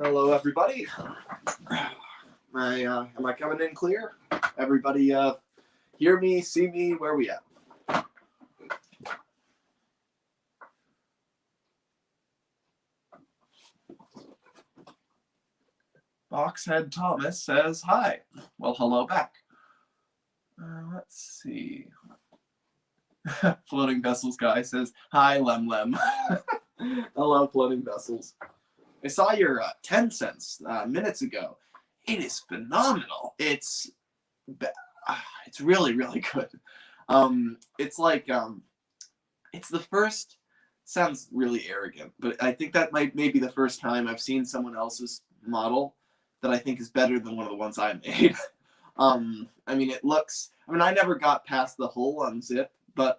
Hello, everybody. Am I coming in clear? Everybody, hear me, see me, where we at? Boxhead Thomas says hi. Well, hello back. Let's see. Floating Vessels guy says hi, Lem Lem. Hello, Floating Vessels. I saw your 10 cents minutes ago. It is phenomenal. It's really, really good. It's like it's the first. Sounds really arrogant, but I think that might maybe the first time I've seen someone else's model that I think is better than one of the ones I made. I mean, it looks. I mean, I never got past the whole unzip, but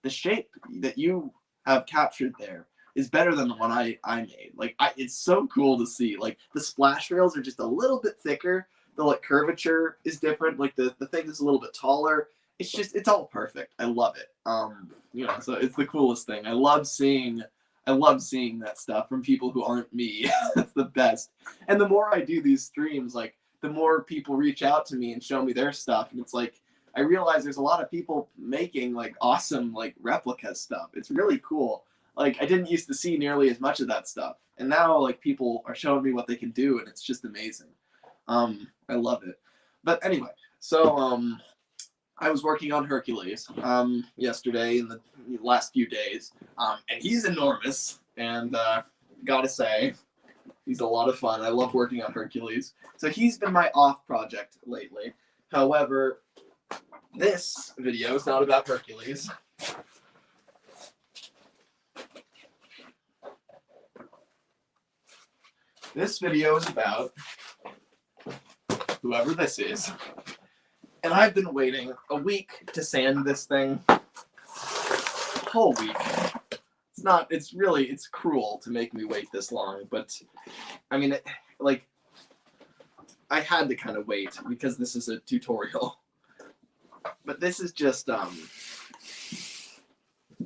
the shape that you have captured there is better than the one I made. Like, it's so cool to see. Like, the splash rails are just a little bit thicker. The like curvature is different. Like the thing is a little bit taller. It's all perfect. I love it. So it's the coolest thing. I love seeing that stuff from people who aren't me. That's the best. And the more I do these streams, like the more people reach out to me and show me their stuff. And it's like I realize there's a lot of people making like awesome like replica stuff. It's really cool. Like I didn't used to see nearly as much of that stuff. And now like people are showing me what they can do, and it's just amazing. I love it. But anyway, so I was working on Hercules yesterday in the last few days, and he's enormous. And gotta say, he's a lot of fun. I love working on Hercules. So he's been my off project lately. However, this video is not about Hercules. This video is about whoever this is. And I've been waiting a week to sand this thing. A whole week. It's cruel to make me wait this long, but I mean, I had to kind of wait because this is a tutorial. But this is just, here,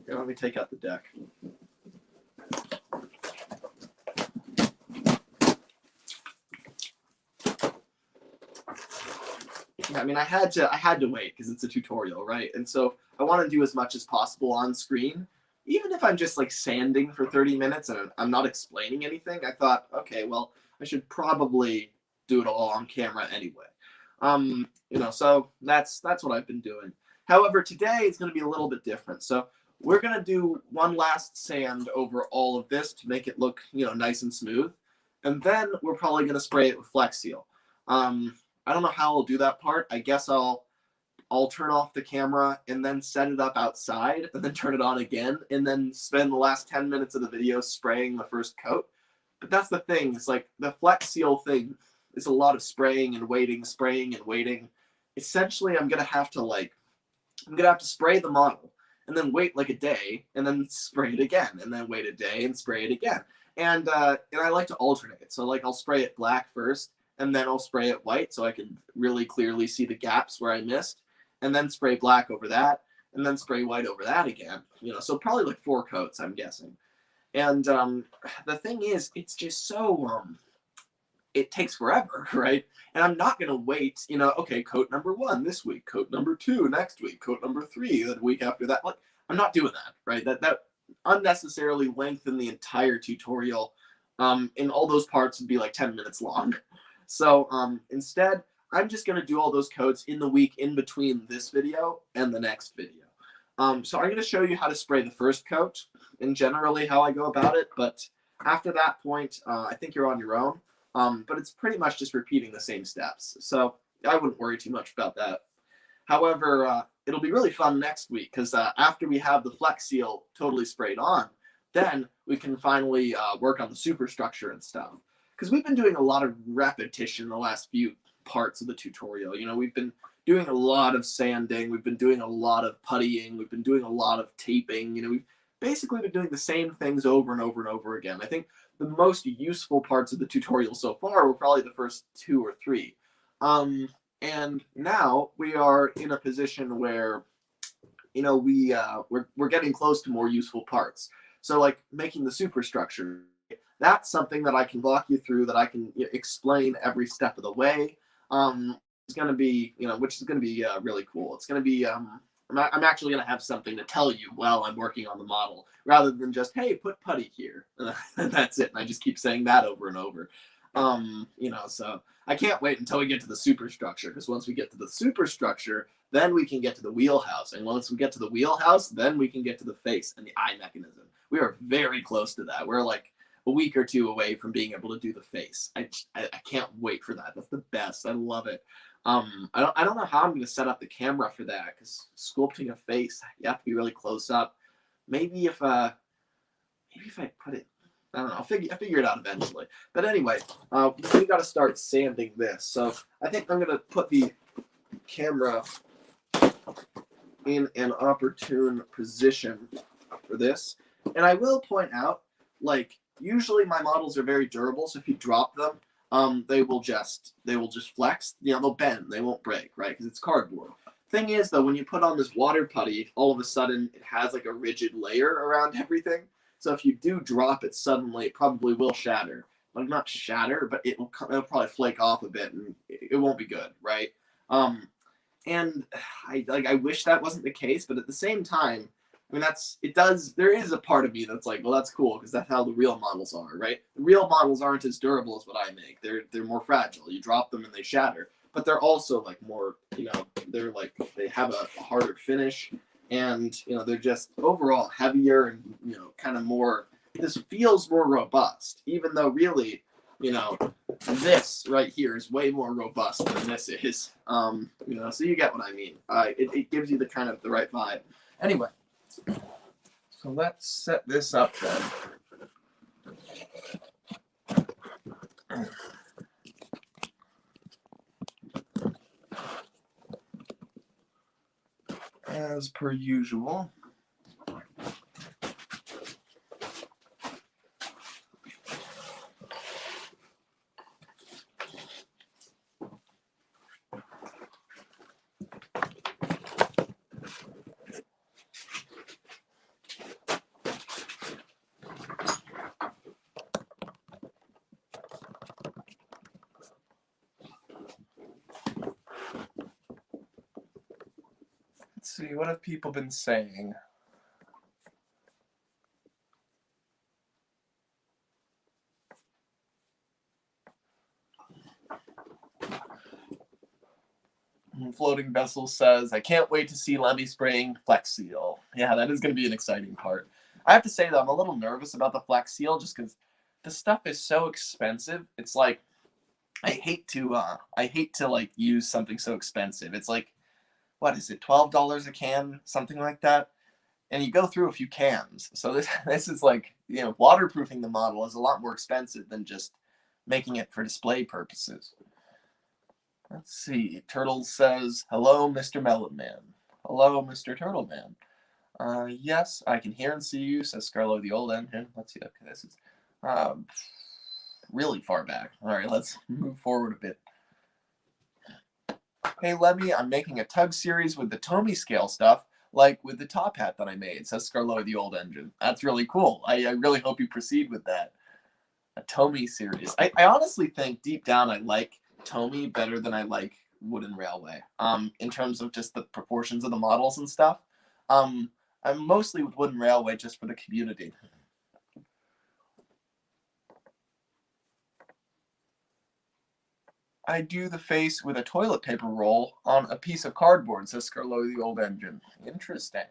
let me take out the deck. I mean, I had to wait because it's a tutorial, right? And so I want to do as much as possible on screen, even if I'm just like sanding for 30 minutes and I'm not explaining anything. I thought, okay, well, I should probably do it all on camera anyway. So that's what I've been doing. However, today it's going to be a little bit different. So we're going to do one last sand over all of this to make it look, nice and smooth. And then we're probably going to spray it with Flex Seal. I don't know how I'll do that part. I guess I'll turn off the camera and then set it up outside and then turn it on again and then spend the last 10 minutes of the video spraying the first coat. But that's the thing. It's like the Flex Seal thing is a lot of spraying and waiting, spraying and waiting. Essentially, I'm going to have to spray the model and then wait like a day and then spray it again and then wait a day and spray it again. And I like to alternate. So like I'll spray it black first, and then I'll spray it white so I can really clearly see the gaps where I missed, and then spray black over that, and then spray white over that again. So probably like 4 coats, I'm guessing. And the thing is, it's just so, it takes forever, right? And I'm not going to wait, okay, coat number 1 this week, coat number 2 next week, coat number 3 the week after that. Like, I'm not doing that, right? That unnecessarily lengthen the entire tutorial. And all those parts would be like 10 minutes long. So instead, I'm just going to do all those coats in the week in between this video and the next video. So I'm going to show you how to spray the first coat and generally how I go about it. But after that point, I think you're on your own. But it's pretty much just repeating the same steps. So I wouldn't worry too much about that. However, it'll be really fun next week because after we have the Flex Seal totally sprayed on, then we can finally work on the superstructure and stuff. Because we've been doing a lot of repetition the last few parts of the tutorial. We've been doing a lot of sanding. We've been doing a lot of puttying. We've been doing a lot of taping. We've basically been doing the same things over and over and over again. I think the most useful parts of the tutorial so far were probably the first 2 or 3. And now we are in a position where, we're getting close to more useful parts. So like making the superstructure, that's something that I can walk you through, that I can explain every step of the way. It's going to be, which is going to be really cool. It's going to be, I'm actually going to have something to tell you while I'm working on the model, rather than just, hey, put putty here. And that's it. And I just keep saying that over and over. So I can't wait until we get to the superstructure, because once we get to the superstructure, then we can get to the wheelhouse. And once we get to the wheelhouse, then we can get to the face and the eye mechanism. We are very close to that. We're like a week or two away from being able to do the face. I can't wait for that. That's the best. I love it. I don't know how I'm going to set up the camera for that, because sculpting a face, you have to be really close up. Maybe if I put it, I don't know. I'll figure it out eventually. But anyway, we got to start sanding this. So I think I'm going to put the camera in an opportune position for this. And I will point out, like, usually my models are very durable, so if you drop them, they will just flex. They'll bend. They won't break, right? Because it's cardboard. Thing is, though, when you put on this water putty, all of a sudden it has like a rigid layer around everything. So if you do drop it suddenly, it probably will shatter. Like, not shatter, but it'll probably flake off a bit, and it won't be good, right? And I wish that wasn't the case, but at the same time, I mean, there is a part of me that's like, well, that's cool, because that's how the real models are, right? The real models aren't as durable as what I make. They're more fragile. You drop them and they shatter. But they're also like more, they have a harder finish, and they're just overall heavier and kind of more. This feels more robust, even though really, this right here is way more robust than this is. So you get what I mean. It gives you the right vibe. Anyway, so let's set this up then. As per usual. Let's see, what have people been saying? Floating Vessel says, I can't wait to see Lemmy spraying Flex Seal. Yeah, that is going to be an exciting part. I have to say, though, I'm a little nervous about the Flex Seal, just because the stuff is so expensive. It's like, I hate to like use something so expensive. It's like, what is it, $12 a can, something like that? And you go through a few cans. So this is like, waterproofing the model is a lot more expensive than just making it for display purposes. Let's see. Turtle says, hello, Mr. Melon Man. Hello, Mr. Turtle Man. Yes, I can hear and see you, says Scarlo the Old Engine. Let's see. Okay, this is really far back. All right, let's move forward a bit. Hey, Lemmy, I'm making a TUGS series with the Tomy scale stuff, like with the top hat that I made, says Scarlo the Old Engine. That's really cool. I really hope you proceed with that. A Tomy series. I honestly think deep down I like Tomy better than I like Wooden Railway. In terms of just the proportions of the models and stuff. I'm mostly with Wooden Railway just for the community. I do the face with a toilet paper roll on a piece of cardboard, says Scarlo the Old Engine. Interesting.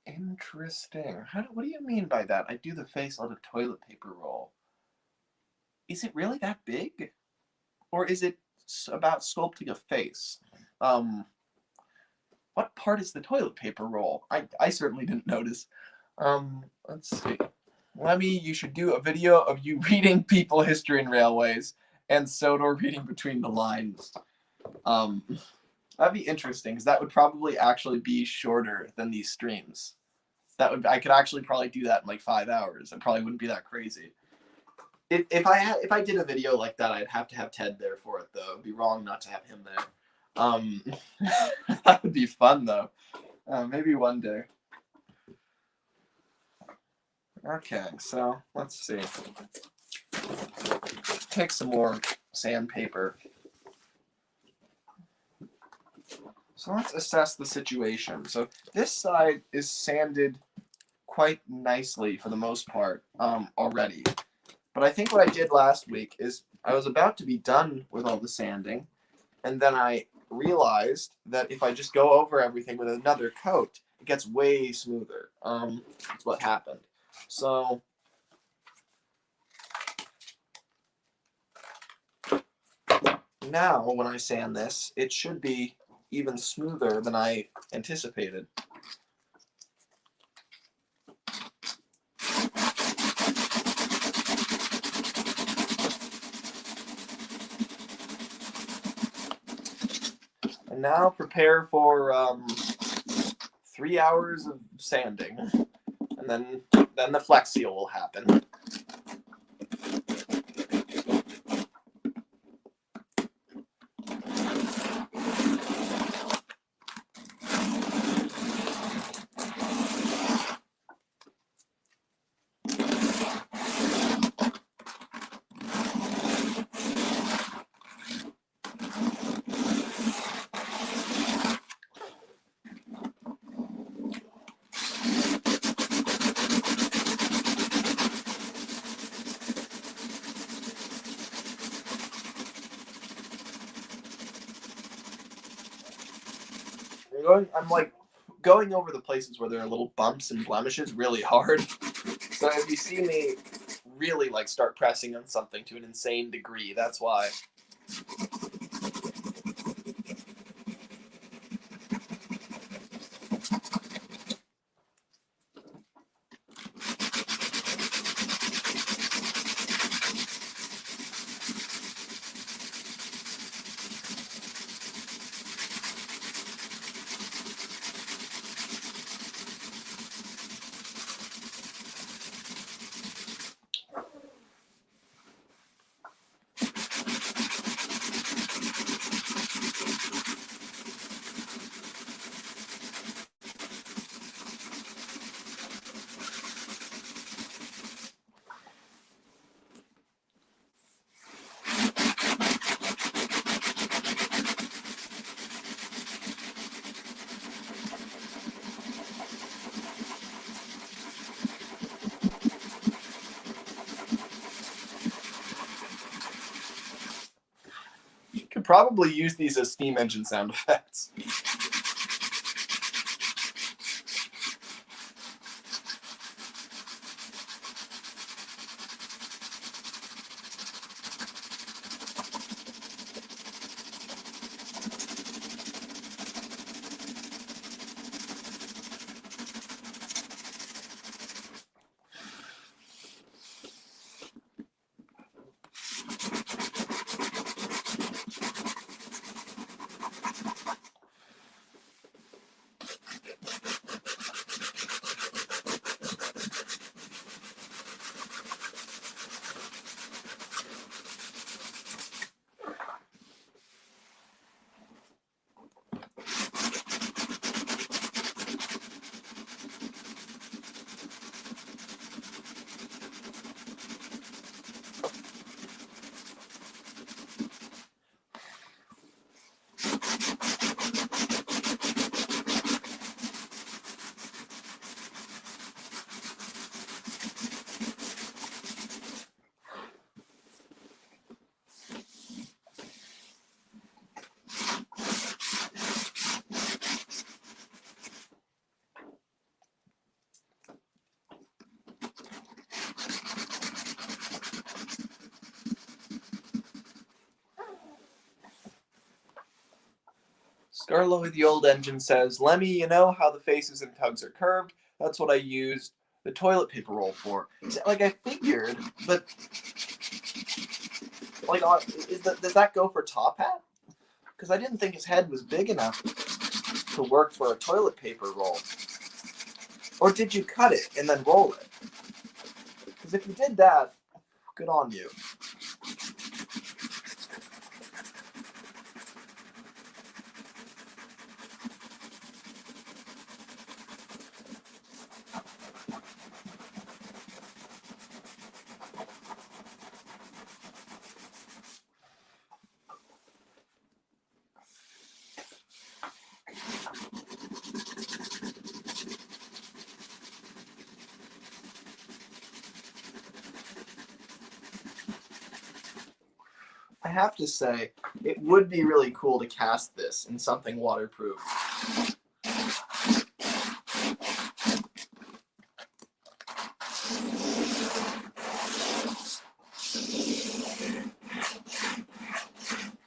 Interesting. What do you mean by that? I do the face on a toilet paper roll. Is it really that big? Or is it about sculpting a face? What part is the toilet paper roll? I certainly didn't notice. Let's see. Lemmy, you should do a video of you reading people history and railways, and Sodor reading between the lines. That'd be interesting, because that would probably actually be shorter than these streams. I could actually probably do that in like 5 hours. It probably wouldn't be that crazy. If I did a video like that, I'd have to have Ted there for it, though. It'd be wrong not to have him there. That would be fun, though. Maybe one day. Okay, so let's see. Take some more sandpaper. So let's assess the situation. So this side is sanded quite nicely for the most part already. But I think what I did last week is I was about to be done with all the sanding, and then I realized that if I just go over everything with another coat, it gets way smoother. That's what happened. So now when I sand this, it should be even smoother than I anticipated. And now prepare for 3 hours of sanding, and then the flex seal will happen. I'm like going over the places where there are little bumps and blemishes really hard. So if you see me really like start pressing on something to an insane degree, that's why. You could probably use these as steam engine sound effects. Scarlo with the old engine says, Lemmy, you know how the faces in tugs are curved? That's what I used the toilet paper roll for. Like I figured, but like, does that go for Top Hat? Because I didn't think his head was big enough to work for a toilet paper roll. Or did you cut it and then roll it? Because if you did that, good on you. I have to say, it would be really cool to cast this in something waterproof.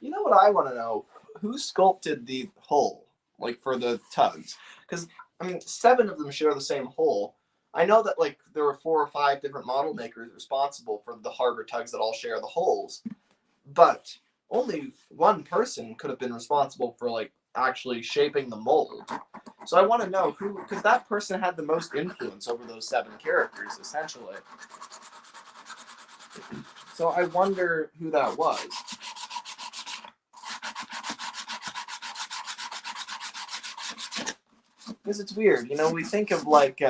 You know what I want to know? Who sculpted the hull, like for the tugs? Because, I mean, 7 of them share the same hull. I know that, like, there were 4 or 5 different model makers responsible for the harbor tugs that all share the hulls, but only one person could have been responsible for, like, actually shaping the mold. So I want to know who, because that person had the most influence over those 7 characters, essentially. So I wonder who that was. Because it's weird, you know, we think of, like,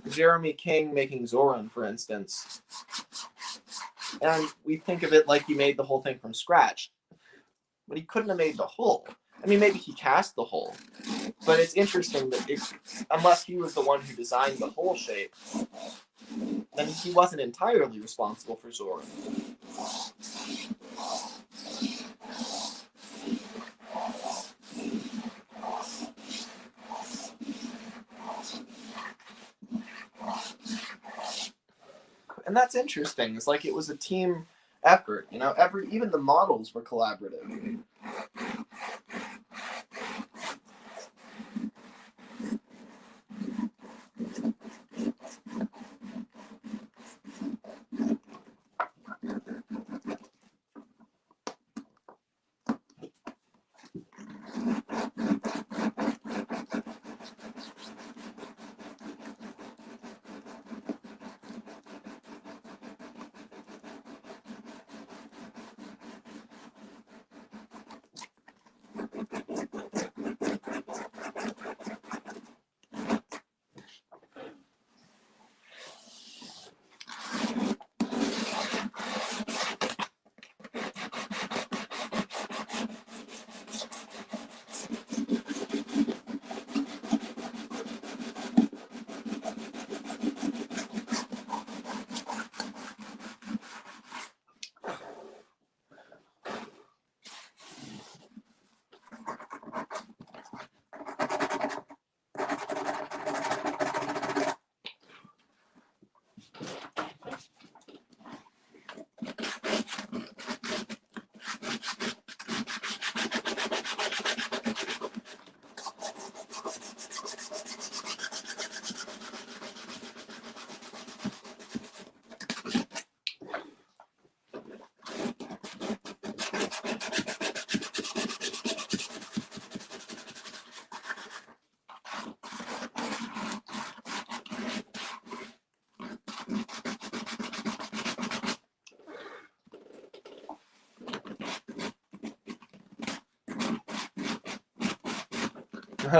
Jeremy King making Zoran, for instance, and we think of it like he made the whole thing from scratch, but he couldn't have made the hull. I mean, maybe he cast the hull, but it's interesting that unless he was the one who designed the hull shape, then he wasn't entirely responsible for Zoran. And that's interesting. It's like it was a team effort, you know. Even the models were collaborative.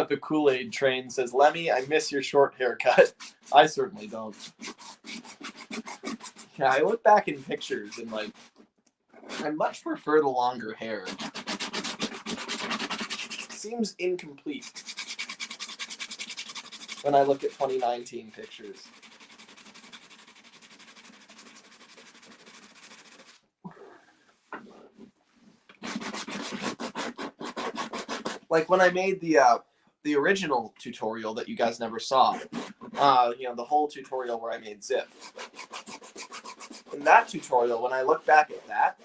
The Kool-Aid train says, Lemmy, I miss your short haircut. I certainly don't. Yeah, I look back in pictures and, like, I much prefer the longer hair. It seems incomplete when I look at 2019 pictures. Like when I made the original tutorial that you guys never saw, you know, the whole tutorial where I made Zip. In that tutorial, when I look back at that,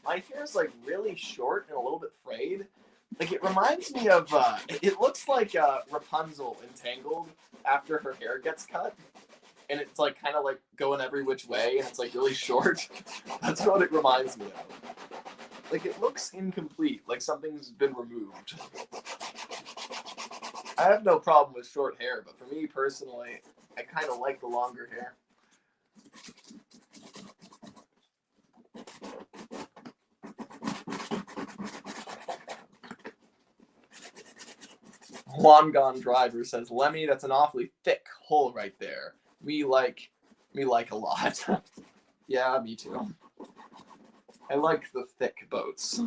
my hair is like really short and a little bit frayed. Like it reminds me of, it looks like Rapunzel in Tangled after her hair gets cut. And it's like kind of like going every which way and it's like really short. That's what it reminds me of. Like it looks incomplete, like something's been removed. I have no problem with short hair, but for me personally, I kind of like the longer hair. Long Gone Driver says, Lemmy, that's an awfully thick hole right there. Me like a lot. Yeah, me too. I like the thick boats.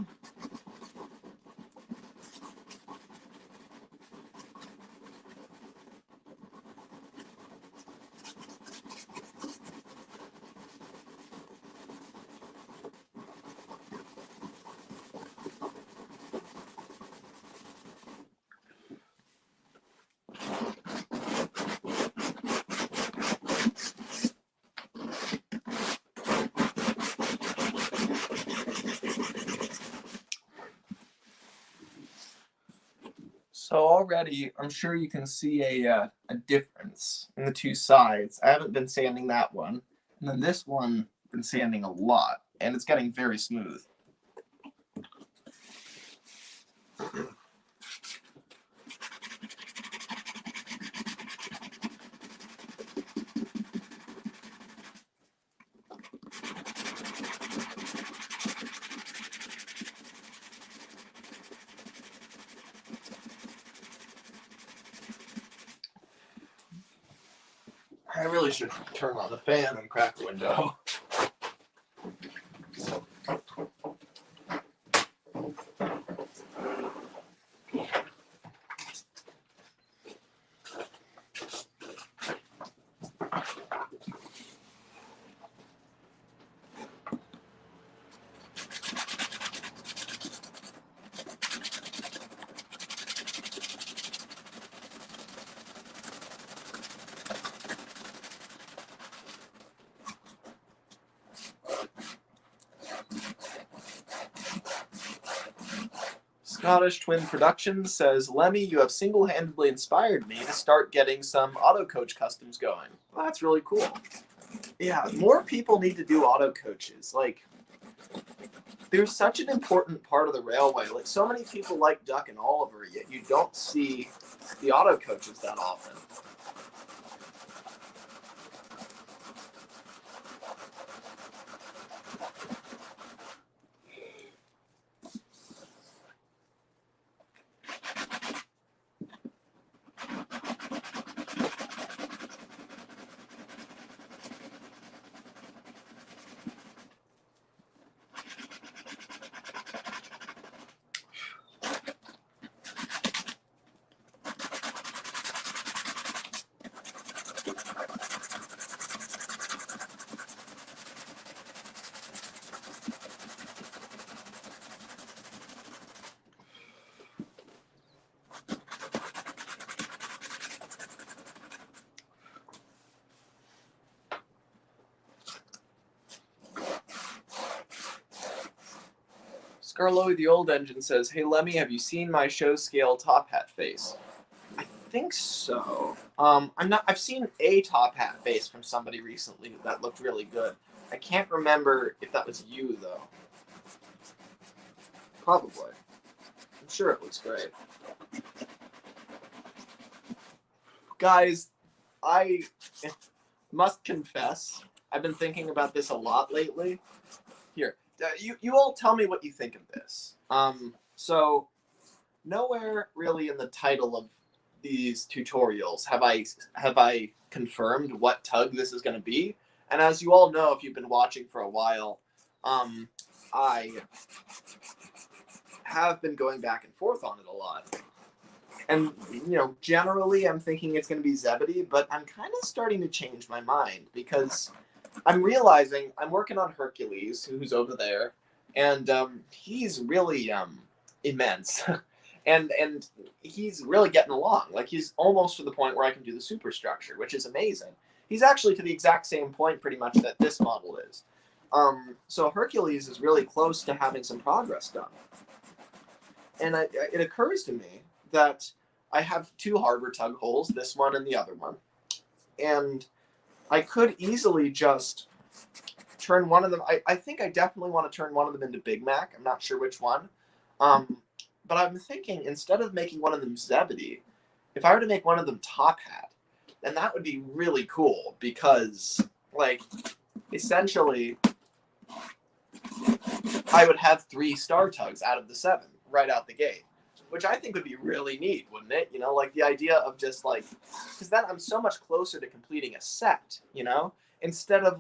So already, I'm sure you can see a difference in the two sides. I haven't been sanding that one. And then this one, I've been sanding a lot. And it's getting very smooth. I really should turn on the fan and crack the window. Scottish Twin Productions says, Lemmy, you have single-handedly inspired me to start getting some auto coach customs going. Well, that's really cool. Yeah, more people need to do auto coaches. Like, they're such an important part of the railway. Like, so many people like Duck and Oliver, yet you don't see the auto coaches that often. Scarlo, the old engine, says, Hey, Lemmy, have you seen my show scale top hat face? I think so. I've seen a top hat face from somebody recently that looked really good. I can't remember if that was you, though. Probably. I'm sure it looks great. Guys, I must confess, I've been thinking about this a lot lately. Here, you all tell me what you think of this. So nowhere really in the title of these tutorials have I confirmed what tug this is going to be. And as you all know, if you've been watching for a while, I have been going back and forth on it a lot. And, generally I'm thinking it's going to be Zebedee, but I'm kind of starting to change my mind because I'm realizing I'm working on Hercules, who's over there, and he's really immense. and he's really getting along. Like, he's almost to the point where I can do the superstructure, which is amazing. He's actually to the exact same point pretty much that this model is. So Hercules is really close to having some progress done. And it occurs to me that I have two harbor tug holes, this one and the other one. And I could easily just turn one of them. I think I definitely want to turn one of them into Big Mac. I'm not sure which one. But I'm thinking, instead of making one of them Zebedee, if I were to make one of them Top Hat, then that would be really cool because, like, essentially, I would have 3 star tugs out of the 7 right out the gate, which I think would be really neat, wouldn't it? Like the idea of just like, because then I'm so much closer to completing a set, instead of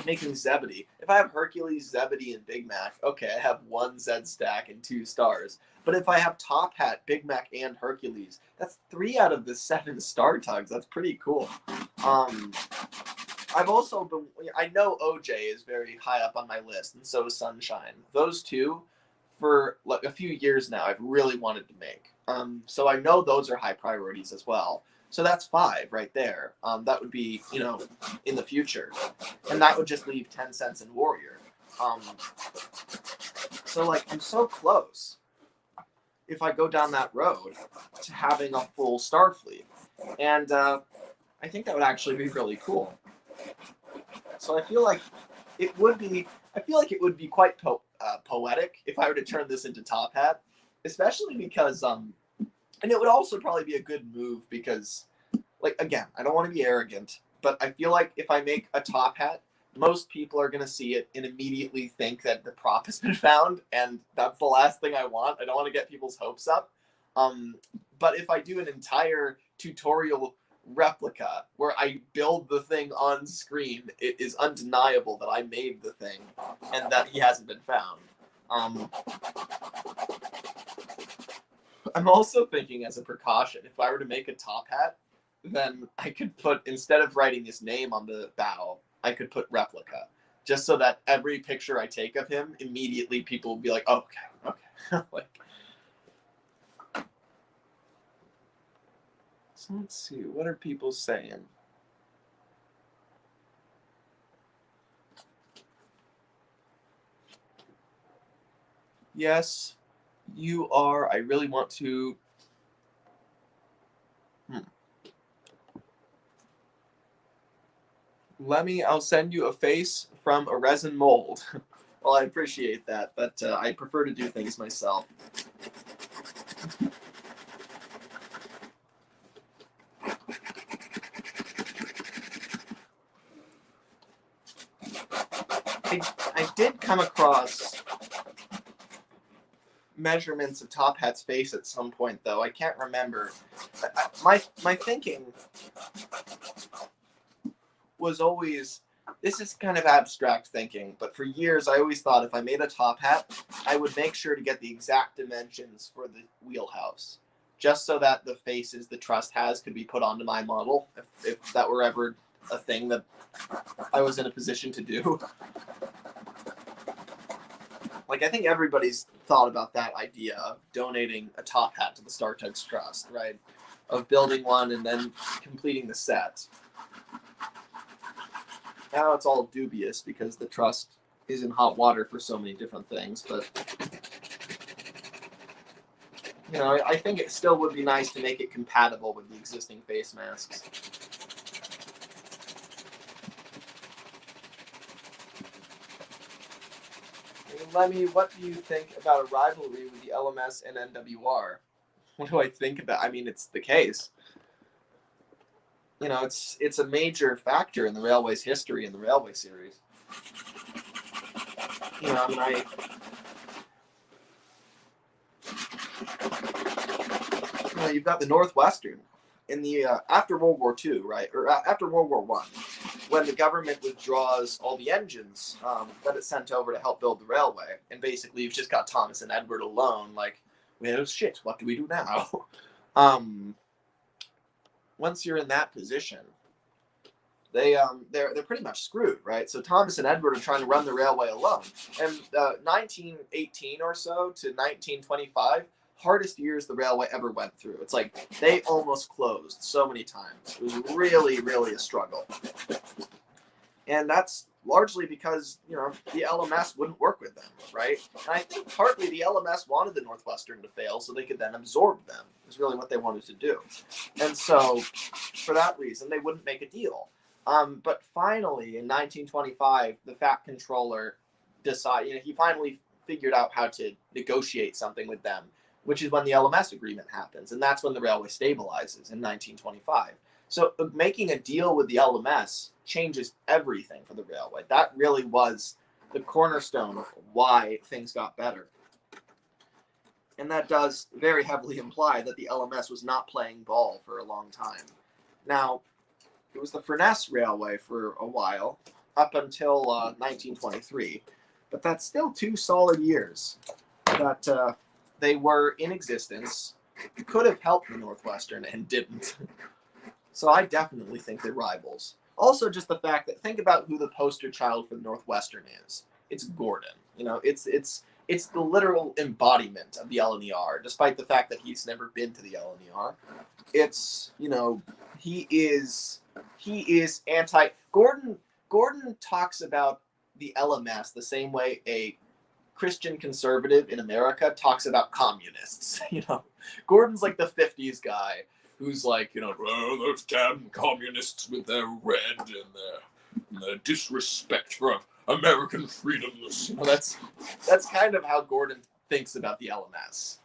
making Zebedee. If I have Hercules, Zebedee, and Big Mac, okay, I have 1 Zed stack and 2 stars. But if I have Top Hat, Big Mac, and Hercules, that's 3 out of the 7 star tugs. That's pretty cool. I've also been, I know OJ is very high up on my list, and so is Sunshine. Those two, for like a few years now, I've really wanted to make. So I know those are high priorities as well. So that's 5 right there. That would be, in the future. And that would just leave 10 cents in Warrior. So, like, I'm so close. if I go down that road to having a full Starfleet. And I think that would actually be really cool. So I feel like it would be. I feel like it would be quite poetic if I were to turn this into Top Hat, especially because and it would also probably be a good move because, like, again, I don't want to be arrogant, but I feel like if I make a Top Hat, most people are going to see it and immediately think that the prop has been found, and that's the last thing I want. I don't want to get people's hopes up. But if I do an entire tutorial replica where I build the thing on screen, it is undeniable that I made the thing and that he hasn't been found. I'm also thinking, as a precaution, if I were to make a Top Hat, then I could put, instead of writing his name on the bow, I could put replica, just so that every picture I take of him, immediately people will be like, oh, okay. Like, so let's see, what are people saying? Yes, you are. I really want to. I'll send you a face from a resin mold. Well, I appreciate that, but I prefer to do things myself. I did come across measurements of Top Hat's face at some point, though. I can't remember. My thinking was always, this is kind of abstract thinking, but for years I always thought if I made a Top Hat, I would make sure to get the exact dimensions for the wheelhouse, just so that the faces the Trust has could be put onto my model, if that were ever a thing that I was in a position to do. Like, I think everybody's thought about that idea of donating a Top Hat to the Star TUGS Trust, right? Of building one and then completing the set. Now it's all dubious because the Trust is in hot water for so many different things, but you know, I think it still would be nice to make it compatible with the existing face masks. Lemmy, what do you think about a rivalry with the LMS and NWR? What do I think about? I mean, it's the case. You know, it's a major factor in the Railway's history in the Railway series. You know, I mean, you know, you've got the Northwestern in the after World War II, right, or after World War I, when the government withdraws all the engines that it sent over to help build the railway, and basically you've just got Thomas and Edward alone. Like, well, shit, what do we do now? Once you're in that position, they're pretty much screwed, right? So Thomas and Edward are trying to run the railway alone, and 1918 or so to 1925, hardest years the railway ever went through. It's like they almost closed so many times. It was really, really a struggle, and that's largely because, you know, the LMS wouldn't work with them, right? And I think partly the LMS wanted the Northwestern to fail so they could then absorb them. Is really what they wanted to do, and so for that reason they wouldn't make a deal. But finally, in 1925, the Fat Controller decided, you know, he finally figured out how to negotiate something with them, which is when the LMS agreement happens, and that's when the railway stabilizes in 1925. So making a deal with the LMS changes everything for the railway. That really was the cornerstone of why things got better. And that does very heavily imply that the LMS was not playing ball for a long time. Now, it was the Furness Railway for a while, up until 1923, but that's still 2 solid years that they were in existence. Could have helped the Northwestern and didn't. So I definitely think they're rivals. Also, just the fact that, think about who the poster child for the Northwestern is. It's Gordon. You know, it's the literal embodiment of the LNER, despite the fact that he's never been to the LNER. It's, you know, he is anti. Gordon talks about the LMS the same way a Christian conservative in America talks about communists. Gordon's like the 50s guy who's like, oh, those damn communists with their red and their disrespect for American freedoms. That's kind of how Gordon thinks about the LMS.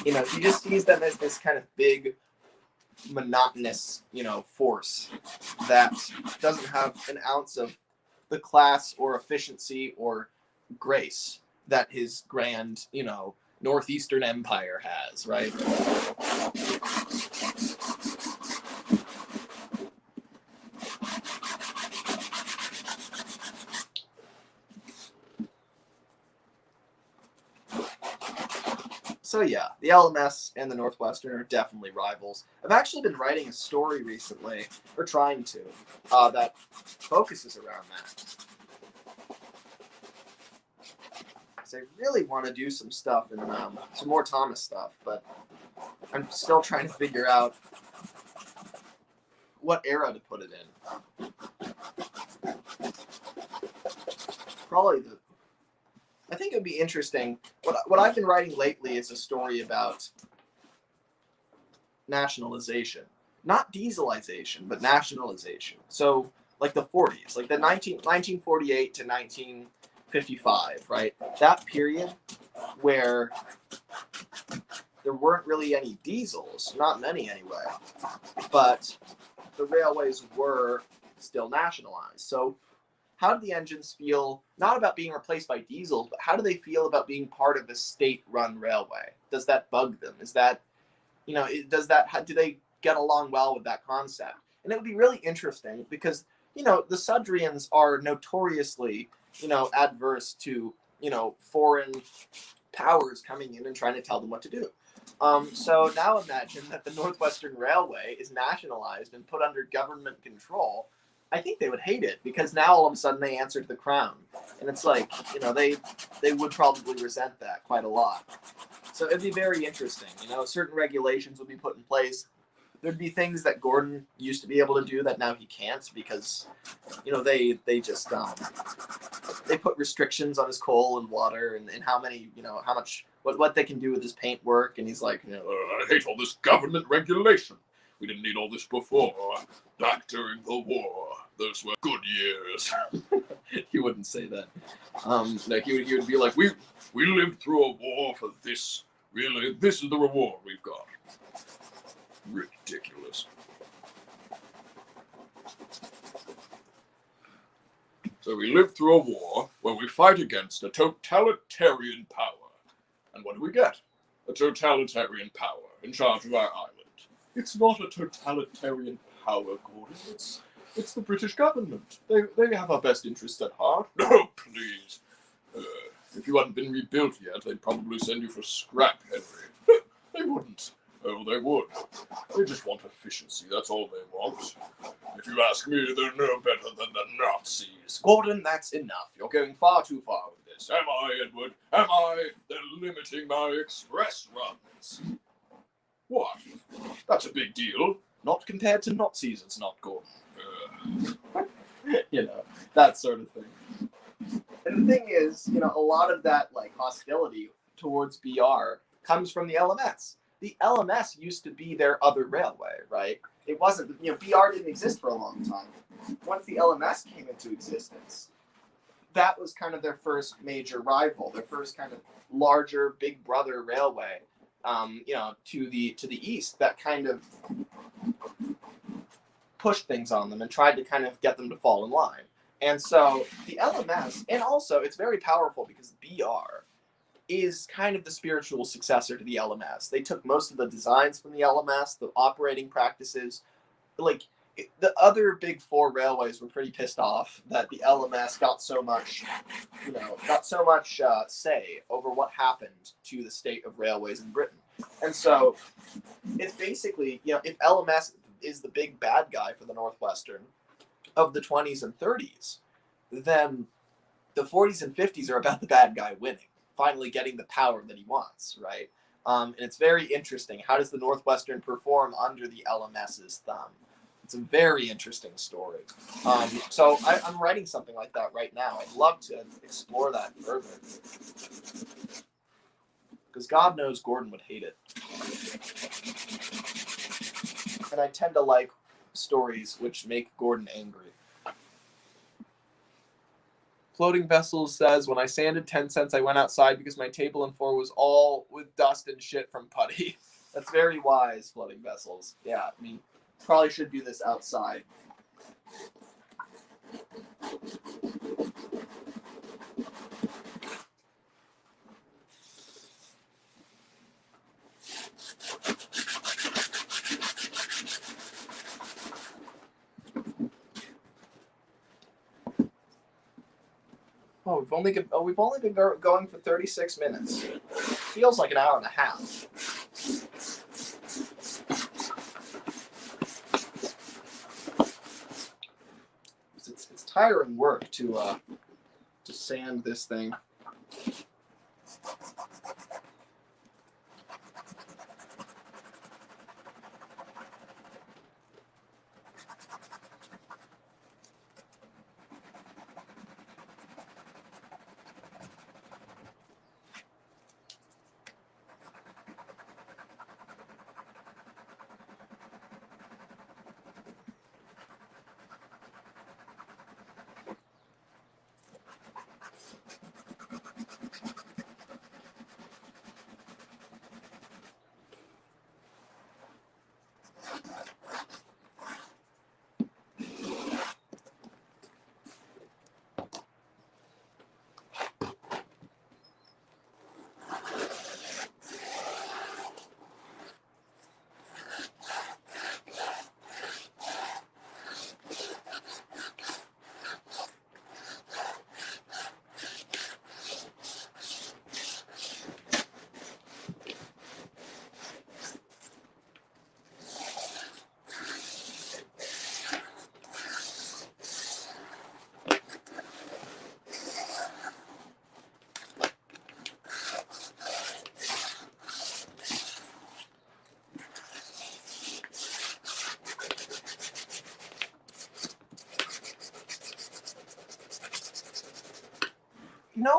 He just sees them as this kind of big, monotonous, force that doesn't have an ounce of the class or efficiency or grace that his grand, Northeastern Empire has, right? So yeah, the LMS and the Northwestern are definitely rivals. I've actually been writing a story recently, or trying to, that focuses around that. So I really want to do some stuff and some more Thomas stuff, but I'm still trying to figure out what era to put it in. Probably I think it would be interesting. What I've been writing lately is a story about nationalization. Not dieselization, but nationalization. So, like the 40s, like the 1948 to 1955, right? That period where there weren't really any diesels, not many anyway, but the railways were still nationalized. So, how do the engines feel, not about being replaced by diesels, but how do they feel about being part of a state-run railway? Does that bug them? Is that, do they get along well with that concept? And it would be really interesting because, the Sudrians are notoriously, adverse to, foreign powers coming in and trying to tell them what to do. So now imagine that the Northwestern Railway is nationalized and put under government control. I think they would hate it because now all of a sudden they answer to the crown. And it's like, they would probably resent that quite a lot. So it'd be very interesting. Certain regulations would be put in place. There'd be things that Gordon used to be able to do that now he can't because, they just, they put restrictions on his coal and water and how many, how much, what they can do with his paint work. And he's like, I hate all this government regulation. We didn't need all this before. Back during the war. Those were good years. He wouldn't say that. He would be like, we lived through a war for this. Really, this is the reward we've got. Ridiculous. So we lived through a war where we fight against a totalitarian power. And what do we get? A totalitarian power in charge of our island. It's not a totalitarian power, Gordon. It's the British government. They have our best interests at heart. No, please. If you hadn't been rebuilt yet, they'd probably send you for scrap, Henry. They wouldn't. Oh, they would. They just want efficiency. That's all they want. If you ask me, they're no better than the Nazis. Gordon, that's enough. You're going far too far with this. Am I, Edward? Am I? They're limiting my express runs. What? That's a big deal. Not compared to Nazis, it's not, Gordon. That sort of thing. And the thing is, a lot of that hostility towards BR comes from the LMS. The LMS used to be their other railway, right? It wasn't, BR didn't exist for a long time. Once the LMS came into existence, that was kind of their first major rival, their first kind of larger big brother railway. To the east that kind of pushed things on them and tried to kind of get them to fall in line. And so the LMS, and also it's very powerful because BR is kind of the spiritual successor to the LMS. They took most of the designs from the LMS, the operating practices. The other big four railways were pretty pissed off that the LMS got so much say over what happened to the state of railways in Britain. And so it's basically, if LMS is the big bad guy for the Northwestern of the 20s and 30s, then the 40s and 50s are about the bad guy winning, finally getting the power that he wants, right? And it's very interesting. How does the Northwestern perform under the LMS's thumb? It's a very interesting story. So I'm writing something like that right now. I'd love to explore that further. Because God knows Gordon would hate it. And I tend to like stories which make Gordon angry. Floating Vessels says, when I sanded 10 cents, I went outside because my table and floor was all with dust and shit from Putty. That's very wise, Floating Vessels. Yeah, I mean, probably should do this outside. Oh, we've only been going for 36 minutes. Feels like an hour and a half. It's tiring work to sand this thing.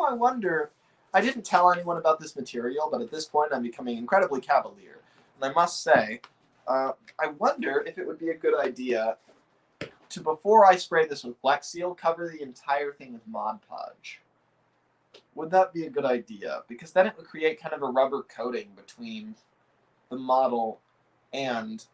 I wonder, I didn't tell anyone about this material, but at this point I'm becoming incredibly cavalier. And I must say, I wonder if it would be a good idea to, before I spray this with Flex Seal, cover the entire thing with Mod Podge. Would that be a good idea? Because then it would create kind of a rubber coating between the model and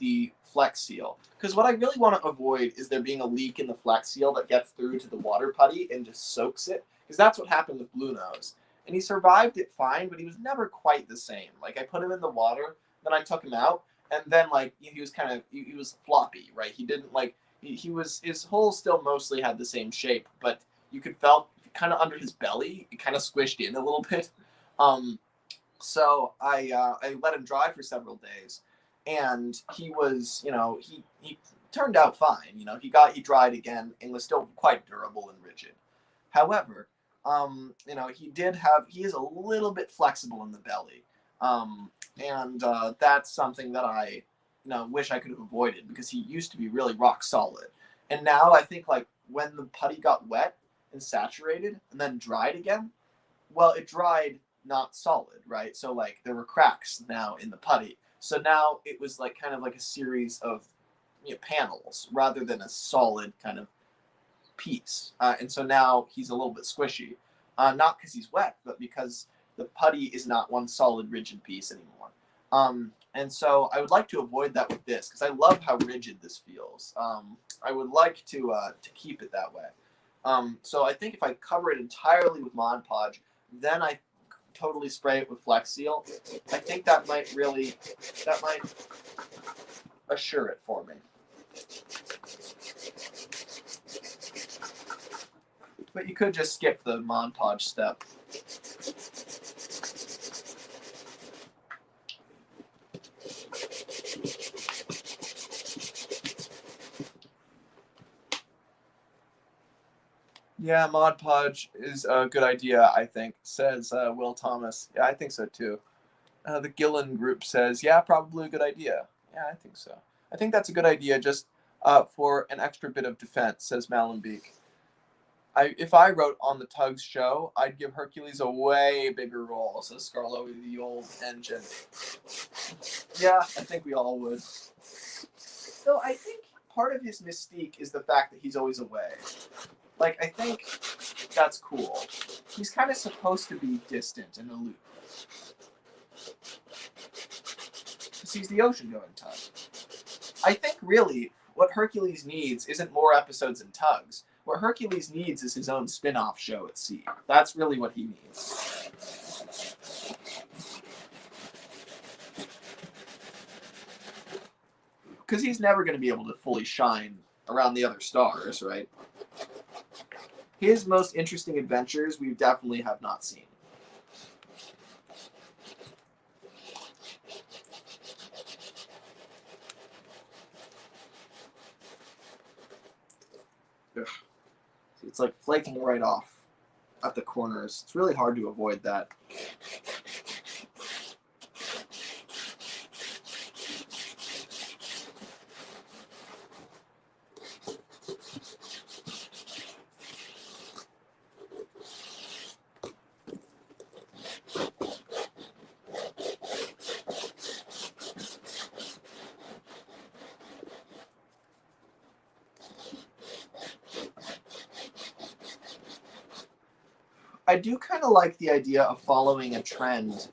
the Flex Seal. Because what I really want to avoid is there being a leak in the Flex Seal that gets through to the water putty and just soaks it. Because that's what happened with Blue Nose. And he survived it fine, but he was never quite the same. Like, I put him in the water, then I took him out, and then, like, he was kind of, he was floppy, right? He didn't, like, he was, his hole still mostly had the same shape, but you could felt kind of under his belly, it kind of squished in a little bit. So I let him dry for several days, and he was, he turned out fine. He dried again and was still quite durable and rigid. However, he is a little bit flexible in the belly, and that's something that I, wish I could have avoided, because he used to be really rock solid, and now I think, like, when the putty got wet and saturated and then dried again, well, it dried not solid, right? So, like, there were cracks now in the putty. So now it was like kind of like a series of panels rather than a solid kind of piece. And so now he's a little bit squishy, not because he's wet, but because the putty is not one solid rigid piece anymore. And so I would like to avoid that with this, because I love how rigid this feels. I would like to keep it that way. So I think if I cover it entirely with Mod Podge, then I totally spray it with Flex Seal, I think that might assure it for me. But you could just skip the Mod Podge step. Yeah, Mod Podge is a good idea, I think, says Will Thomas. Yeah, I think so too. The Gillen group says, yeah, probably a good idea. Yeah, I think so. I think that's a good idea. Just for an extra bit of defense, says Malenbeek. If I wrote on the Tugs show, I'd give Hercules a way bigger role, says Scarlo, the old engine. Yeah, I think we all would. So I think part of his mystique is the fact that he's always away. Like, I think that's cool. He's kind of supposed to be distant and aloof. Because he's the ocean-going Tug. I think, really, what Hercules needs isn't more episodes in Tugs. What Hercules needs is his own spin-off show at sea. That's really what he needs. Because he's never going to be able to fully shine around the other stars, right? His most interesting adventures we definitely have not seen. Ugh. It's like flaking right off at the corners. It's really hard to avoid that. I do kind of like the idea of following a trend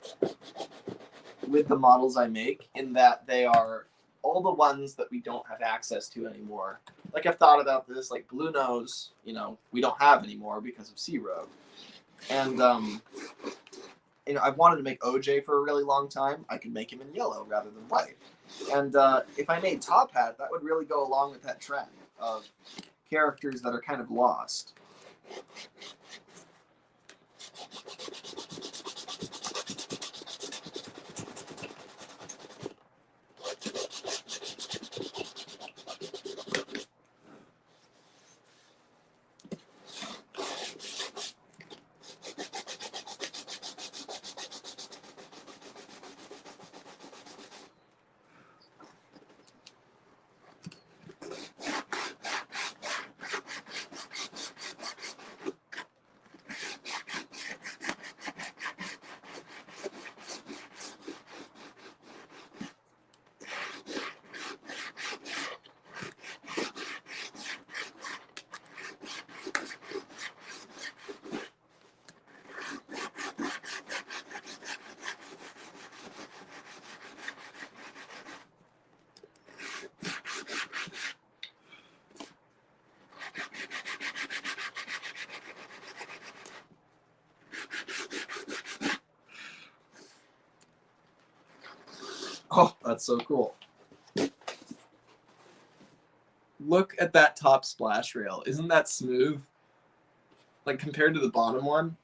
with the models I make, in that they are all the ones that we don't have access to anymore. Like, I've thought about this, like Blue Nose, we don't have anymore because of Sea Road. And, I've wanted to make OJ for a really long time. I could make him in yellow rather than white. And if I made Top Hat, that would really go along with that trend of characters that are kind of lost. Oh, that's so cool. Look at that top splash rail. Isn't that smooth? Like, compared to the bottom one?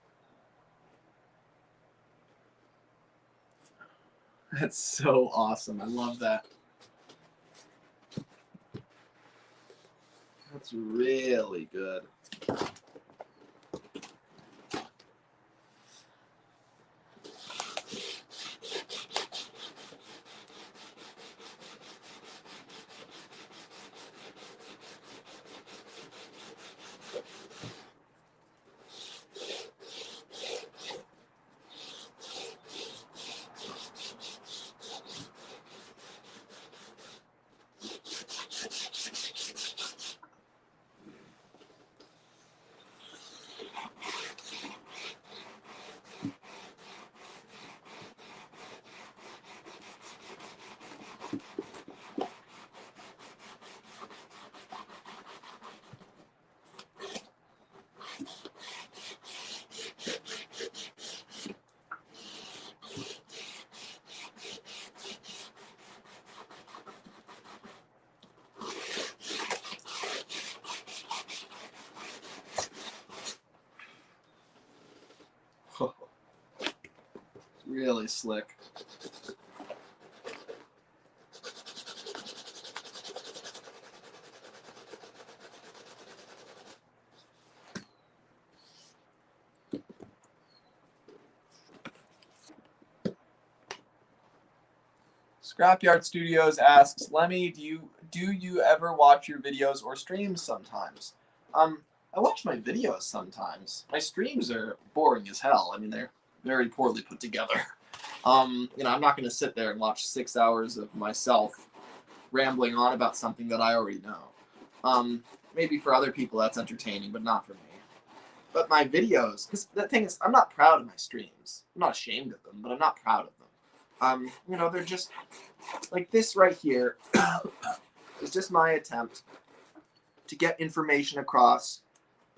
That's so awesome. I love that. That's really good. Really slick. Scrapyard Studios asks, Lemmy, do you do you ever watch your videos or streams sometimes? I watch my videos sometimes. My streams are boring as hell. I mean, they're very poorly put together. I'm not going to sit there and watch 6 hours of myself rambling on about something that I already know. Maybe for other people that's entertaining, but not for me. But my videos, because the thing is, I'm not proud of my streams. I'm not ashamed of them, but I'm not proud of them. They're just like this right here is just my attempt to get information across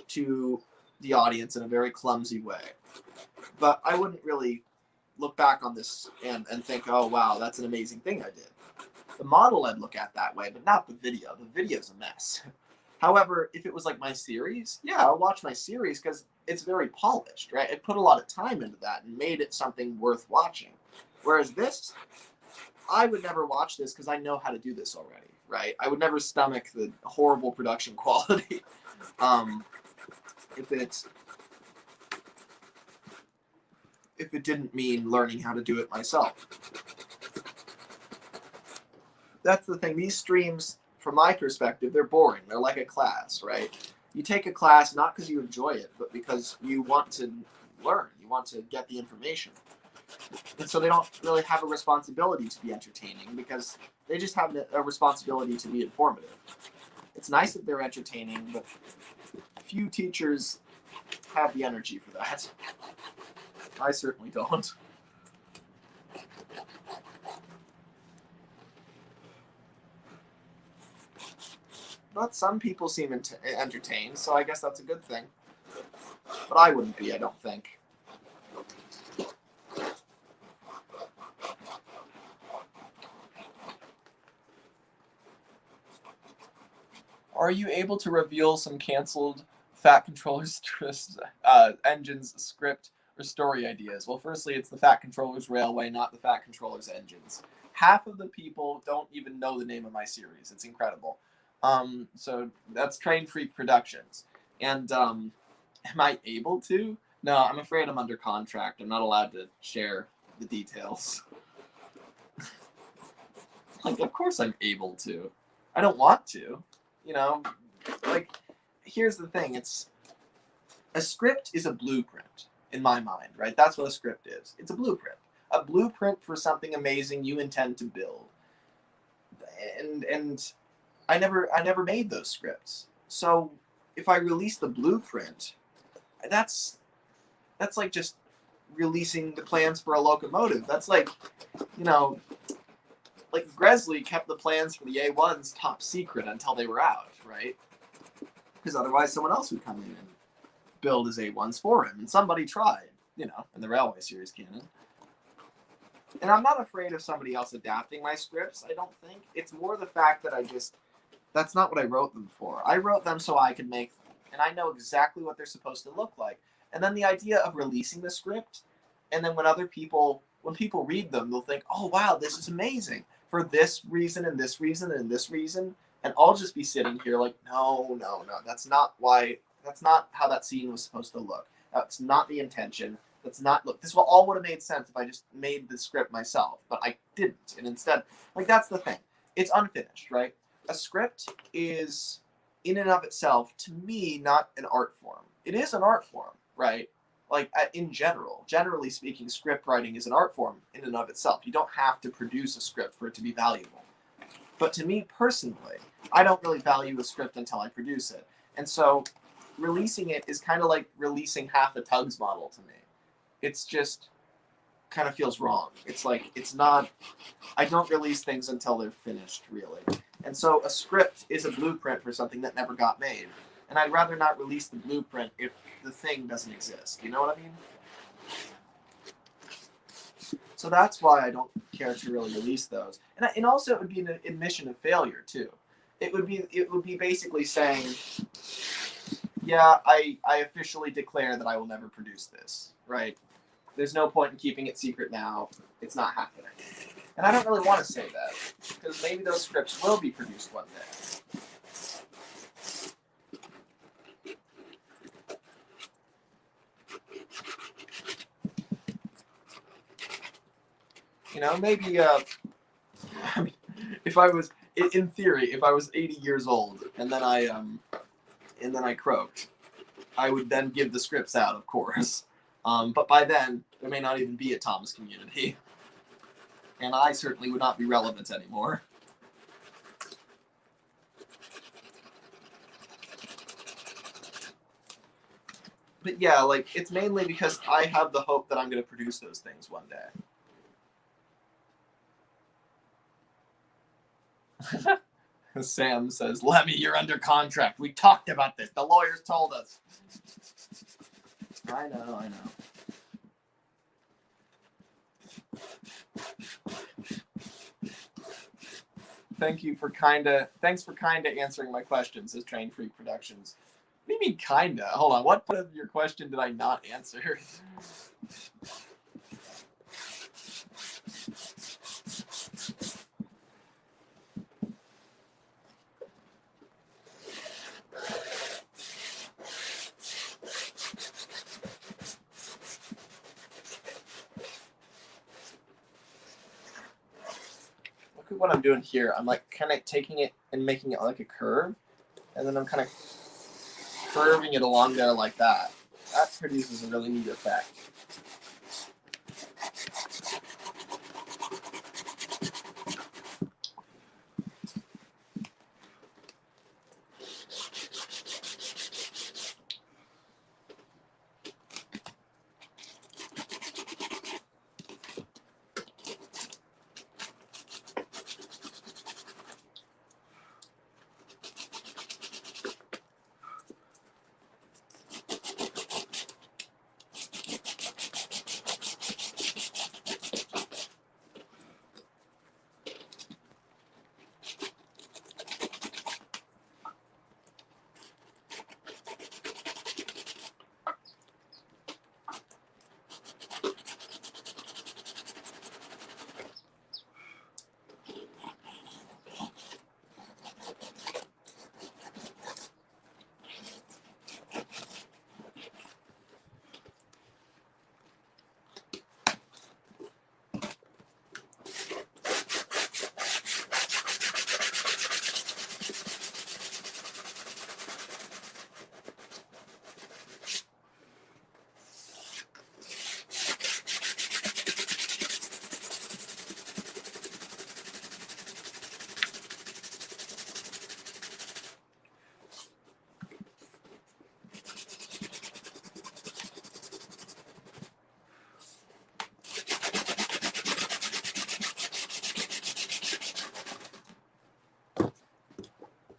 to the audience in a very clumsy way. But I wouldn't really look back on this and think, oh, wow, that's an amazing thing I did. The model I'd look at that way, but not the video. The video's a mess. However, if it was like my series, yeah, I'll watch my series because it's very polished, right? I put a lot of time into that and made it something worth watching. Whereas this, I would never watch this because I know how to do this already, right? I would never stomach the horrible production quality if it didn't mean learning how to do it myself. That's the thing. These streams, from my perspective, they're boring. They're like a class, right? You take a class not because you enjoy it, but because you want to learn. You want to get the information. And so they don't really have a responsibility to be entertaining because they just have a responsibility to be informative. It's nice that they're entertaining, but few teachers have the energy for that. I certainly don't. But some people seem entertained, so I guess that's a good thing. But I wouldn't be, I don't think. Are you able to reveal some canceled Fat Controller's engines, script, or story ideas? Well, firstly, it's the Fat Controller's Railway, not the Fat Controller's engines. Half of the people don't even know the name of my series. It's incredible. So that's Train Freak Productions. And am I able to? No, I'm afraid I'm under contract. I'm not allowed to share the details. Like, of course I'm able to. I don't want to. Here's the thing. A script is a blueprint in my mind, right? That's what a script is. It's a blueprint. A blueprint for something amazing you intend to build. And I never made those scripts. So if I release the blueprint, that's like just releasing the plans for a locomotive. That's like Gresley kept the plans for the A1s top secret until they were out, right? Because otherwise someone else would come in and build his A1s for him. And somebody tried, in the Railway Series canon. And I'm not afraid of somebody else adapting my scripts, I don't think. It's more the fact that that's not what I wrote them for. I wrote them so I could make them. And I know exactly what they're supposed to look like. And then the idea of releasing the script, and then when people read them, they'll think, oh, wow, this is amazing. For this reason and this reason and this reason. And I'll just be sitting here like, no, that's not how that scene was supposed to look. That's not the intention. This all would have made sense if I just made the script myself, but I didn't. And instead, that's the thing. It's unfinished, right? A script is, in and of itself, to me, not an art form. It is an art form, right? Generally speaking, script writing is an art form in and of itself. You don't have to produce a script for it to be valuable. But to me personally, I don't really value a script until I produce it. And so releasing it is kind of like releasing half a TUGS model to me. It's just kind of feels wrong. I don't release things until they're finished, really. And so a script is a blueprint for something that never got made. And I'd rather not release the blueprint if the thing doesn't exist. You know what I mean? So that's why I don't care to really release those. And also it would be an admission of failure too. It would be basically saying, yeah, I officially declare that I will never produce this, right? There's no point in keeping it secret now. It's not happening. And I don't really want to say that, because maybe those scripts will be produced one day. Maybe if in theory, if I was 80 years old and then I croaked, I would then give the scripts out, of course. But by then, there may not even be a Thomas community. And I certainly would not be relevant anymore. But yeah, like, it's mainly because I have the hope that I'm going to produce those things one day. Sam says, Lemmy, you're under contract. We talked about this. The lawyers told us. I know. Thanks for kinda answering my question, says Train Freak Productions. What do you mean kinda? Hold on, what part of your question did I not answer? Look at what I'm doing here. I'm like kind of taking it and making it like a curve, and then I'm kind of curving it along there like that. That produces a really neat effect.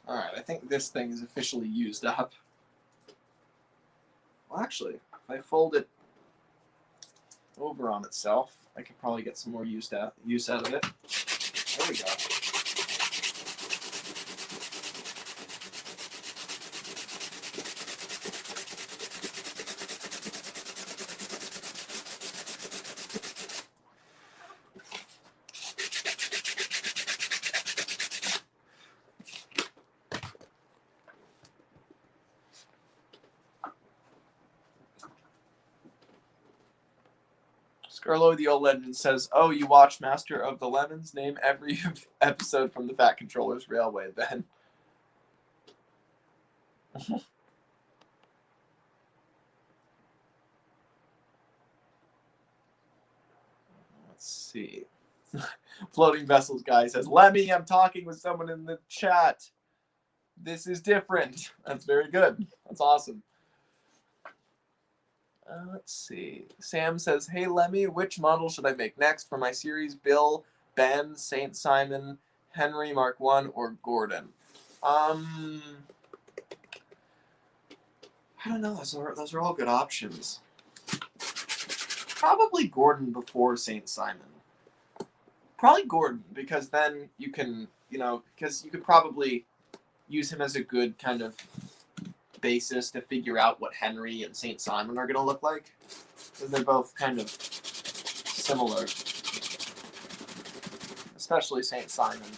Alright, I think this thing is officially used up. Well, actually, if I fold it over on itself, I could probably get some more use out of it. There we go. Scarlo the Old Legend says, oh, you watch Master of the Lemons? Name every episode from the Fat Controllers Railway, then. Let's see. Floating Vessels guy says, Lemmy, I'm talking with someone in the chat. This is different. That's very good. That's awesome. Let's see. Sam says, hey, Lemmy, which model should I make next for my series? Bill, Ben, St. Simon, Henry, Mark I, or Gordon? I don't know. Those are all good options. Probably Gordon before St. Simon. Probably Gordon, because then you can, because you could probably use him as a good kind of basis to figure out what Henry and St. Simon are going to look like. Because they're both kind of similar. Especially St. Simon.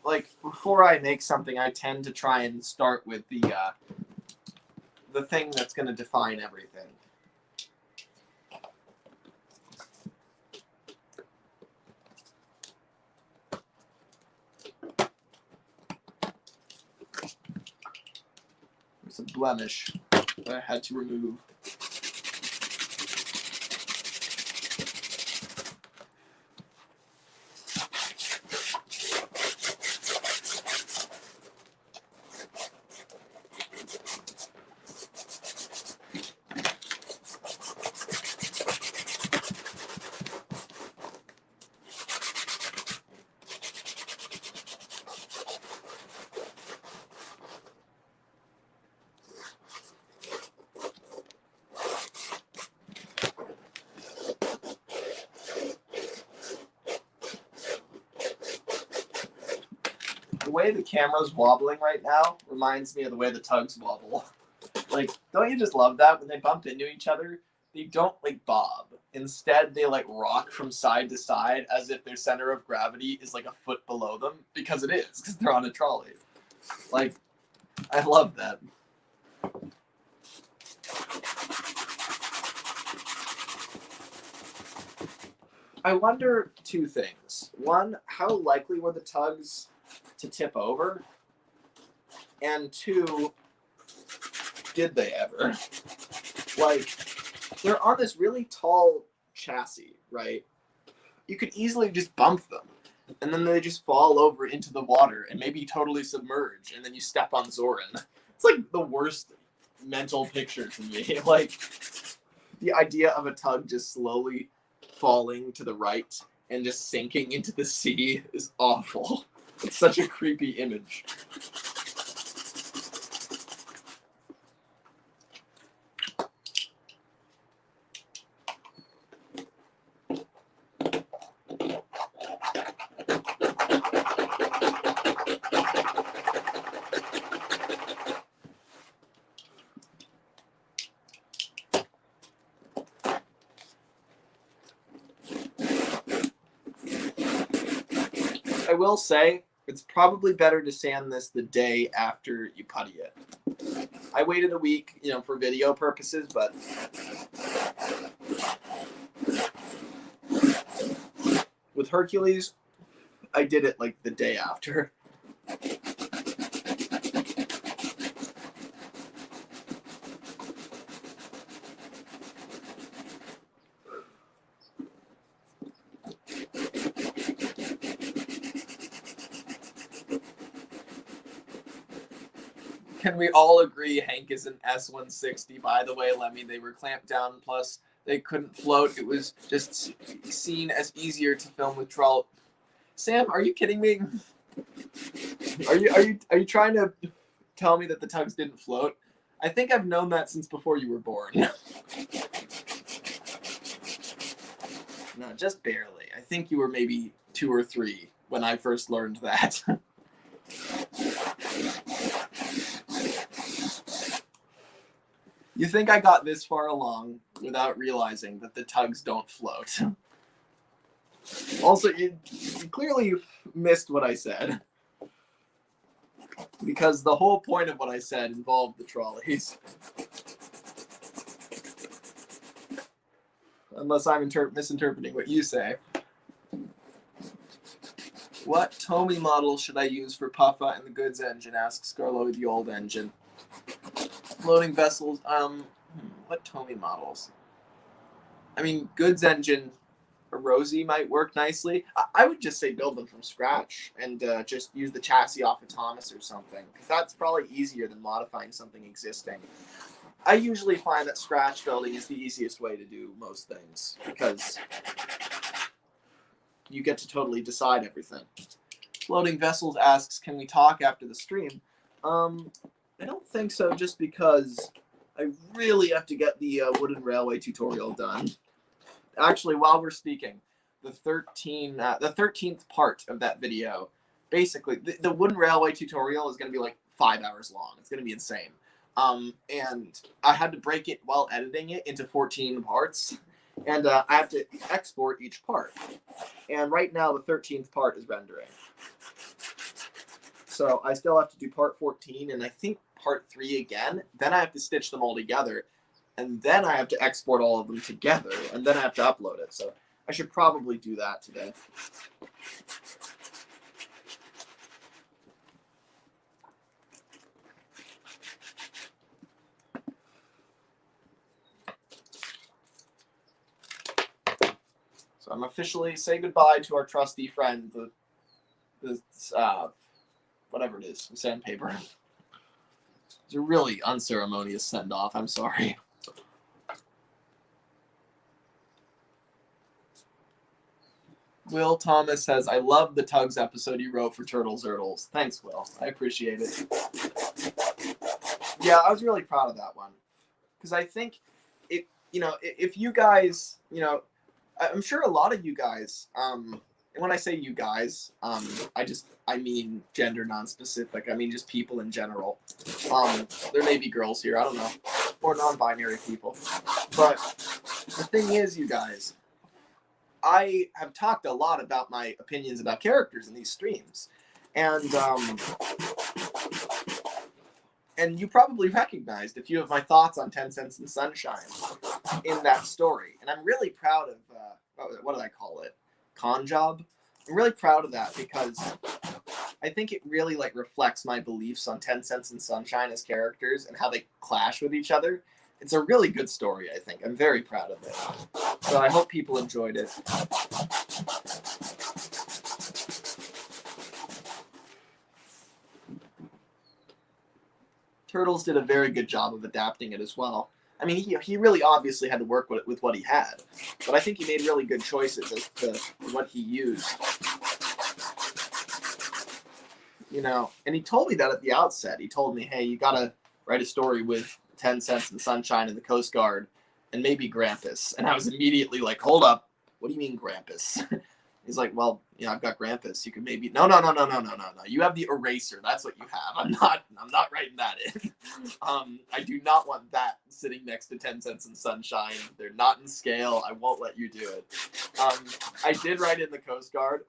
Like, before I make something, I tend to try and start with the thing that's going to define everything. It's a blemish that I had to remove. The way the camera's wobbling right now reminds me of the way the tugs wobble. Like, don't you just love that? When they bump into each other, they don't, like, bob. Instead, they, like, rock from side to side as if their center of gravity is, like, a foot below them. Because it is, because they're on a trolley. Like, I love that. I wonder two things. One, how likely were the tugs to tip over? And two, did they ever? Like, they're on this really tall chassis, right? You could easily just bump them, and then they just fall over into the water and maybe totally submerge, and then you step on Zoran. It's like the worst mental picture to me. Like, the idea of a tug just slowly falling to the right and just sinking into the sea is awful. It's such a creepy image. I will say, it's probably better to sand this the day after you putty it. I waited a week, for video purposes, but with Hercules, I did it like the day after. Can we all agree Hank is an S-160? By the way, Lemmy, they were clamped down, plus they couldn't float. It was just seen as easier to film with troll. Sam, are you kidding me? Are you trying to tell me that the tugs didn't float? I think I've known that since before you were born. No, just barely. I think you were maybe 2 or 3 when I first learned that. You think I got this far along without realizing that the tugs don't float. Also, you clearly missed what I said. Because the whole point of what I said involved the trolleys. Unless I'm misinterpreting what you say. What Tomy model should I use for Puffa and the goods engine? Asks Scarlo with the old engine. Floating vessels, what Tomy models? I mean, goods engine, a Rosie might work nicely. I would just say build them from scratch and just use the chassis off of Thomas or something. Because that's probably easier than modifying something existing. I usually find that scratch building is the easiest way to do most things. Because you get to totally decide everything. Floating Vessels asks, can we talk after the stream? I don't think so, just because I really have to get the wooden railway tutorial done. Actually, while we're speaking, the 13th part of that video, basically, the wooden railway tutorial is going to be like 5 hours long. It's going to be insane. And I had to break it while editing it into 14 parts. And I have to export each part. And right now, the 13th part is rendering. So I still have to do part 14, and I think part 3 again. Then I have to stitch them all together. And then I have to export all of them together. And then I have to upload it. So I should probably do that today. I'm officially saying goodbye to our trusty friend, the whatever it is, sandpaper. It's a really unceremonious send-off. I'm sorry. Will Thomas says, I love the Tugs episode you wrote for Turtles Turtles. Thanks, Will. I appreciate it. Yeah, I was really proud of that one. Because I think, if you guys, I'm sure a lot of you guys, and when I say you guys, I mean gender non-specific. I mean just people in general. There may be girls here, I don't know. Or non-binary people. But the thing is, you guys, I have talked a lot about my opinions about characters in these streams, and you probably recognized a few of my thoughts on 10 Cents and Sunshine in that story, and I'm really proud of what did I call it? Con job. I'm really proud of that because I think it really reflects my beliefs on 10 Cents and Sunshine as characters and how they clash with each other. It's a really good story, I think. I'm very proud of it. So I hope people enjoyed it. Turtles did a very good job of adapting it as well. I mean, he really obviously had to work with what he had. But I think he made really good choices as to what he used. And he told me that at the outset. He told me, hey, you gotta write a story with 10 Cents and Sunshine and the Coast Guard and maybe Grampus. And I was immediately like, hold up, what do you mean Grampus? He's like, well, I've got Grampus. You could maybe no. You have the eraser. That's what you have. I'm not writing that in. I do not want that sitting next to 10 Cents and Sunshine. They're not in scale. I won't let you do it. I did write in the Coast Guard,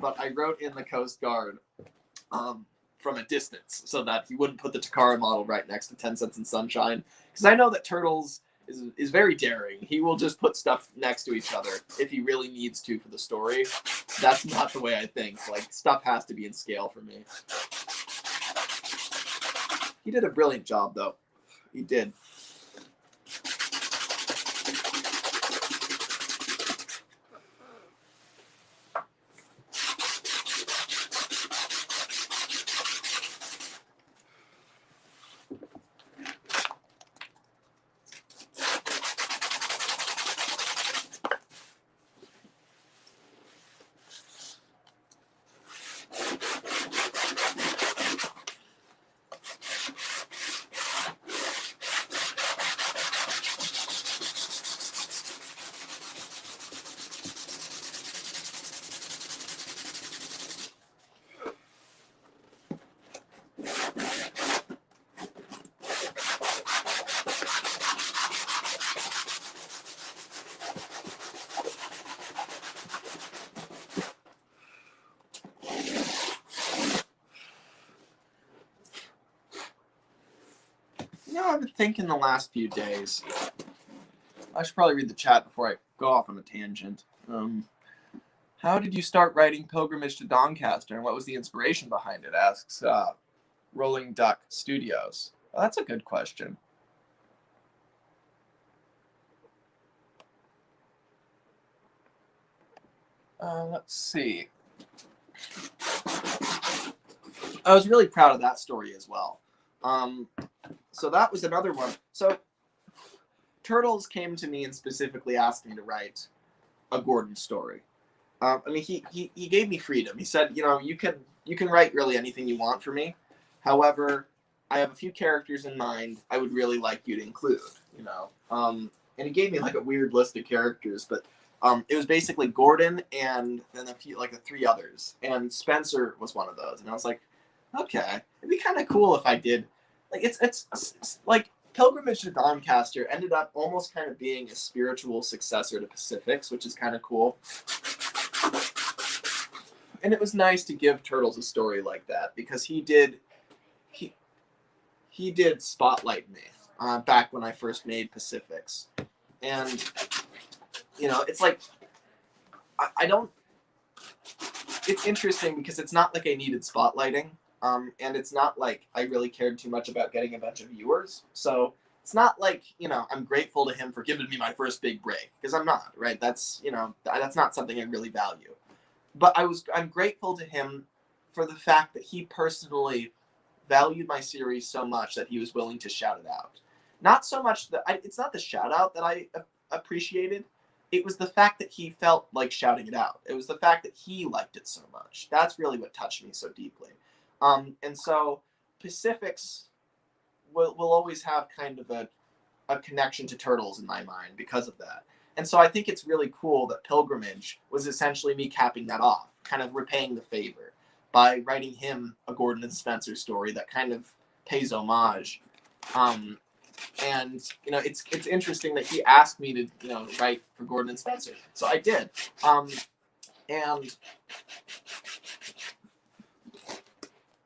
but I wrote in the Coast Guard from a distance so that he wouldn't put the Takara model right next to 10 Cents and Sunshine. Because I know that Turtles is very daring. He will just put stuff next to each other if he really needs to for the story. That's not the way I think. Stuff has to be in scale for me. He did a brilliant job, though. He did. I've been thinking the last few days. I should probably read the chat before I go off on a tangent. How did you start writing Pilgrimage to Doncaster, and what was the inspiration behind it? Asks Rolling Duck Studios. Well, that's a good question. Let's see. I was really proud of that story as well. So that was another one. So Turtles came to me and specifically asked me to write a Gordon story. I mean, he gave me freedom. He said, you can write really anything you want for me. However, I have a few characters in mind I would really like you to include. And he gave me a weird list of characters, but it was basically Gordon and then a few the three others, and Spencer was one of those. And I was like, okay, it'd be kind of cool if I did. It's like Pilgrimage to Doncaster ended up almost kind of being a spiritual successor to Pacifics, which is kind of cool. And it was nice to give Turtles a story like that because he did spotlight me back when I first made Pacifics. And it's I don't. It's interesting because it's not like I needed spotlighting. And it's not like I really cared too much about getting a bunch of viewers. So it's not like, you know, I'm grateful to him for giving me my first big break, because I'm not, right? That's, you know, that's not something I really value. But I'm grateful to him for the fact that he personally valued my series so much that he was willing to shout it out. Not so much that it's not the shout out that I appreciated. It was the fact that he felt like shouting it out. It was the fact that he liked it so much. That's really what touched me so deeply. And so Pacifics will always have kind of a connection to Turtles in my mind because of that. And so I think it's really cool that Pilgrimage was essentially me capping that off, kind of repaying the favor by writing him a Gordon and Spencer story that kind of pays homage. And you know, it's interesting that he asked me to, you know, write for Gordon and Spencer, so I did.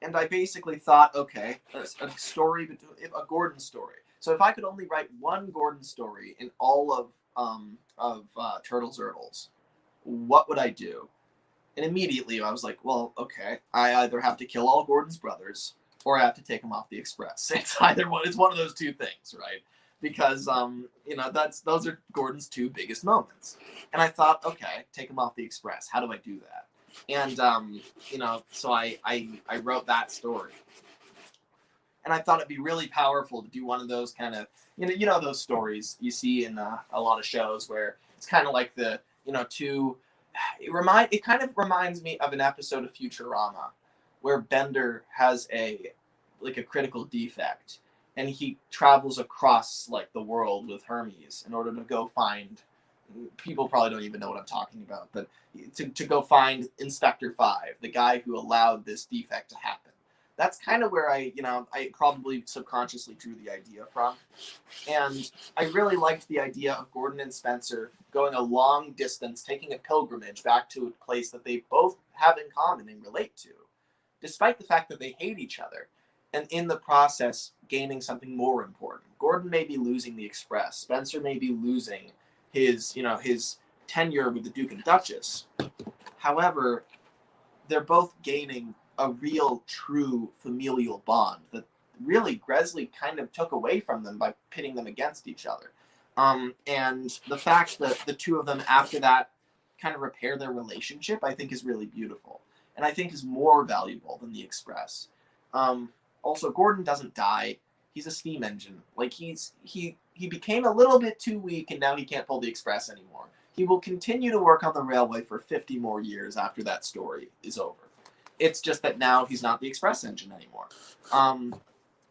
And I basically thought, okay, a story, a Gordon story. So if I could only write one Gordon story in all of Turtles Turtles, what would I do? And immediately I was like, well, okay, I either have to kill all Gordon's brothers or I have to take them off the Express. It's either one. It's one of those two things, right? Because you know, those are Gordon's two biggest moments. And I thought, okay, take them off the Express. How do I do that? And you know, so I wrote that story. And I thought it'd be really powerful to do one of those kind of, you know those stories you see in a lot of shows where it's kind of like the, you know, it kind of reminds me of an episode of Futurama where Bender has a critical defect and he travels across like the world with Hermes in order to go find, people probably don't even know what I'm talking about, but to go find Inspector 5, the guy who allowed this defect to happen. That's kind of where I probably subconsciously drew the idea from. And I really liked the idea of Gordon and Spencer going a long distance, taking a pilgrimage back to a place that they both have in common and relate to, despite the fact that they hate each other, and in the process gaining something more important. Gordon may be losing the Express. Spencer may be losing his tenure with the Duke and Duchess. However, they're both gaining a real, true familial bond that really Gresley kind of took away from them by pitting them against each other. And the fact that the two of them after that kind of repair their relationship, I think is really beautiful. And I think is more valuable than the Express. Also, Gordon doesn't die. He's a steam engine. Like he became a little bit too weak and now he can't pull the Express anymore. He will continue to work on the railway for 50 more years after that story is over. It's just that now he's not the Express engine anymore.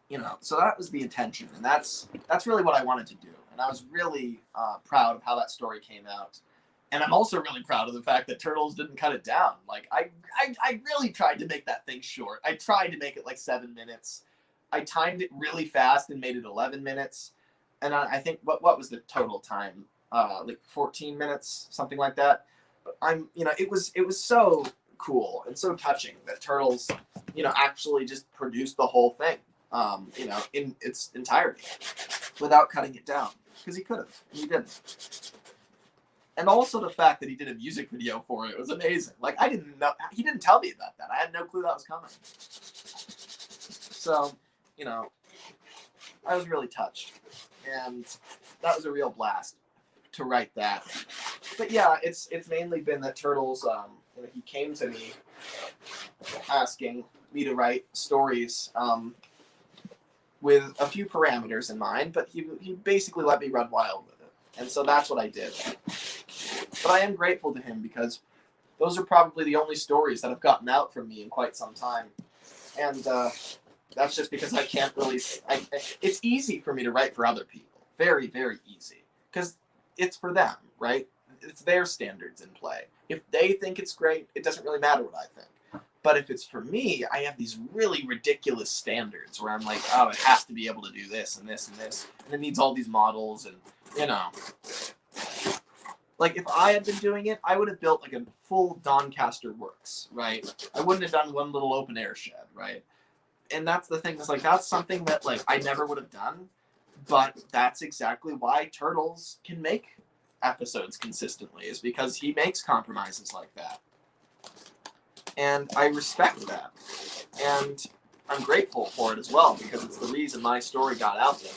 You know, so that was the intention, and that's really what I wanted to do. And I was really proud of how that story came out. And I'm also really proud of the fact that Turtles didn't cut it down. Like I really tried to make that thing short. I tried to make it like 7 minutes. I timed it really fast and made it 11 minutes. And I think what was the total time? Like 14 minutes, something like that. But it was so cool and so touching that Turtles, actually just produced the whole thing, in its entirety without cutting it down, because he could have, and he didn't. And also the fact that he did a music video for it was amazing. Like, I didn't know, he didn't tell me about that. I had no clue that was coming. So, I was really touched, and that was a real blast to write that. But yeah, it's mainly been that Turtles, he came to me asking me to write stories with a few parameters in mind, but he basically let me run wild with it. And so that's what I did. But I am grateful to him because those are probably the only stories that have gotten out from me in quite some time. And that's just because I can't really... it's easy for me to write for other people. Very, very easy. Because it's for them, right? It's their standards in play. If they think it's great, it doesn't really matter what I think. But if it's for me, I have these really ridiculous standards where I'm like, oh, it has to be able to do this and this and this. And it needs all these models and, Like, if I had been doing it, I would have built, like, a full Doncaster works, right? I wouldn't have done one little open air shed, right? And that's the thing. Is like, that's something that, like, I never would have done. But that's exactly why Turtles can make episodes consistently, is because he makes compromises like that. And I respect that. And I'm grateful for it as well, because it's the reason my story got out there.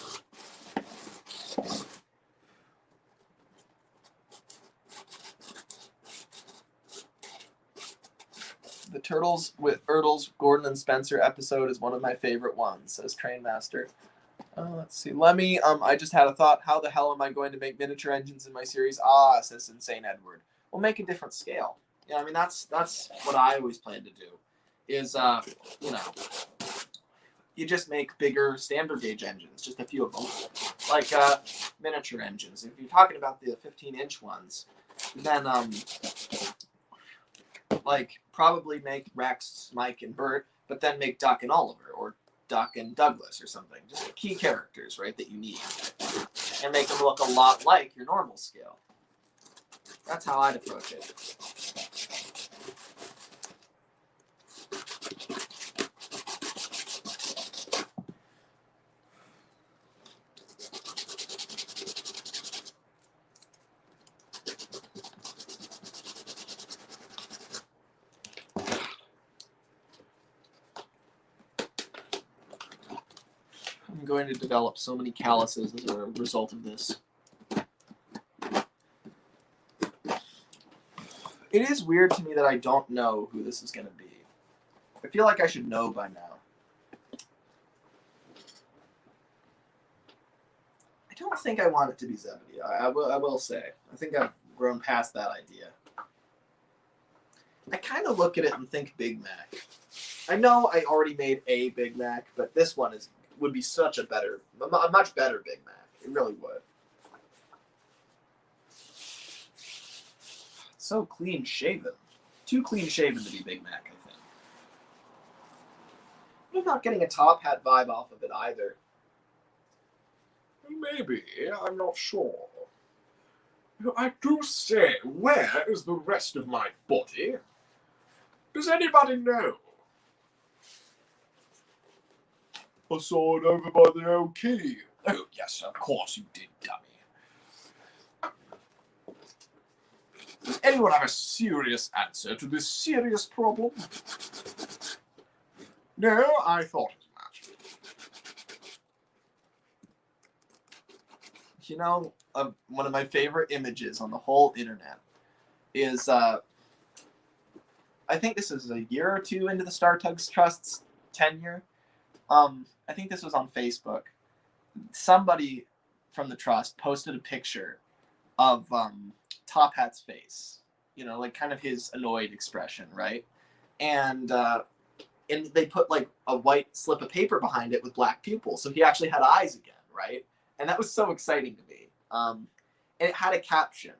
Turtles with Ertles, Gordon, and Spencer episode is one of my favorite ones, says Trainmaster. Let's see. Lemmy, I just had a thought. How the hell am I going to make miniature engines in my series? Says Insane Edward. We'll make a different scale. Yeah, I mean, that's what I always plan to do, is, you know, you just make bigger standard gauge engines, just a few of them. Like, miniature engines. If you're talking about the 15-inch ones, then, like, probably make Rex, Mike, and Bert, but then make Duck and Oliver, or Duck and Douglas or something. Just key characters, right, that you need. And make them look a lot like your normal scale. That's how I'd approach it. I'm going to develop so many calluses as a result of this. It is weird to me that I don't know who this is going to be. I feel like I should know by now. I don't think I want it to be Zebedee. I will say. I think I've grown past that idea. I kind of look at it and think Big Mac. I know I already made a Big Mac, but this one would be such a much better Big Mac. It really would. So clean shaven. Too clean shaven to be Big Mac, I think. I'm not getting a top hat vibe off of it either. Maybe, I'm not sure. I do say, where is the rest of my body? Does anybody know? I saw it over by the old key. Oh, yes, of course you did, dummy. Does anyone have a serious answer to this serious problem? No, I thought as much. You know, one of my favorite images on the whole internet is, I think this is a year or two into the TUGS Trust's tenure. I think this was on Facebook. Somebody from the trust posted a picture of Top Hat's face, you know, like kind of his annoyed expression, right? And they put like a white slip of paper behind it with black pupils, so he actually had eyes again, right? And that was so exciting to me. And it had a caption.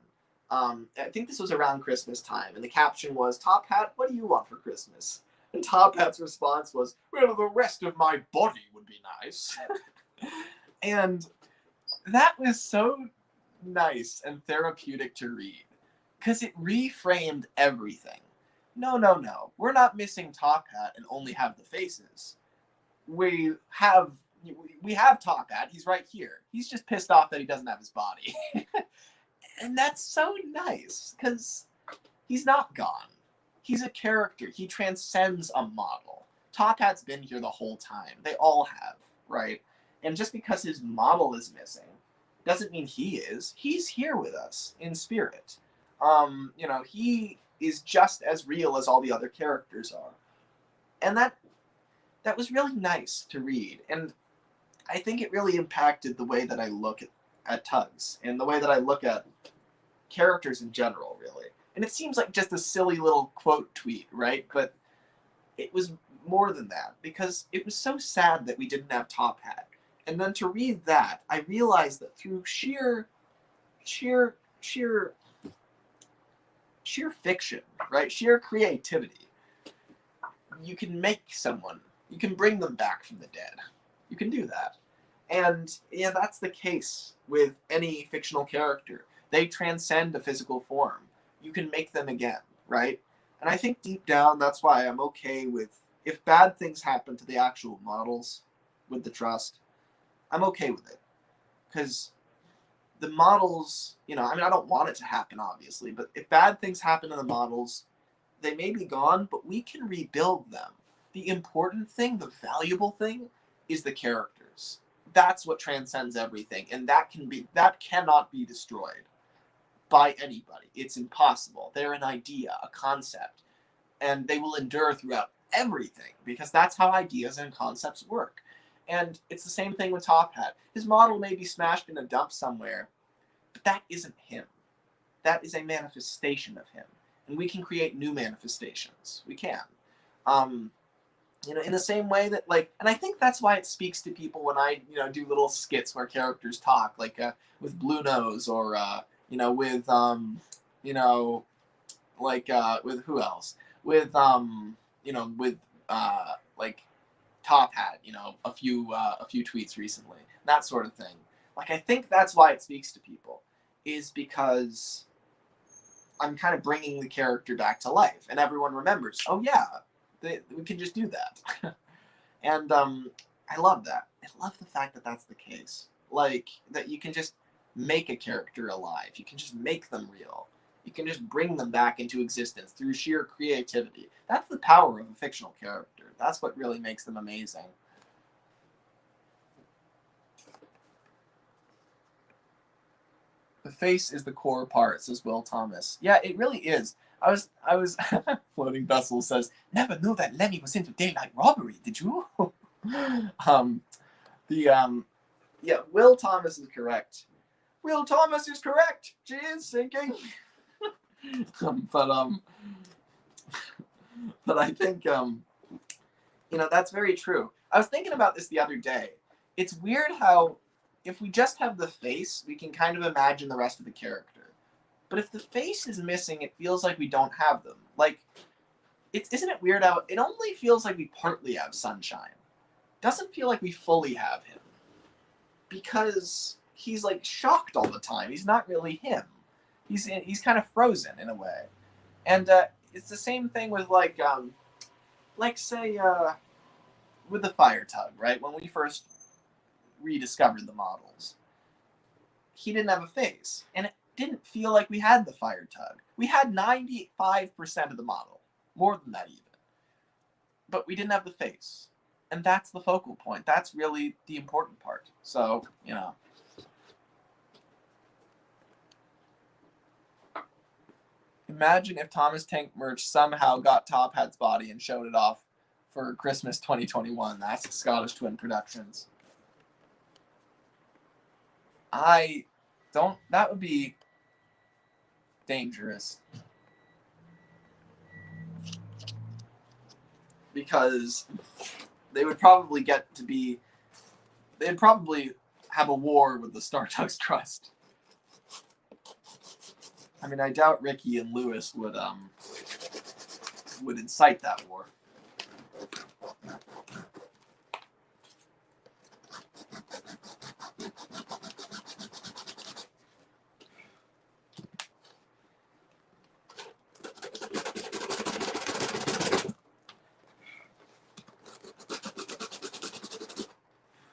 I think this was around Christmas time, and the caption was, "Top Hat, what do you want for Christmas?" And Top Hat's response was, "Well, the rest of my body would be nice." And that was so nice and therapeutic to read, because it reframed everything. No, we're not missing Top Hat and only have the faces. We have Top Hat. He's right here. He's just pissed off that he doesn't have his body. And that's so nice, because he's not gone. He's a character. He transcends a model. Top Hat's been here the whole time. They all have, right? And just because his model is missing doesn't mean he is. He's here with us in spirit. You know, he is just as real as all the other characters are. And that was really nice to read. And I think it really impacted the way that I look at TUGS and the way that I look at characters in general, really. And it seems like just a silly little quote tweet, right? But it was more than that, because it was so sad that we didn't have Top Hat. And then to read that, I realized that through sheer fiction, right? Sheer creativity, you can make someone, you can bring them back from the dead. You can do that. And yeah, that's the case with any fictional character. They transcend a physical form. You can make them again, right? And I think deep down, that's why I'm okay with, if bad things happen to the actual models with the trust, I'm okay with it. Because the models, you know, I mean, I don't want it to happen, obviously, but if bad things happen to the models, they may be gone, but we can rebuild them. The important thing, the valuable thing, is the characters. That's what transcends everything, and that cannot be destroyed by anybody. It's impossible. They're an idea, a concept. and they will endure throughout everything because that's how ideas and concepts work. And it's the same thing with Top Hat. His model may be smashed in a dump somewhere, but that isn't him. That is a manifestation of him. And we can create new manifestations. We can. In the same way that, like, and I think that's why it speaks to people when I, do little skits where characters talk, like with Blue Nose or, with, with who else? With, like Top Hat, a few tweets recently, that sort of thing. Like, I think that's why it speaks to people, is because I'm kind of bringing the character back to life, and everyone remembers, oh yeah, we can just do that. And I love that. I love the fact that that's the case. Like, that you can just make a character alive. You can just make them real. You can just bring them back into existence through sheer creativity. That's the power of a fictional character. That's what really makes them amazing. The face is the core part, says Will Thomas. Yeah, it really is. I was Floating Vessel says, never knew that Lemmy was into daylight robbery, did you? Yeah, Will Thomas is correct. Will Thomas is correct. She is sinking. But I think that's very true. I was thinking about this the other day. It's weird how if we just have the face, we can kind of imagine the rest of the character. But if the face is missing, it feels like we don't have them. Like, isn't it weird how it only feels like we partly have Sunshine? Doesn't feel like we fully have him. Because he's like shocked all the time. He's not really him. He's kind of frozen in a way. And it's the same thing with say with the Fire Tug, right? When we first rediscovered the models, he didn't have a face, and it didn't feel like we had the Fire Tug. We had 95% of the model, more than that even, but we didn't have the face, and that's the focal point. That's really the important part. So imagine if Thomas Tank merch somehow got Top Hat's body and showed it off for Christmas 2021. That's Scottish Twin Productions. That would be dangerous. Because they'd probably have a war with the Star Tugs Trust. I mean, I doubt Ricky and Lewis would incite that war.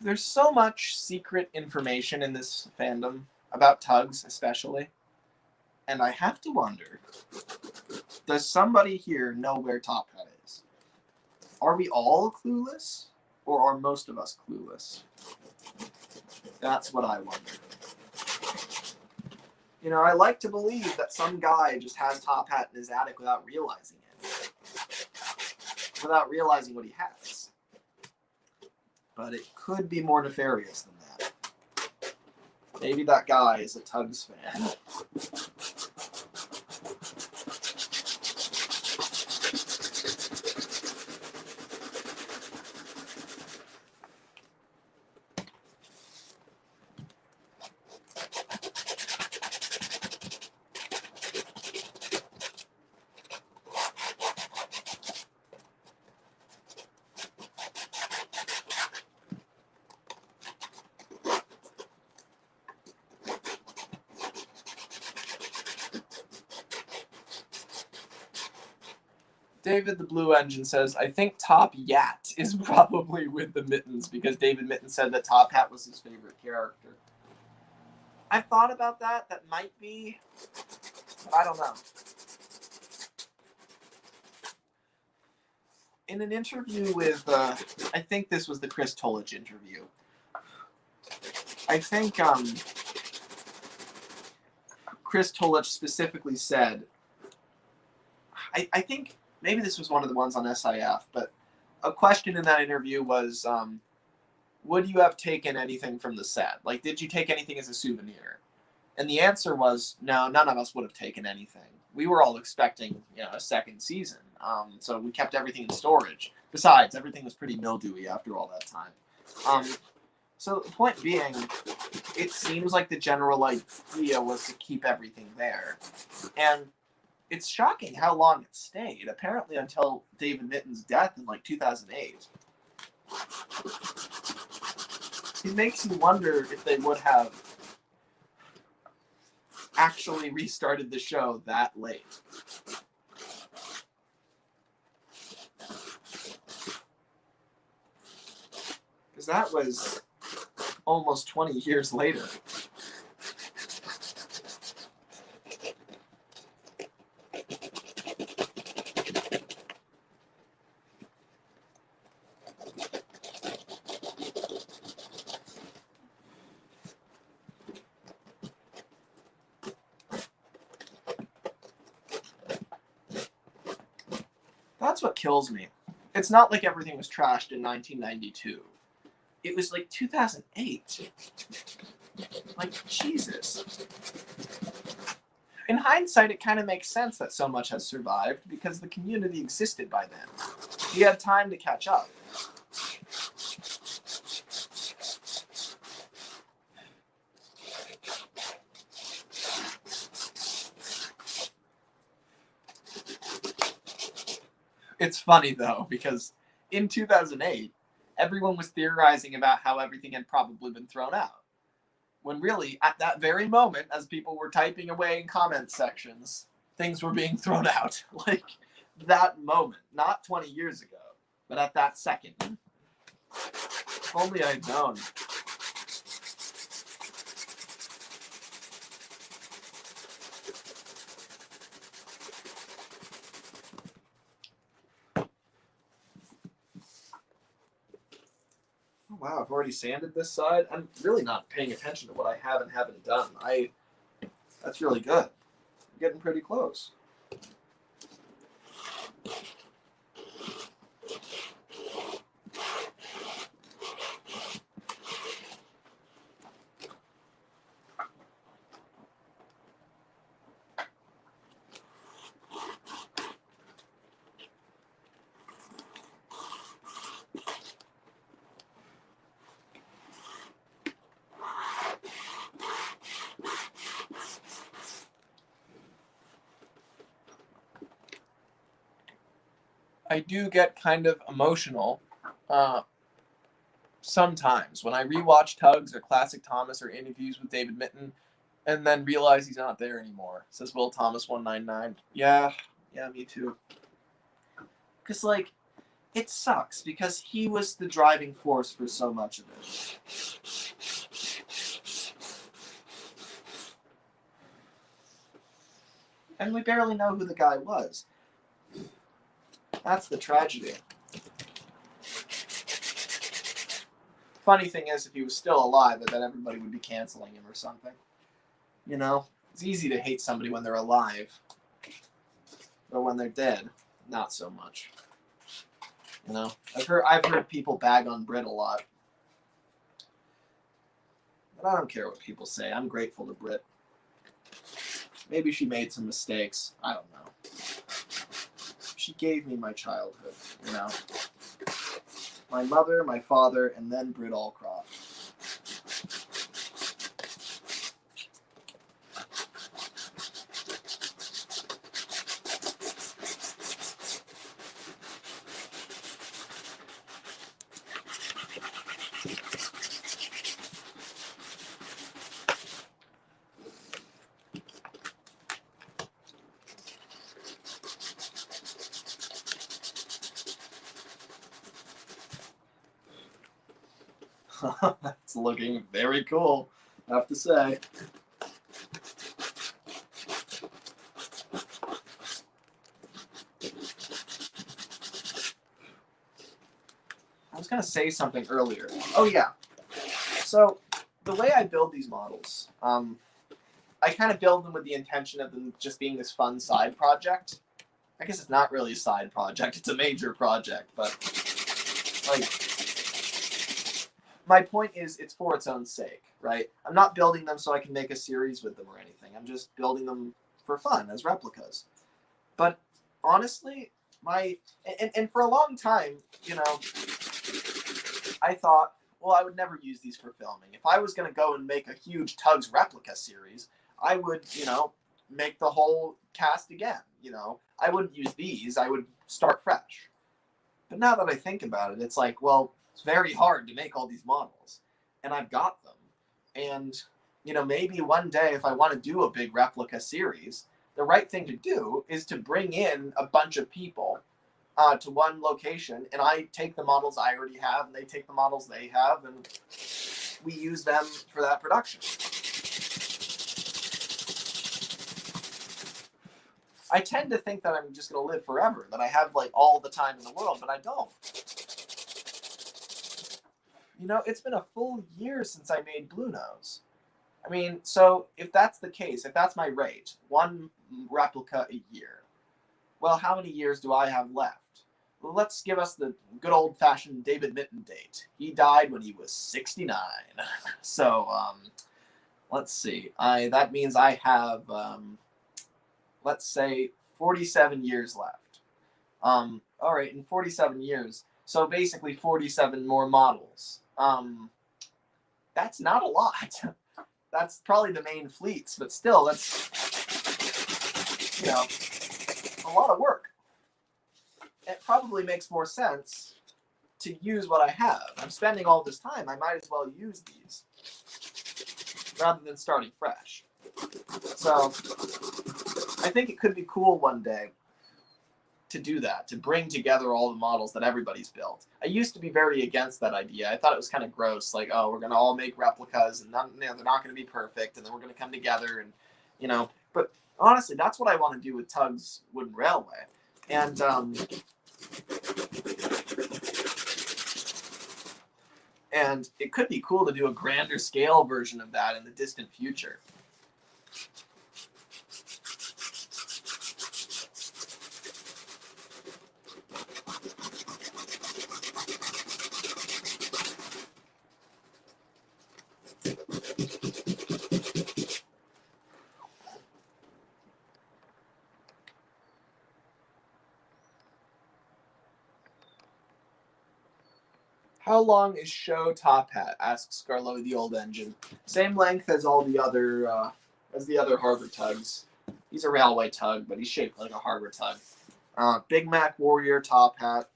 There's so much secret information in this fandom, about Tugs especially, and I have to wonder, does somebody here know where Top Hat is? Are we all clueless, or are most of us clueless? That's what I wonder. I like to believe that some guy just has Top Hat in his attic without realizing it. Without realizing what he has. But it could be more nefarious than that. Maybe that guy is a Tugs fan. David the Blue Engine says, I think Top Yat is probably with the Mittens because David Mitten said that Top Hat was his favorite character. I've thought about that. That might be, but I don't know. In an interview with, I think this was the Chris Tolich interview. I think Chris Tolich specifically said, I think maybe this was one of the ones on SIF, but a question in that interview was, would you have taken anything from the set? Like, did you take anything as a souvenir? And the answer was, no, none of us would have taken anything. We were all expecting, a second season. So we kept everything in storage. Besides, everything was pretty mildewy after all that time. So the point being, it seems like the general idea was to keep everything there. And it's shocking how long it stayed, apparently until David Mitten's death in 2008. It makes you wonder if they would have actually restarted the show that late. Because that was almost 20 years later. That's what kills me. It's not like everything was trashed in 1992. It was 2008. Jesus. In hindsight, it kind of makes sense that so much has survived because the community existed by then. You had time to catch up. It's funny, though, because in 2008, everyone was theorizing about how everything had probably been thrown out. When really, at that very moment, as people were typing away in comment sections, things were being thrown out. That moment. Not 20 years ago, but at that second. If only I'd known. Wow, I've already sanded this side. I'm really not paying attention to what I have and haven't done. That's really good. I'm getting pretty close. I do get kind of emotional sometimes when I rewatch Tugs or Classic Thomas or interviews with David Mitten and then realize he's not there anymore. Says Will Thomas 199. Yeah, me too. Because, it sucks because he was the driving force for so much of it. And we barely know who the guy was. That's the tragedy. Funny thing is, if he was still alive, I bet everybody would be canceling him or something. It's easy to hate somebody when they're alive. But when they're dead, not so much. I've heard people bag on Brit a lot. But I don't care what people say. I'm grateful to Brit. Maybe she made some mistakes. I don't know. She gave me my childhood, My mother, my father, and then Britt Allcroft. That's looking very cool, I have to say. I was going to say something earlier. Oh, yeah. So, the way I build these models, I kind of build them with the intention of them just being this fun side project. I guess it's not really a side project. It's a major project, but like, my point is it's for its own sake, right? I'm not building them so I can make a series with them or anything. I'm just building them for fun as replicas. But honestly, and for a long time, you know, I thought, well, I would never use these for filming. If I was going to go and make a huge TUGS replica series, I would, you know, make the whole cast again. You know, I wouldn't use these. I would start fresh. But now that I think about it, it's like, well, it's very hard to make all these models, and I've got them. And, you know, maybe one day if I want to do a big replica series, the right thing to do is to bring in a bunch of people to one location, and I take the models I already have, and they take the models they have, and we use them for that production. I tend to think that I'm just going to live forever, that I have like all the time in the world, but I don't. You know, it's been a full year since I made Blue Nose. I mean, so if that's the case, if that's my rate, one replica a year, well, how many years do I have left? Well, let's give us the good old-fashioned David Mitton date. He died when he was 69. So, let's see. That means I have, let's say, 47 years left. All right, in 47 years, so basically 47 more models. That's not a lot. That's probably the main fleets, but still, that's, you know, a lot of work. It probably makes more sense to use what I have. I'm spending all this time. I might as well use these rather than starting fresh. So I think it could be cool one day to do that, to bring together all the models that everybody's built. I used to be very against that idea. I thought it was kind of gross, like, oh, we're going to all make replicas, and none, you know, they're not going to be perfect, and then we're going to come together, and, you know. But honestly, that's what I want to do with TUGS Wooden Railway. And it could be cool to do a grander scale version of that in the distant future. How long is show top hat? Asks Scarlo the Old Engine. Same length as all the other harbor tugs. He's a railway tug, but he's shaped like a harbor tug. Big Mac Warrior top hat,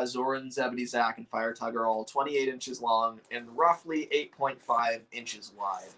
Zoran, Zebedee, Zach, and Fire Tug are all 28 inches long and roughly 8.5 inches wide.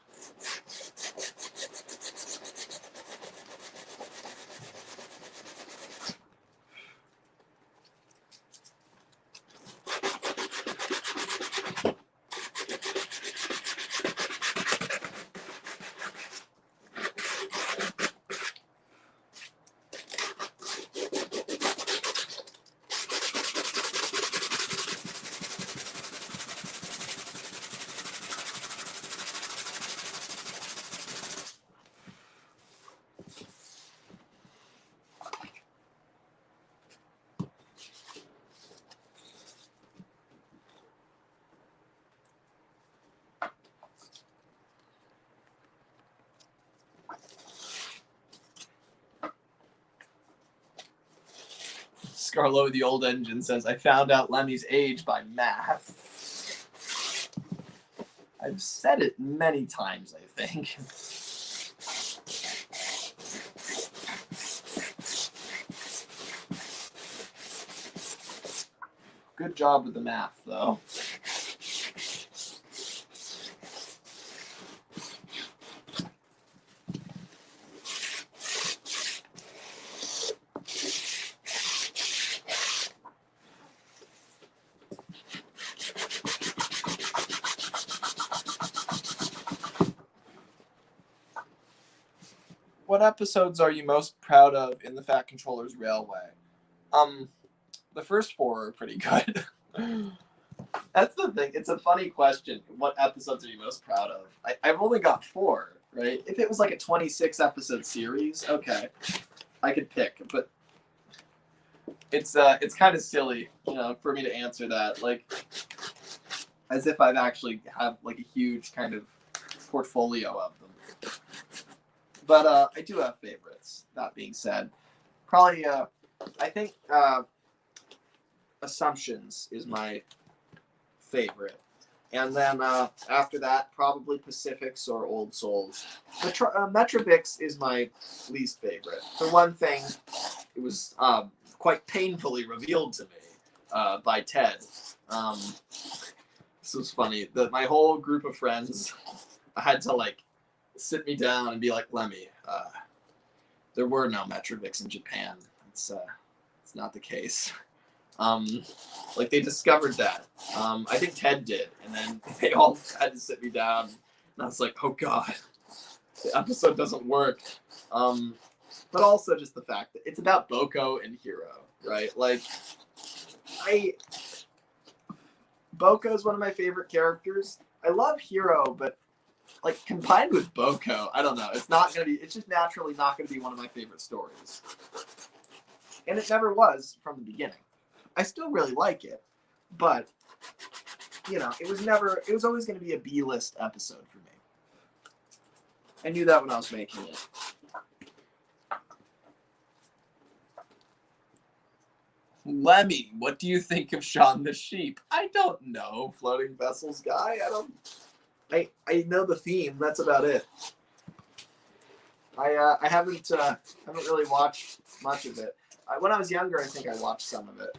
Scarlo the Old Engine says, I found out Lemmy's age by math. I've said it many times, I think. Good job with the math, though. What episodes are you most proud of in the Fat Controllers Railway? The first 4 are pretty good. That's the thing. It's a funny question. What episodes are you most proud of? I've only got 4, right? If it was like a 26 episode series, okay, I could pick. But it's kind of silly, for me to answer that, like, as if I've actually have like a huge kind of portfolio of them. But I do have favorites. That being said, probably I think Assumptions is my favorite. And then after that, probably Pacifics or Old Souls. Metrobix is my least favorite. For one thing, it was quite painfully revealed to me by Ted. This was funny. My whole group of friends had to like sit me down and be like, Lemmy, there were no Metrobix in Japan. It's not the case. Like they discovered that. I think Ted did, and then they all had to sit me down, and I was like, oh god, the episode doesn't work. But also just the fact that it's about Boko and Hiro, right? Like, Boko is one of my favorite characters. I love Hiro, but like combined with Boko, I don't know. It's just naturally not gonna be one of my favorite stories, and it never was from the beginning. I still really like it, but it was always going to be a B-list episode for me. I knew that when I was making it. Lemmy, what do you think of Shaun the Sheep? I don't know, floating vessels guy. I know the theme. That's about it. I haven't really watched much of it. When I was younger, I think I watched some of it.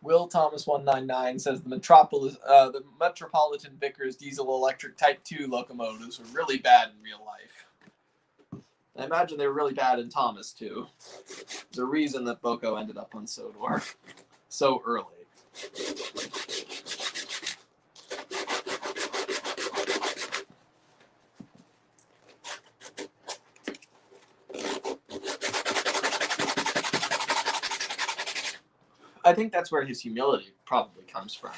Will Thomas 199 says the Metropolitan Vickers diesel electric Type 2 locomotives were really bad in real life. I imagine they were really bad in Thomas too. There's a reason that Boko ended up on Sodor so early. I think that's where his humility probably comes from.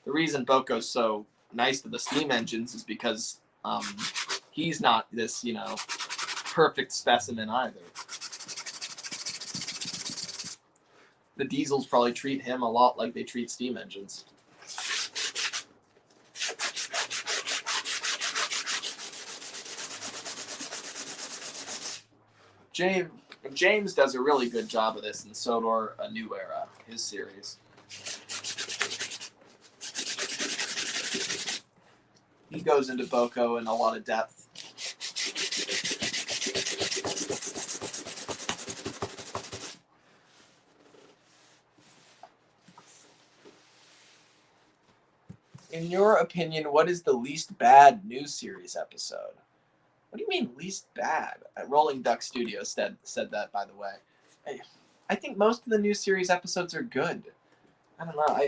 The reason Boko's so nice to the steam engines is because he's not this, perfect specimen either. The diesels probably treat him a lot like they treat steam engines. James does a really good job of this in Sodor: A New Era, his series. He goes into Boko in a lot of depth. In your opinion, what is the least bad new series episode? What do you mean least bad? Rolling Duck Studios said that, by the way. I think most of the new series episodes are good. I don't know.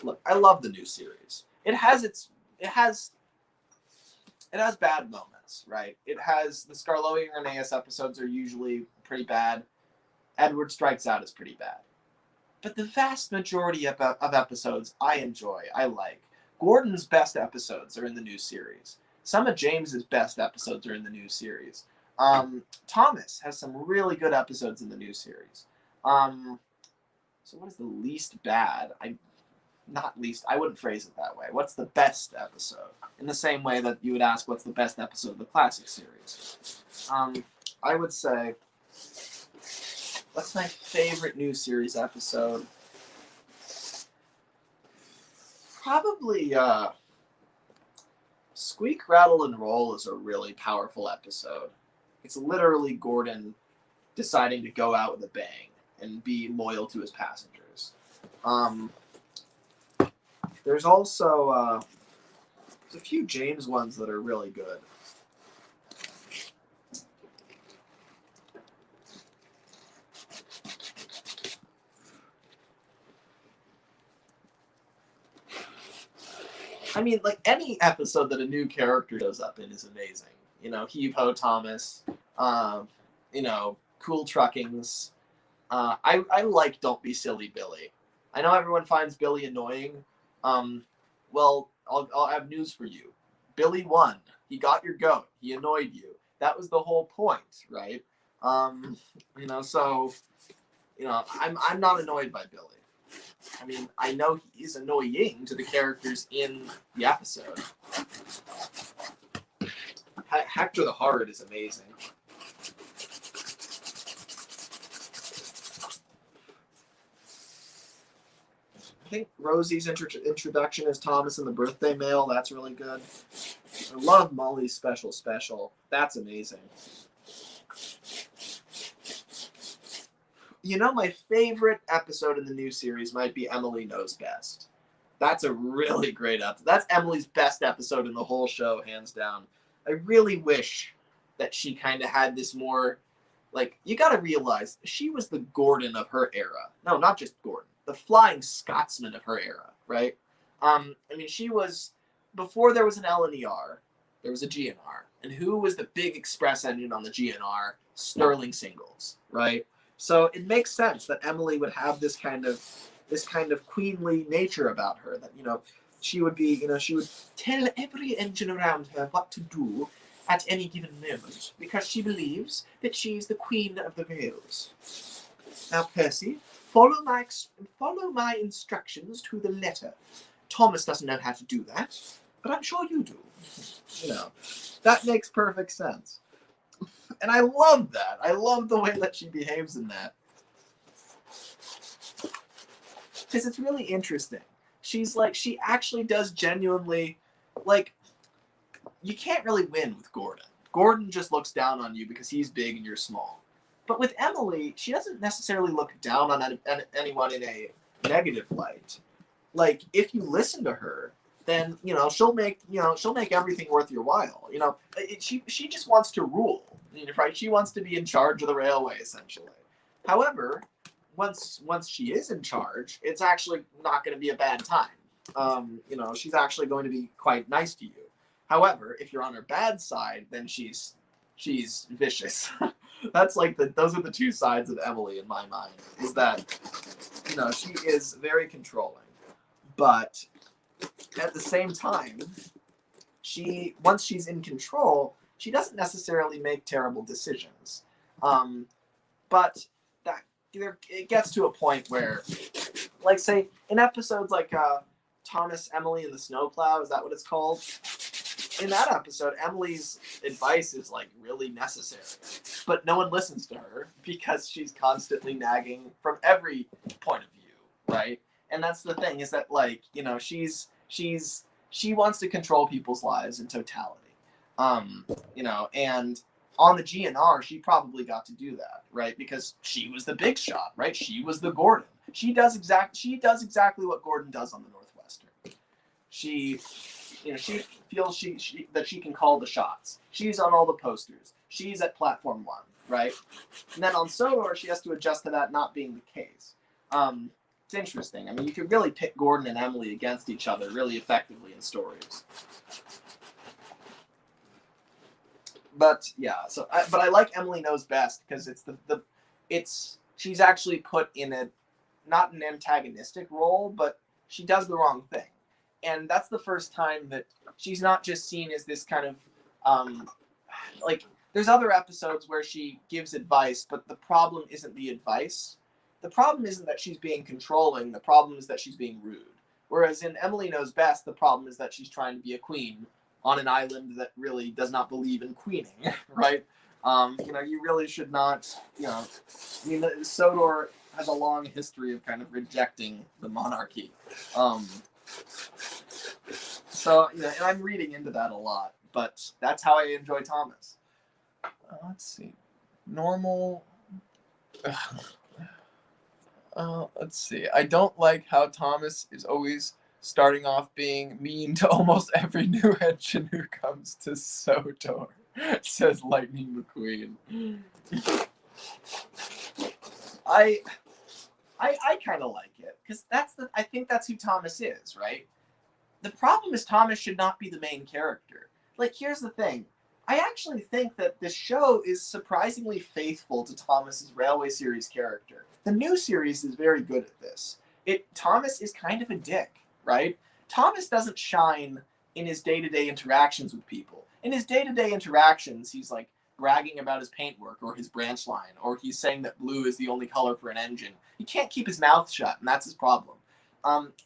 Look, I love the new series. It has bad moments, right? It has the Skarloey and Rheneas episodes are usually pretty bad. Edward Strikes Out is pretty bad. But the vast majority of episodes I enjoy, I like. Gordon's best episodes are in the new series. Some of James's best episodes are in the new series. Thomas has some really good episodes in the new series. So what is the least bad? I wouldn't phrase it that way. What's the best episode? In the same way that you would ask what's the best episode of the classic series. I would say, what's my favorite new series episode? Probably Squeak, Rattle, and Roll is a really powerful episode. It's literally Gordon deciding to go out with a bang and be loyal to his passengers. There's also there's a few James ones that are really good. I mean, like, any episode that a new character shows up in is amazing. Heave Ho Thomas, Cool Truckings. I like Don't Be Silly Billy. I know everyone finds Billy annoying. Well, I'll have news for you. Billy won. He got your goat. He annoyed you. That was the whole point, right? I'm not annoyed by Billy. I mean, I know he's annoying to the characters in the episode. Hector the Hard is amazing. I think Rosie's introduction as Thomas in the birthday mail, that's really good. I love Molly's special. That's amazing. My favorite episode in the new series might be Emily Knows Best. That's a really great episode. That's Emily's best episode in the whole show, hands down. I really wish that she kind of had this more, you got to realize, she was the Gordon of her era. No, not just Gordon. The Flying Scotsman of her era, right? She was, before there was an LNER, there was a GNR. And who was the big express engine on the GNR? Sterling Singles, right? So it makes sense that Emily would have this kind of queenly nature about her, that, she would be, she would tell every engine around her what to do at any given moment, because she believes that she's the queen of the rails. Now, Percy, follow my instructions to the letter. Thomas doesn't know how to do that, but I'm sure you do. That makes perfect sense. And I love that. I love the way that she behaves in that. Because it's really interesting. She actually does genuinely, you can't really win with Gordon. Gordon just looks down on you because he's big and you're small. But with Emily, she doesn't necessarily look down on anyone in a negative light. If you listen to her, then, she'll make everything worth your while. She just wants to rule. Right? She wants to be in charge of the railway, essentially. However, once she is in charge, it's actually not going to be a bad time. She's actually going to be quite nice to you. However, if you're on her bad side, then she's vicious. That's like those are the two sides of Emily in my mind. Is that, you know, she is very controlling, but at the same time, once she's in control, she doesn't necessarily make terrible decisions. But that it gets to a point where, like, say in episodes like Thomas, Emily, and the Snowplow, is that what it's called? In that episode, Emily's advice is like really necessary, but no one listens to her because she's constantly nagging from every point of view, right? And that's the thing, is that, like, you know, she wants to control people's lives in totality, you know, and on the GNR she probably got to do that, right? Because she was the big shot, right? She was the Gordon. She does exactly what Gordon does on the Northwestern. She feels that she can call the shots. She's on all the posters. She's at platform 1, right? And then on Sodor, she has to adjust to that not being the case. It's interesting. I mean, you could really pit Gordon and Emily against each other really effectively in stories. But yeah, but I like Emily Knows Best because she's actually put in not an antagonistic role, but she does the wrong thing. And that's the first time that she's not just seen as this kind of, like, there's other episodes where she gives advice, but the problem isn't the advice. The problem isn't that she's being controlling. The problem is that she's being rude. Whereas in Emily Knows Best, the problem is that she's trying to be a queen on an island that really does not believe in queening, right? You know, you really should not, you know, I mean, Sodor has a long history of kind of rejecting the monarchy. So, you know, and I'm reading into that a lot, but that's how I enjoy Thomas. Let's see. Normal. Let's see. I don't like how Thomas is always starting off being mean to almost every new engine who comes to Sodor, says Lightning McQueen. I kind of like it because I think that's who Thomas is, right? The problem is Thomas should not be the main character. Like, here's the thing. I actually think that this show is surprisingly faithful to Thomas's Railway series character. The new series is very good at this. Thomas is kind of a dick, right? Thomas doesn't shine in his day-to-day interactions with people. In his day-to-day interactions, he's like bragging about his paintwork or his branch line, or he's saying that blue is the only color for an engine. He can't keep his mouth shut, and that's his problem.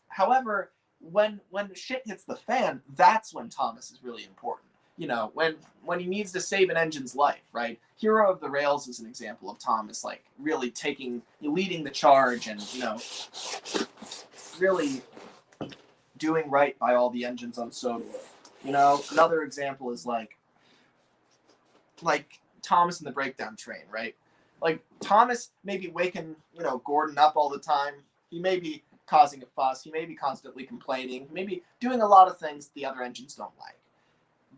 However, when shit hits the fan, that's when Thomas is really important. You know, when he needs to save an engine's life, right? Hero of the Rails is an example of Thomas, like, really leading the charge and, you know, really doing right by all the engines on Sodor. You know, another example is like Thomas and the breakdown train, right? Like, Thomas may be waking, you know, Gordon up all the time. He may be causing a fuss. He may be constantly complaining. He may be doing a lot of things the other engines don't like.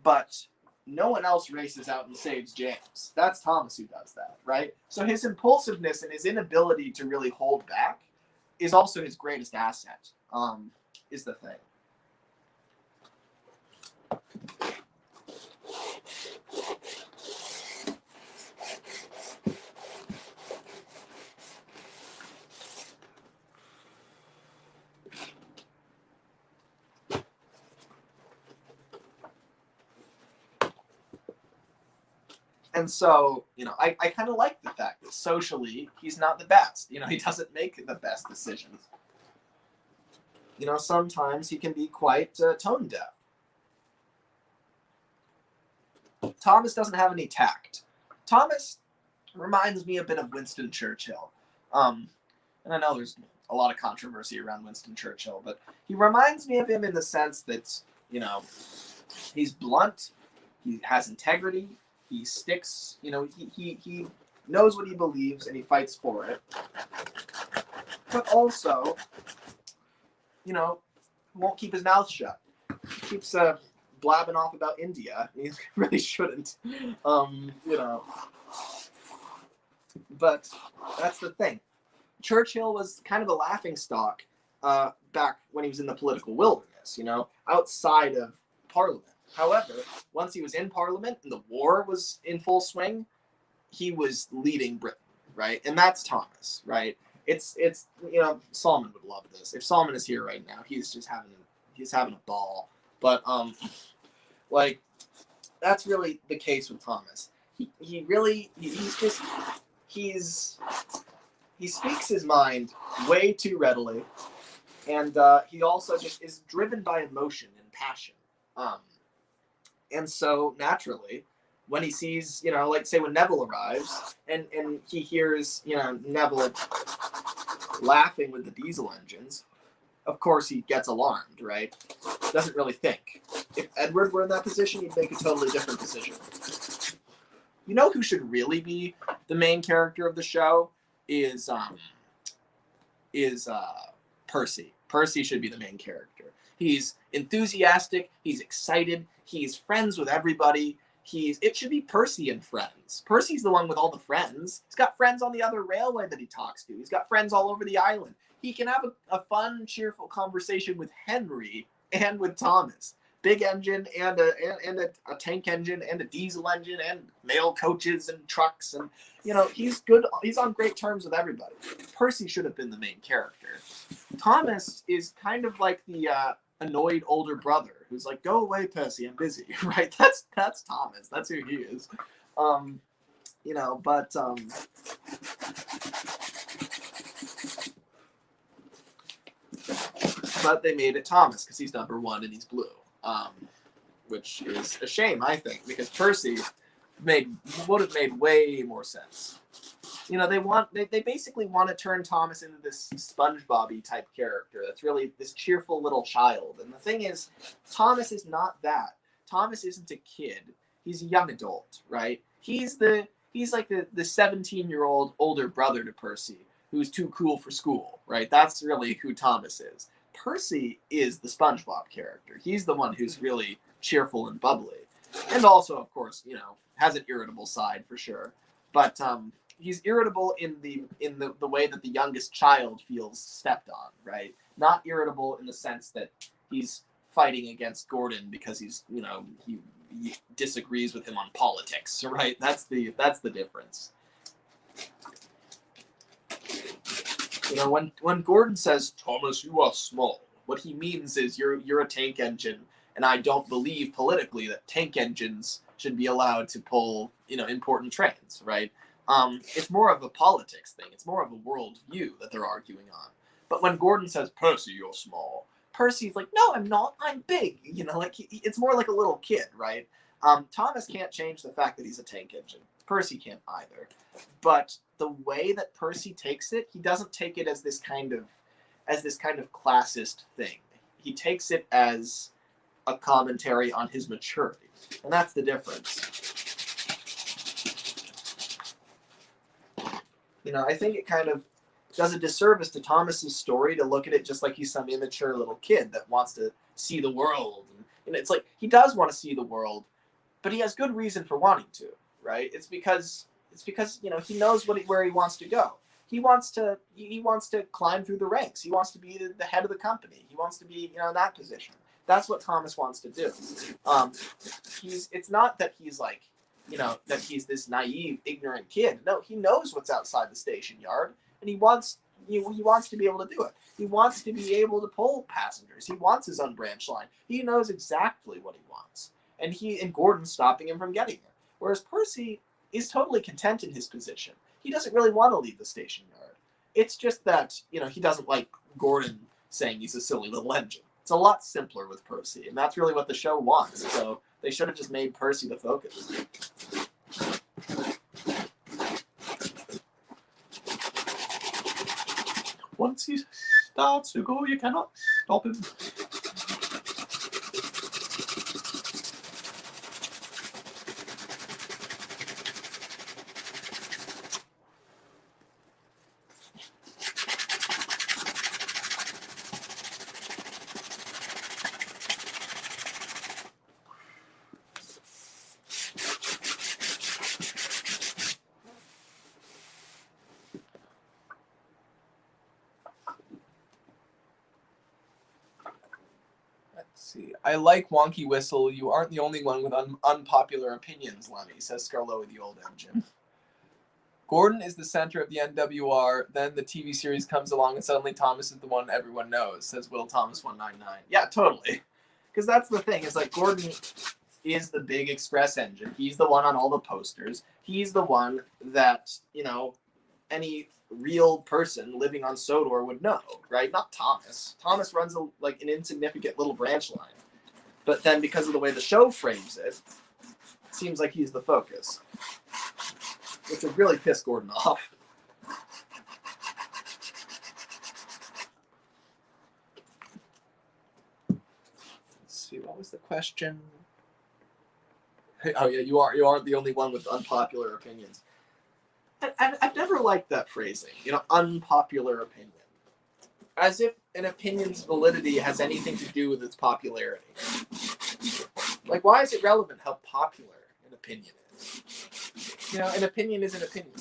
But no one else races out and saves jams. That's Thomas who does that, right? So his impulsiveness and his inability to really hold back is also his greatest asset, is the thing. And so, you know, I kind of like the fact that socially he's not the best. You know, he doesn't make the best decisions. You know, sometimes he can be quite tone deaf. Thomas doesn't have any tact. Thomas reminds me a bit of Winston Churchill. And I know there's a lot of controversy around Winston Churchill, but he reminds me of him in the sense that, you know, he's blunt, he has integrity, he sticks, you know, he knows what he believes and he fights for it. But also, you know, won't keep his mouth shut. He keeps blabbing off about India. He really shouldn't, you know. But that's the thing. Churchill was kind of a laughingstock back when he was in the political wilderness, you know, outside of Parliament. However, once he was in Parliament and the war was in full swing, he was leading Britain, right? And that's Thomas, right? It's Solomon would love this. If Solomon is here right now, he's having a ball. But like that's really the case with Thomas. He speaks his mind way too readily, and he also just is driven by emotion and passion. And so naturally, when he sees, like say when Neville arrives and he hears, Neville laughing with the diesel engines, of course he gets alarmed, right? Doesn't really think. If Edward were in that position, he'd make a totally different decision. You know who should really be the main character of the show is Percy. Percy should be the main character. He's enthusiastic, he's excited, he's friends with everybody. It should be Percy and friends. Percy's the one with all the friends. He's got friends on the other railway that he talks to. He's got friends all over the island. He can have a fun, cheerful conversation with Henry and with Thomas. Big engine and a tank engine and a diesel engine and mail coaches and trucks, and he's good. He's on great terms with everybody. Percy should have been the main character. Thomas is kind of like the annoyed older brother who's like, "Go away, Percy, I'm busy." Right? That's Thomas. That's who he is. But they made it Thomas because he's number one and he's blue. Which is a shame, I think, because Percy would have made way more sense. They basically want to turn Thomas into this SpongeBob-y type character that's really this cheerful little child. And the thing is, Thomas is not that. Thomas isn't a kid. He's a young adult, right? He's like the 17-year-old older brother to Percy who's too cool for school, right? That's really who Thomas is. Percy is the SpongeBob character. He's the one who's really cheerful and bubbly. And also, of course, has an irritable side for sure. But he's irritable in the way that the youngest child feels stepped on, right? Not irritable in the sense that he's fighting against Gordon because he disagrees with him on politics, right? That's the difference. When Gordon says, "Thomas, you are small," what he means is you're a tank engine, and I don't believe politically that tank engines should be allowed to pull, important trains, right? It's more of a politics thing. It's more of a world view that they're arguing on. But when Gordon says, "Percy, you're small," Percy's like, "No, I'm not. I'm big." It's more like a little kid, right? Thomas can't change the fact that he's a tank engine. Percy can't either. But the way that Percy takes it, he doesn't take it as this kind of classist thing. He takes it as a commentary on his maturity, and that's the difference. I think it kind of does a disservice to Thomas's story to look at it just like he's some immature little kid that wants to see the world. And it's like he does want to see the world, but he has good reason for wanting to, right? It's because he knows where he wants to go. He wants to climb through the ranks. He wants to be the head of the company. He wants to be in that position. That's what Thomas wants to do. It's not that he's like, that he's this naive, ignorant kid. No, he knows what's outside the station yard, and he wants to be able to do it. He wants to be able to pull passengers. He wants his own branch line. He knows exactly what he wants, and Gordon's stopping him from getting it. Whereas Percy is totally content in his position. He doesn't really want to leave the station yard. It's just that he doesn't like Gordon saying he's a silly little engine. It's a lot simpler with Percy, and that's really what the show wants. So they should have just made Percy the focus. Once he starts to go, you cannot stop him. I like Wonky Whistle. You aren't the only one with unpopular opinions, Lemmy, says Scarlo the old engine. Gordon is the center of the NWR. Then the TV series comes along, and suddenly Thomas is the one everyone knows, says Will Thomas 199. Yeah, totally. Because that's the thing. Is like Gordon is the big express engine. He's the one on all the posters. He's the one that, you know, any real person living on Sodor would know, right? Not Thomas. Thomas runs like an insignificant little branch line. But then because of the way the show frames it, it seems like he's the focus. Which would really piss Gordon off. Let's see, what was the question? Oh yeah, you are the only one with unpopular opinions. I've never liked that phrasing, you know, unpopular opinion. As if an opinion's validity has anything to do with its popularity. Like, why is it relevant how popular an opinion is? You know, an opinion is an opinion.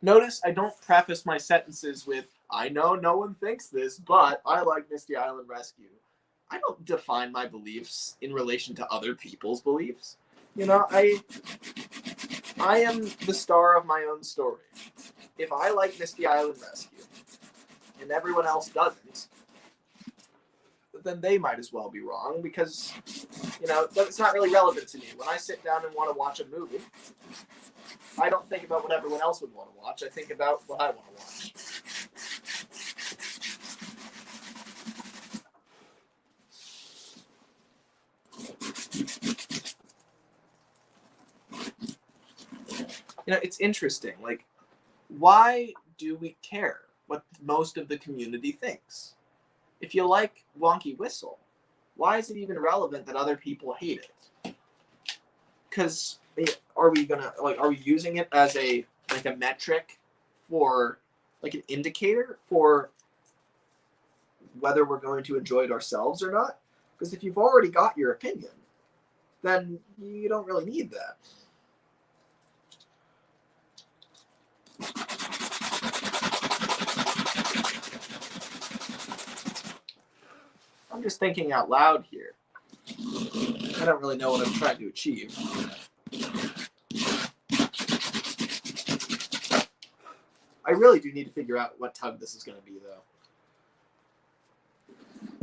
Notice I don't preface my sentences with, I know no one thinks this, but I like Misty Island Rescue. I don't define my beliefs in relation to other people's beliefs. You know, I am the star of my own story. If I like Misty Island Rescue and everyone else doesn't, then they might as well be wrong because, you know, it's not really relevant to me. When I sit down and want to watch a movie, I don't think about what everyone else would want to watch. I think about what I want to watch. You know, it's interesting. Like, why do we care what most of the community thinks? If you like Wonky Whistle, why is it even relevant that other people hate it? Because are we using it as a metric for, like, an indicator for whether we're going to enjoy it ourselves or not? Because if you've already got your opinion, then you don't really need that. I'm just thinking out loud here. I don't really know what I'm trying to achieve. I really do need to figure out what tug this is going to be, though.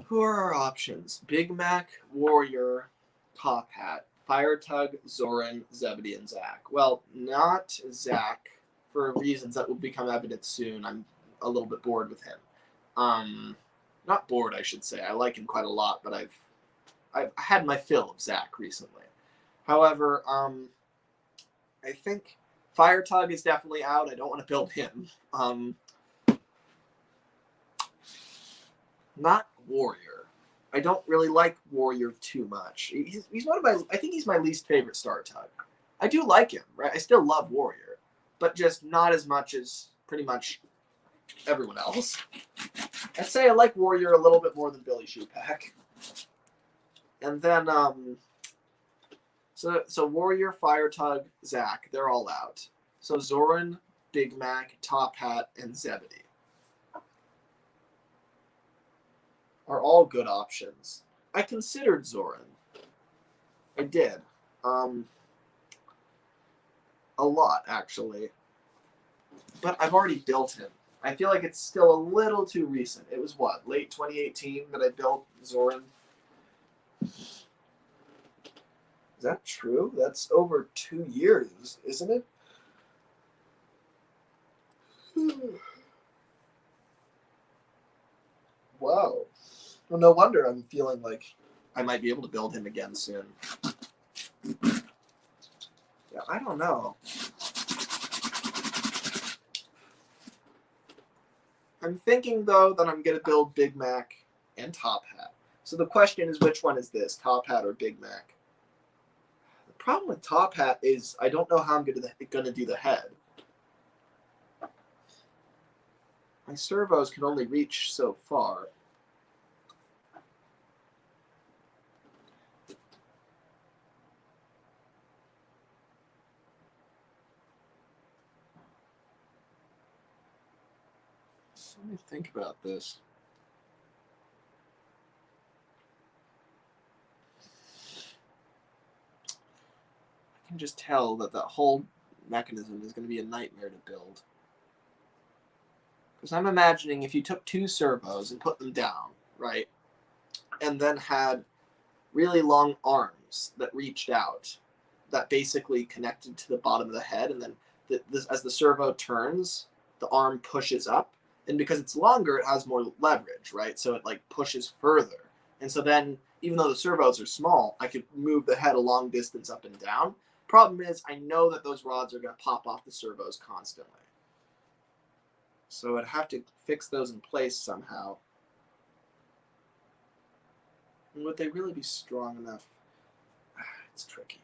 Who are our options? Big Mac, Warrior, Top Hat, Fire Tug, Zoran, Zebedee, and Zach. Well, not Zach, for reasons that will become evident soon. I'm a little bit bored with him. Not bored, I should say. I like him quite a lot, but I've had my fill of Zach recently. However, I think Fire Tug is definitely out. I don't want to build him. Not Warrior. I don't really like Warrior too much. He's one of my. I think he's my least favorite Star Tug. I do like him, right? I still love Warrior, but just not as much as pretty much everyone else. I'd say I like Warrior a little bit more than Billy Shoepack. And then, so Warrior, Fire Tug, Zach, they're all out. So Zoran, Big Mac, Top Hat, and Zebedee are all good options. I considered Zoran. I did. A lot, actually. But I've already built him. I feel like it's still a little too recent. It was what, late 2018 that I built Zoran? Is that true? That's over 2 years, isn't it? Wow. Well, no wonder I'm feeling like I might be able to build him again soon. Yeah, I don't know. I'm thinking, though, that I'm going to build Big Mac and Top Hat. So the question is, which one is this, Top Hat or Big Mac? The problem with Top Hat is I don't know how I'm going to do the head. My servos can only reach so far. Let me think about this. can just tell that that whole mechanism is going to be a nightmare to build. Because I'm imagining if you took 2 servos and put them down, right, and then had really long arms that reached out, that basically connected to the bottom of the head, and then as the servo turns, the arm pushes up, and because it's longer, it has more leverage, right? So it like pushes further, and so then even though the servos are small, I could move the head a long distance up and down. Problem is, I know that those rods are going to pop off the servos constantly, so I'd have to fix those in place somehow. And would they really be strong enough? It's tricky.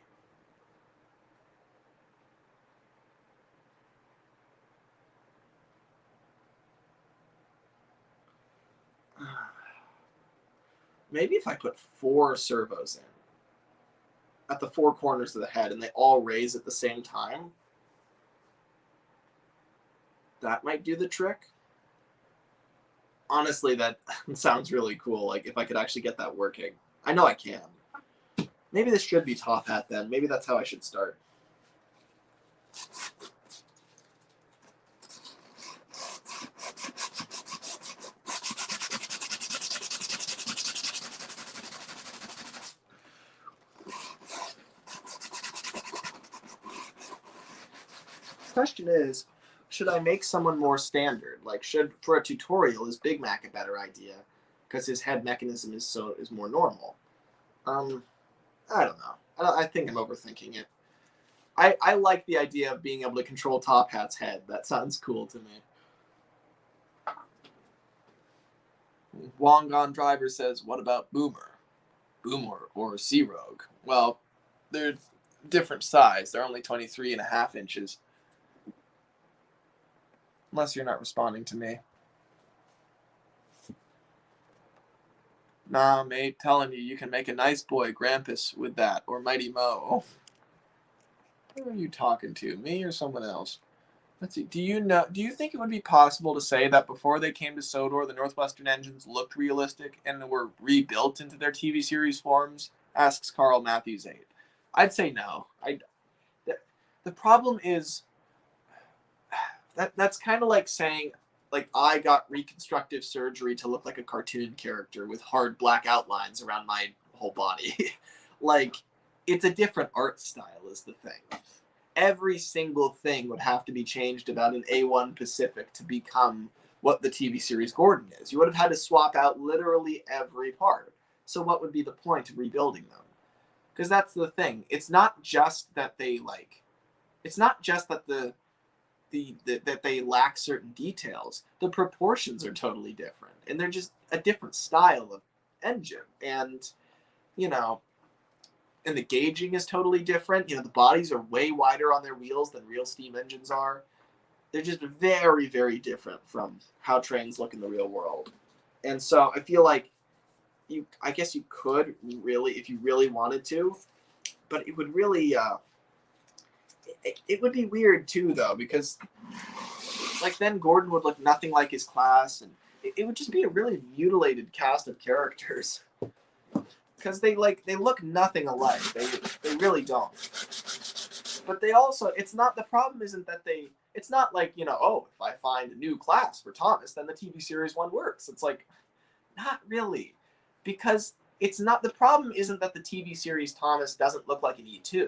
Maybe if I put 4 servos in at the 4 corners of the head and they all raise at the same time, that might do the trick. Honestly, that sounds really cool. Like if I could actually get that working. I know I can. Maybe this should be top hat then. Maybe that's how I should start. Question is, should I make someone more standard? Like, should for a tutorial, is Big Mac a better idea because his head mechanism is more normal? I don't know. I think I'm overthinking it. I like the idea of being able to control Top Hat's head. That sounds cool to me. Long Gone Driver says, what about Boomer or Sea Rogue? Well, they're different size. They're only 23.5 inches. Unless you're not responding to me. Nah, mate, telling you can make a nice boy Grampus with that, or Mighty Mo. Who are you talking to, me or someone else? Let's see. Do you think it would be possible to say that before they came to Sodor, the Northwestern engines looked realistic and were rebuilt into their TV series forms? Asks Carl Matthews 8. I'd say no. The problem is that's kind of like saying, like, I got reconstructive surgery to look like a cartoon character with hard black outlines around my whole body. Like, it's a different art style is the thing. Every single thing would have to be changed about an A1 Pacific to become what the TV series Gordon is. You would have had to swap out literally every part. So what would be the point of rebuilding them? Because that's the thing. It's not just that they it's not just that that they lack certain details. The proportions are totally different, and they're just a different style of engine. And and the gauging is totally different. The bodies are way wider on their wheels than real steam engines are. They're just very, very different from how trains look in the real world. And so I feel like I guess you could really, if you really wanted to, but it would really, it would be weird too, though, because then Gordon would look nothing like his class, and it would just be a really mutilated cast of characters. Because they look nothing alike. They really don't. But they also, the problem isn't that it's not like, if I find a new class for Thomas, then the TV series one works. It's like, not really. Because the problem isn't that the TV series Thomas doesn't look like an E2.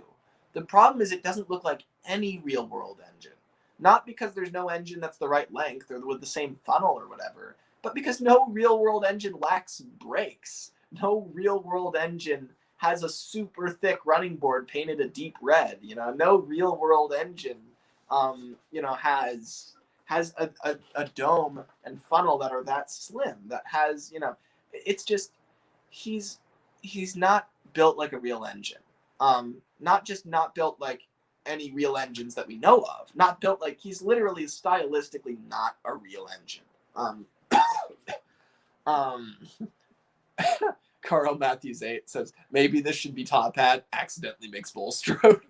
The problem is it doesn't look like any real world engine. Not because there's no engine that's the right length or with the same funnel or whatever, but because no real world engine lacks brakes. No real world engine has a super thick running board painted a deep red. No real world engine, has a dome and funnel that are that slim. That has, it's just he's not built like a real engine. Not just not built like any real engines that we know of. Not built like he's literally stylistically not a real engine. Carl Matthews 8 says, maybe this should be Top Hat, accidentally makes Bolstrode.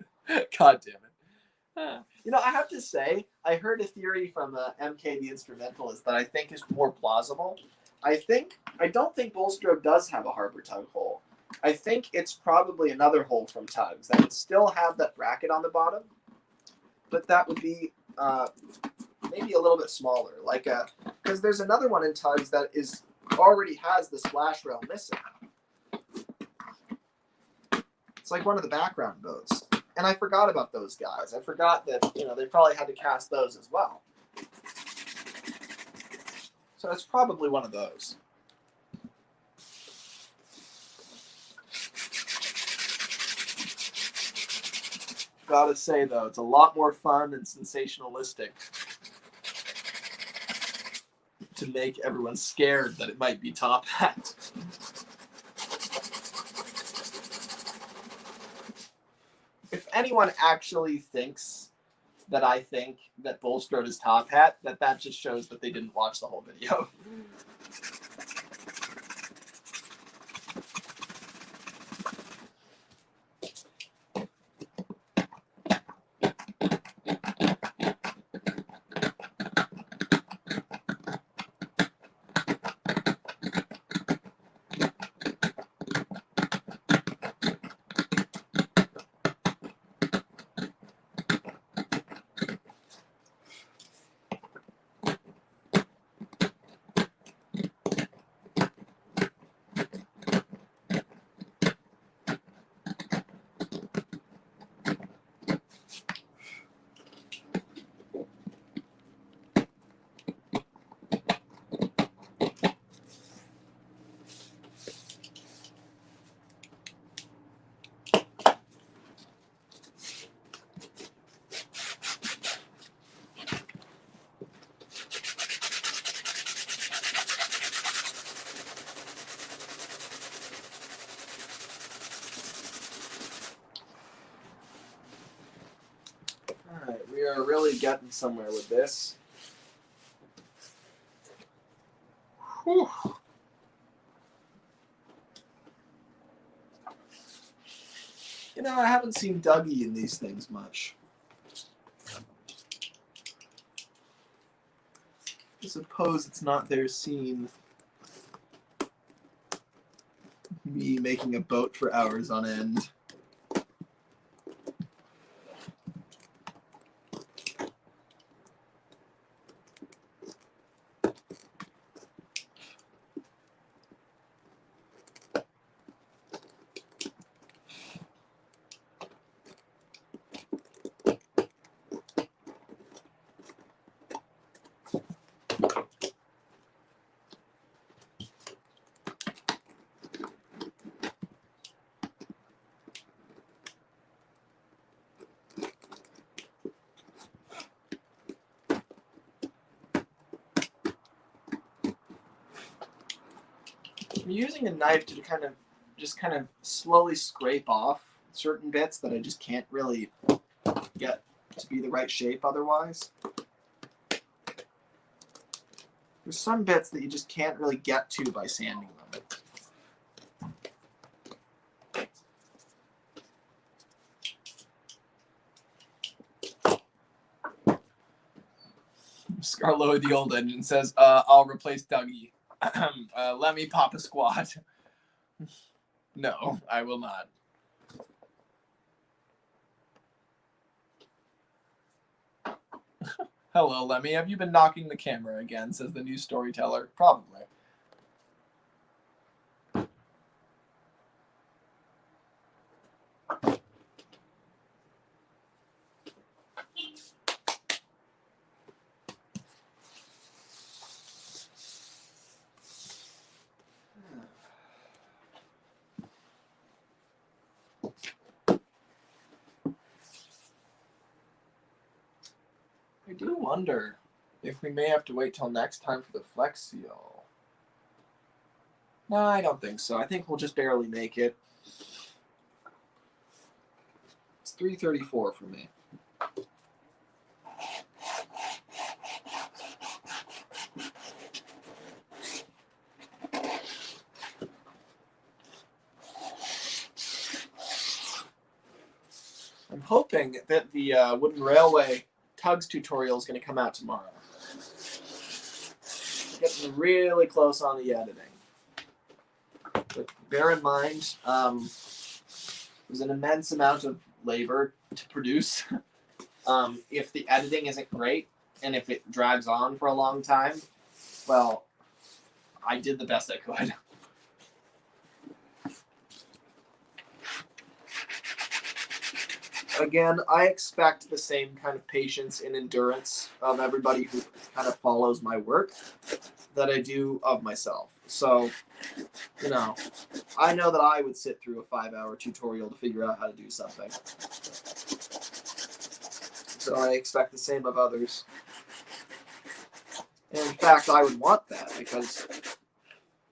God damn it. I have to say, I heard a theory from MK the Instrumentalist that I think is more plausible. I don't think Bolstrode does have a harbor tug hole. I think it's probably another hole from TUGS that would still have that bracket on the bottom, but that would be maybe a little bit smaller, like because there's another one in TUGS that is already has the splash rail missing. It's like one of the background boats, and I forgot about those guys. I forgot that they probably had to cast those as well. So it's probably one of those. Gotta say though, it's a lot more fun and sensationalistic to make everyone scared that it might be Top Hat. If anyone actually thinks that I think that Bulstrode is Top Hat, that just shows that they didn't watch the whole video. Alright, we are really getting somewhere with this. Whew. I haven't seen Dougie in these things much. I suppose it's not their scene. Me making a boat for hours on end. I'm using a knife to kind of slowly scrape off certain bits that I just can't really get to be the right shape otherwise. There's some bits that you just can't really get to by sanding them. Scarlo, the old engine, says, I'll replace Dougie. Let me pop a squat. No, I will not. Hello, Lemmy. Have you been knocking the camera again? Says the new storyteller. Probably. I do wonder if we may have to wait till next time for the Flex Seal. No, I don't think so. I think we'll just barely make it. It's 3:34 for me. I'm hoping that the Wooden Railway TUGS tutorial is going to come out tomorrow. Getting really close on the editing. But bear in mind, there's an immense amount of labor to produce. If the editing isn't great and if it drags on for a long time, well, I did the best I could. Again, I expect the same kind of patience and endurance of everybody who kind of follows my work that I do of myself. So, I know that I would sit through a 5-hour tutorial to figure out how to do something. So I expect the same of others. And in fact, I would want that because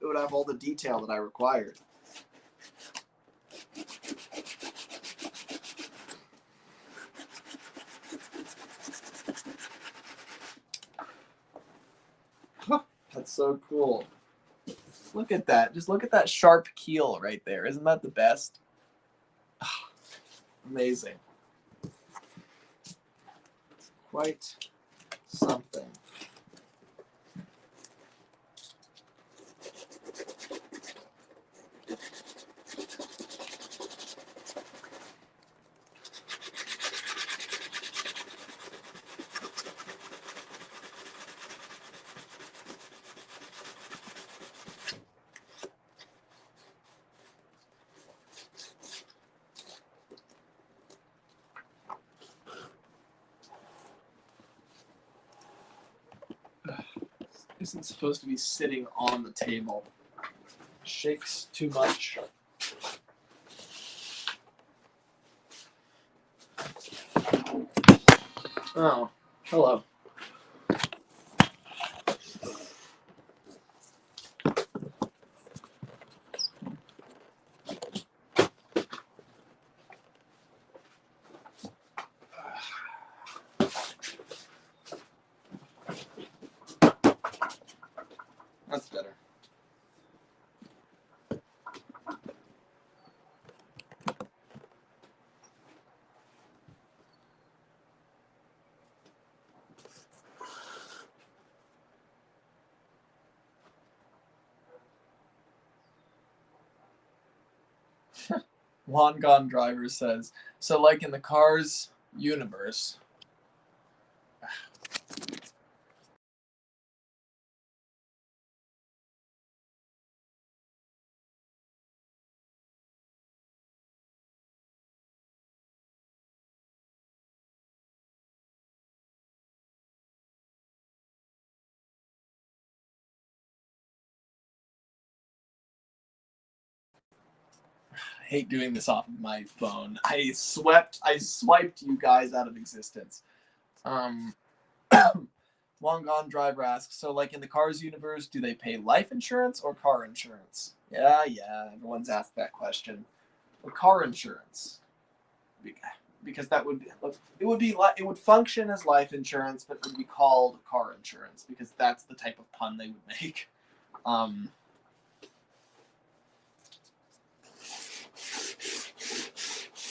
it would have all the detail that I required. That's so cool. Look at that. Just look at that sharp keel right there. Isn't that the best? Amazing. Quite something. Isn't supposed to be sitting on the table. Shakes too much. Oh, hello. That's better. Long Gone Driver says, so like in the Cars universe, I hate doing this off of my phone. I swiped you guys out of existence. Long Gone Driver asks, so like in the Cars universe, do they pay life insurance or car insurance? Yeah, everyone's asked that question. Or car insurance. Because that would it would function as life insurance, but it would be called car insurance because that's the type of pun they would make.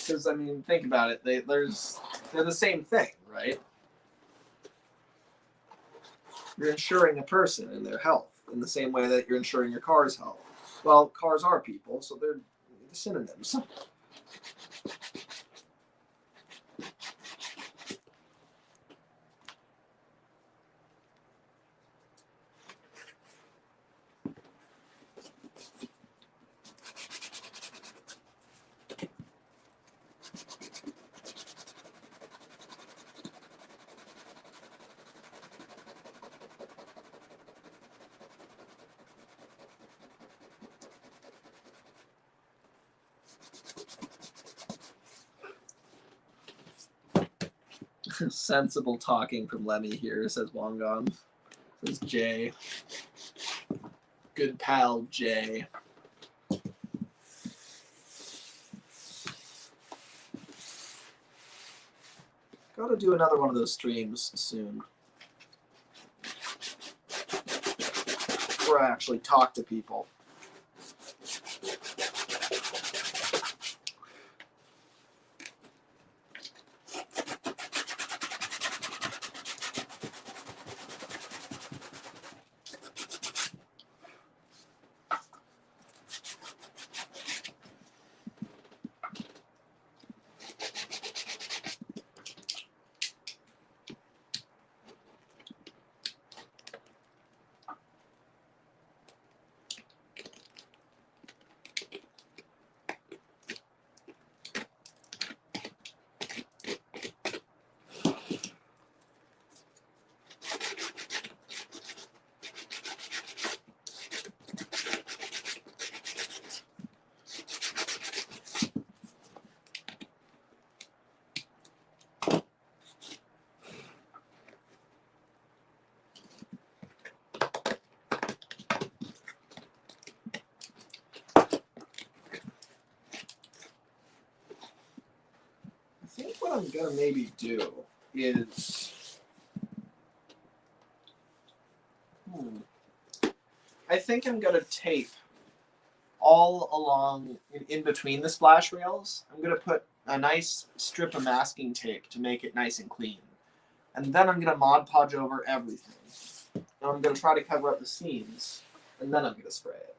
Because I mean, think about it. They're the same thing, right? You're insuring a person and their health in the same way that you're insuring your car's health. Well, cars are people, so they're synonyms. Sensible talking from Lemmy here, says Wongon. Says Jay. Good pal, Jay. Gotta do another one of those streams soon. Where I actually talk to people. I'm gonna maybe do is I think I'm gonna tape all along in between the splash rails. I'm gonna put a nice strip of masking tape to make it nice and clean. And then I'm gonna Mod Podge over everything. And I'm gonna try to cover up the seams, and then I'm gonna spray it.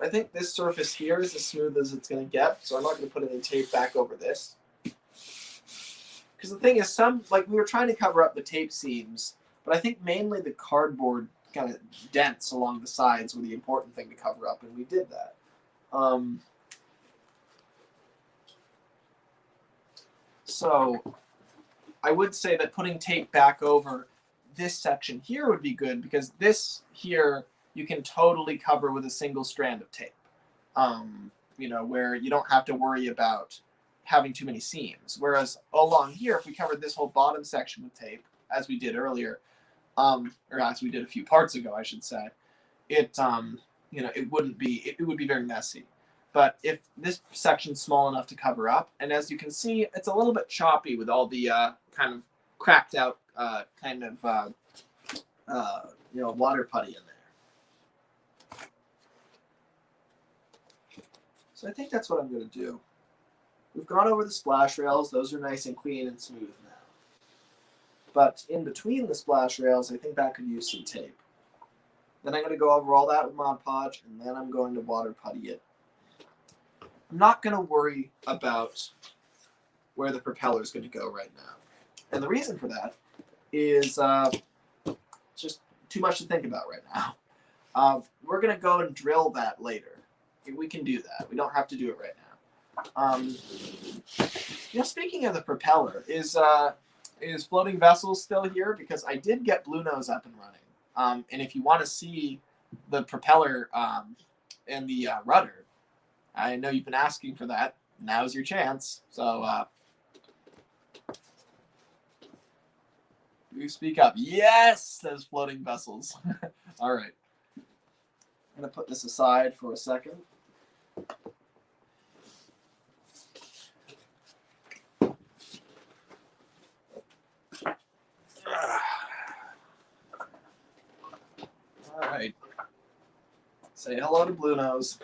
I think this surface here is as smooth as it's gonna get, so I'm not gonna put any tape back over this. Because the thing is, we were trying to cover up the tape seams, but I think mainly the cardboard kind of dents along the sides were the important thing to cover up, and we did that. So I would say that putting tape back over this section here would be good, because this here you can totally cover with a single strand of tape. Where you don't have to worry about having too many seams. Whereas along here, if we covered this whole bottom section with tape, as we did earlier, or as we did a few parts ago, I should say, it would be very messy. But if this section's small enough to cover up, and as you can see, it's a little bit choppy with all the kind of cracked out water putty in there. So I think that's what I'm going to do. We've gone over the splash rails. Those are nice and clean and smooth now. But in between the splash rails, I think that could use some tape. Then I'm going to go over all that with Mod Podge, and then I'm going to water putty it. I'm not going to worry about where the propeller is going to go right now. And the reason for that is just too much to think about right now. We're going to go and drill that later. We can do that. We don't have to do it right now. Speaking of the propeller, is Floating Vessels still here? Because I did get Blue Nose up and running. And if you want to see the propeller and the rudder, I know you've been asking for that. Now's your chance. So you speak up. Yes, says Floating Vessels. All right. I'm going to put this aside for a second. All right. Say hello to Blue Nose.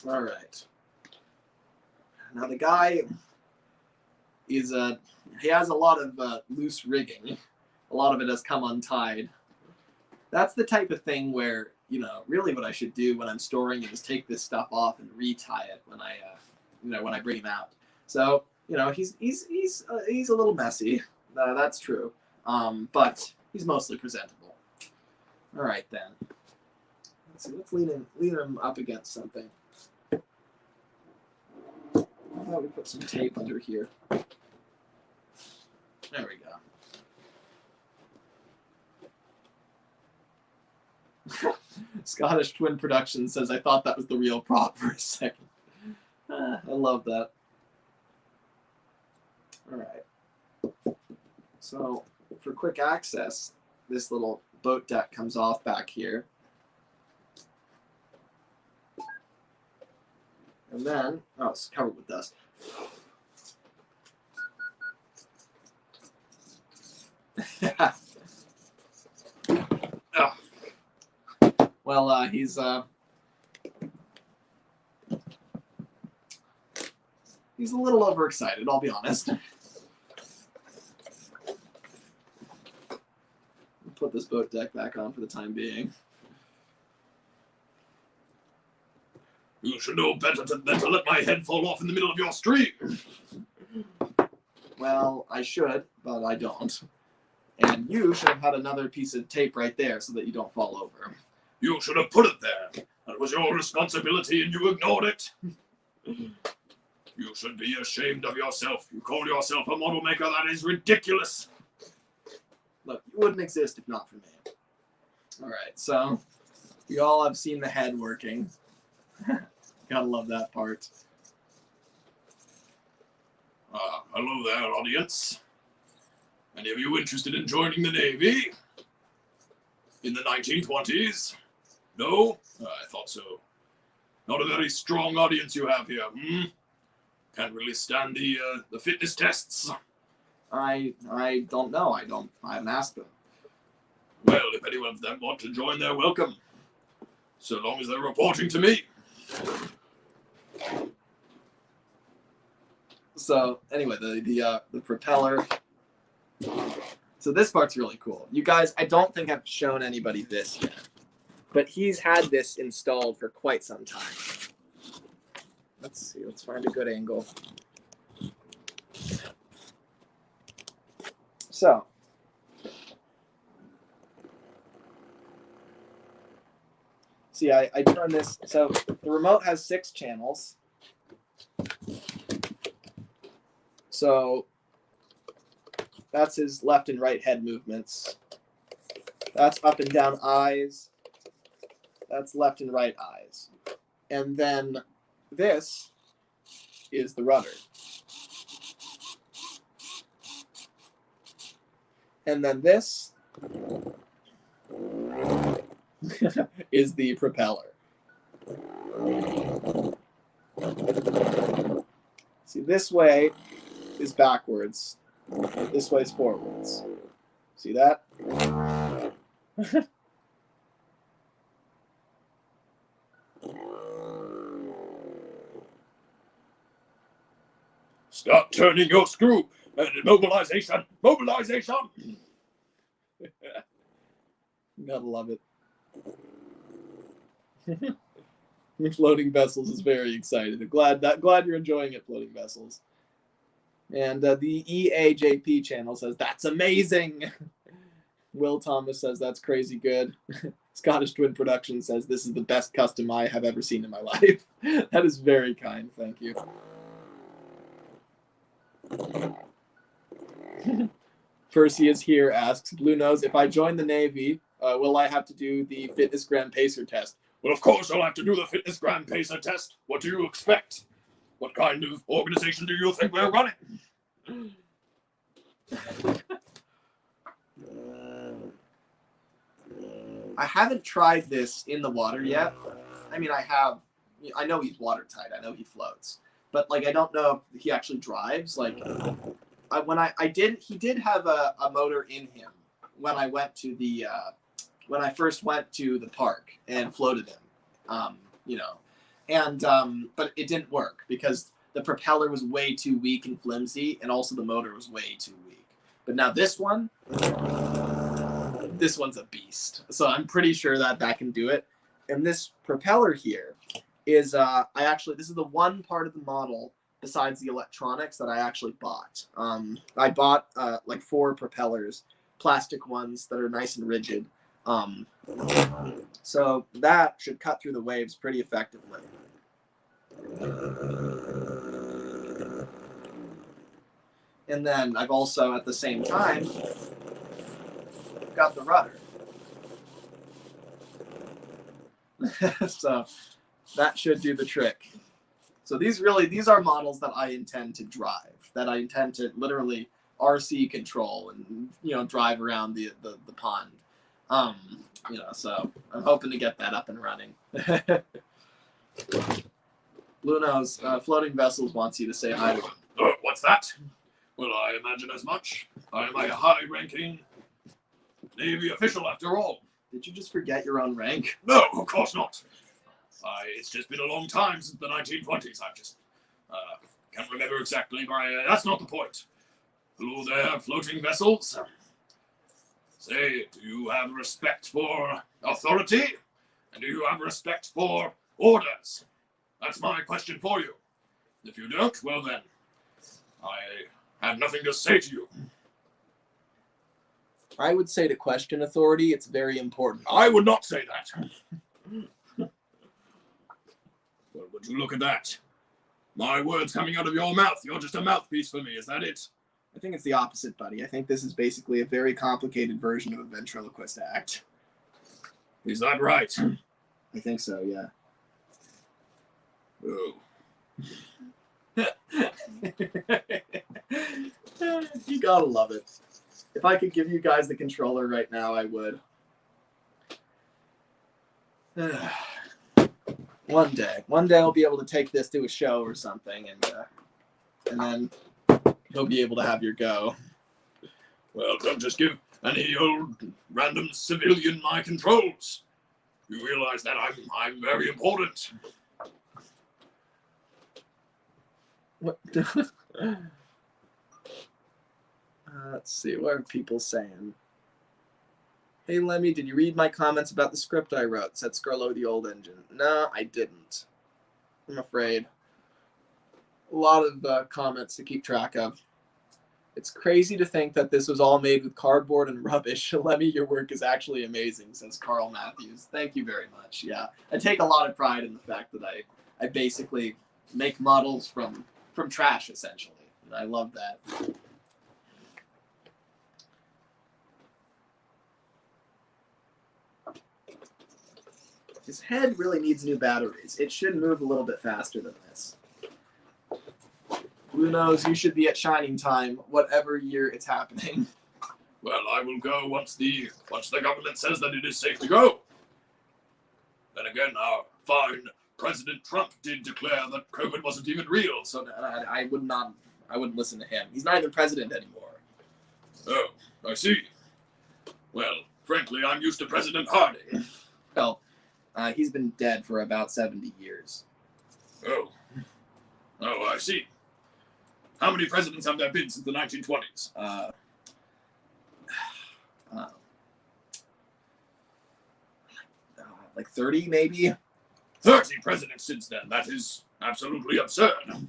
All right. Now the guy is he has a lot of loose rigging. A lot of it has come untied. That's the type of thing where, really what I should do when I'm storing it is take this stuff off and retie it when I bring him out. So, he's a little messy. That's true. But he's mostly presentable. All right then. Let's see. Let's lean him up against something. How about we put some tape under here? There we go. Scottish Twin Productions says, I thought that was the real prop for a second. I love that. All right. So for quick access, this little boat deck comes off back here. And then, it's covered with dust. Well, he's a little overexcited, I'll be honest. Put this boat deck back on for the time being. You should know better than to let my head fall off in the middle of your stream. Well, I should, but I don't. And you should have had another piece of tape right there so that you don't fall over. You should have put it there. That was your responsibility and you ignored it. You should be ashamed of yourself. You call yourself a model maker. That is ridiculous. Look, you wouldn't exist if not for me. All right, so we all have seen the head working. Gotta love that part. Hello there, audience. Any of you interested in joining the Navy? In the 1920s? No? I thought so. Not a very strong audience you have here, Can't really stand the fitness tests. I don't know. I haven't asked them. Well, if any of them want to join, they're welcome. So long as they're reporting to me. So anyway, the propeller. So this part's really cool. You guys, I don't think I've shown anybody this yet, but he's had this installed for quite some time. Let's see. Let's find a good angle. So. See, I turn this. So the remote has 6 channels. So that's his left and right head movements. That's up and down eyes. That's left and right eyes. And then this is the rudder. And then this is the propeller. See, this way is backwards. This way is forwards. See that? Start turning your screw. And mobilization. Mobilization. Gotta love it. Floating Vessels is very excited. Glad you're enjoying it, Floating Vessels. And the EAJP channel says, that's amazing. Will Thomas says, that's crazy good. Scottish Twin Production says, this is the best custom I have ever seen in my life. That is very kind. Thank you. Percy is here, asks, Blue Nose, if I join the Navy, will I have to do the Fitness Gram Pacer test? Well, of course I'll have to do the Fitness Gram Pacer test. What do you expect? What kind of organization do you think we're running? I haven't tried this in the water yet. I mean, I know he's watertight. I know he floats. But, like, I don't know if he actually drives. Like, he did have a motor in him when I went to the, when I first went to the park and floated him, but it didn't work because the propeller was way too weak and flimsy, and also the motor was way too weak. But now this one's a beast. So I'm pretty sure that can do it. And this propeller here is, this is the one part of the model besides the electronics that I actually bought. I bought like 4 propellers, plastic ones that are nice and rigid. So that should cut through the waves pretty effectively. And then I've also, at the same time, got the rudder. So that should do the trick. So these are models that I intend to drive, that I intend to literally RC control and, drive around the pond. So I'm hoping to get that up and running. Blue Nose, Floating Vessels wants you to say hi to him. What's that? Well, I imagine as much. I am a high-ranking Navy official, after all. Did you just forget your own rank? No, of course not. It's just been a long time since the 1920s. I just can't remember exactly, but that's not the point. Hello there, Floating Vessels. Say, do you have respect for authority? And do you have respect for orders? That's my question for you. If you don't, well then, I have nothing to say to you. I would say to question authority, it's very important. I would not say that. Well, would you look at that? My words coming out of your mouth. You're just a mouthpiece for me, is that it? I think it's the opposite, buddy. I think this is basically a very complicated version of a ventriloquist act. Is that right? I think so, yeah. Oh. You gotta love it. If I could give you guys the controller right now, I would. One day I'll be able to take this to a show or something, and then you'll be able to have your go. Well, don't just give any old random civilian my controls. You realize that I'm very important. What? Let's see, what are people saying? Hey Lemmy, did you read my comments about the script I wrote? Said Scarlo the old engine. No, I didn't. I'm afraid. A lot of comments to keep track of. It's crazy to think that this was all made with cardboard and rubbish. Lemmy, your work is actually amazing, says Carl Matthews. Thank you very much. Yeah, I take a lot of pride in the fact that I basically make models from trash, essentially. And I love that. His head really needs new batteries. It should move a little bit faster than this. Who knows? You should be at Shining Time, whatever year it's happening. Well, I will go once the government says that it is safe to go. Then again, our fine President Trump did declare that COVID wasn't even real. So I wouldn't listen to him. He's not even president anymore. Oh, I see. Well, frankly, I'm used to President Harding. Well, he's been dead for about 70 years. Oh, I see. How many presidents have there been since the 1920s? Like 30, maybe? 30 presidents since then. That is absolutely absurd. It's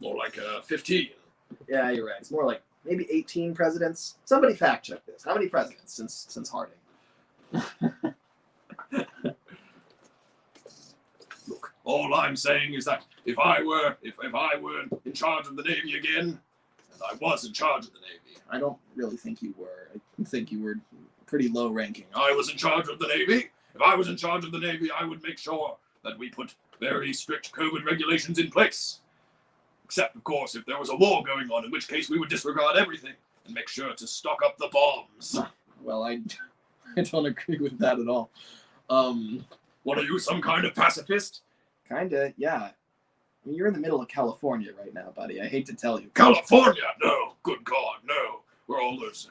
more like 15. Yeah, you're right. It's more like maybe 18 presidents. Somebody fact check this. How many presidents since Harding? Look, all I'm saying is that if I were in charge of the Navy again, and I was in charge of the Navy. I don't really think you were. I think you were pretty low ranking. I was in charge of the Navy. If I was in charge of the Navy, I would make sure that we put very strict COVID regulations in place. Except, of course, if there was a war going on, in which case we would disregard everything and make sure to stock up the bombs. Well, I don't agree with that at all. What are you, some kind of pacifist? Kinda, yeah. I mean, you're in the middle of California right now, buddy. I hate to tell you. California? No, good God, no. Where all those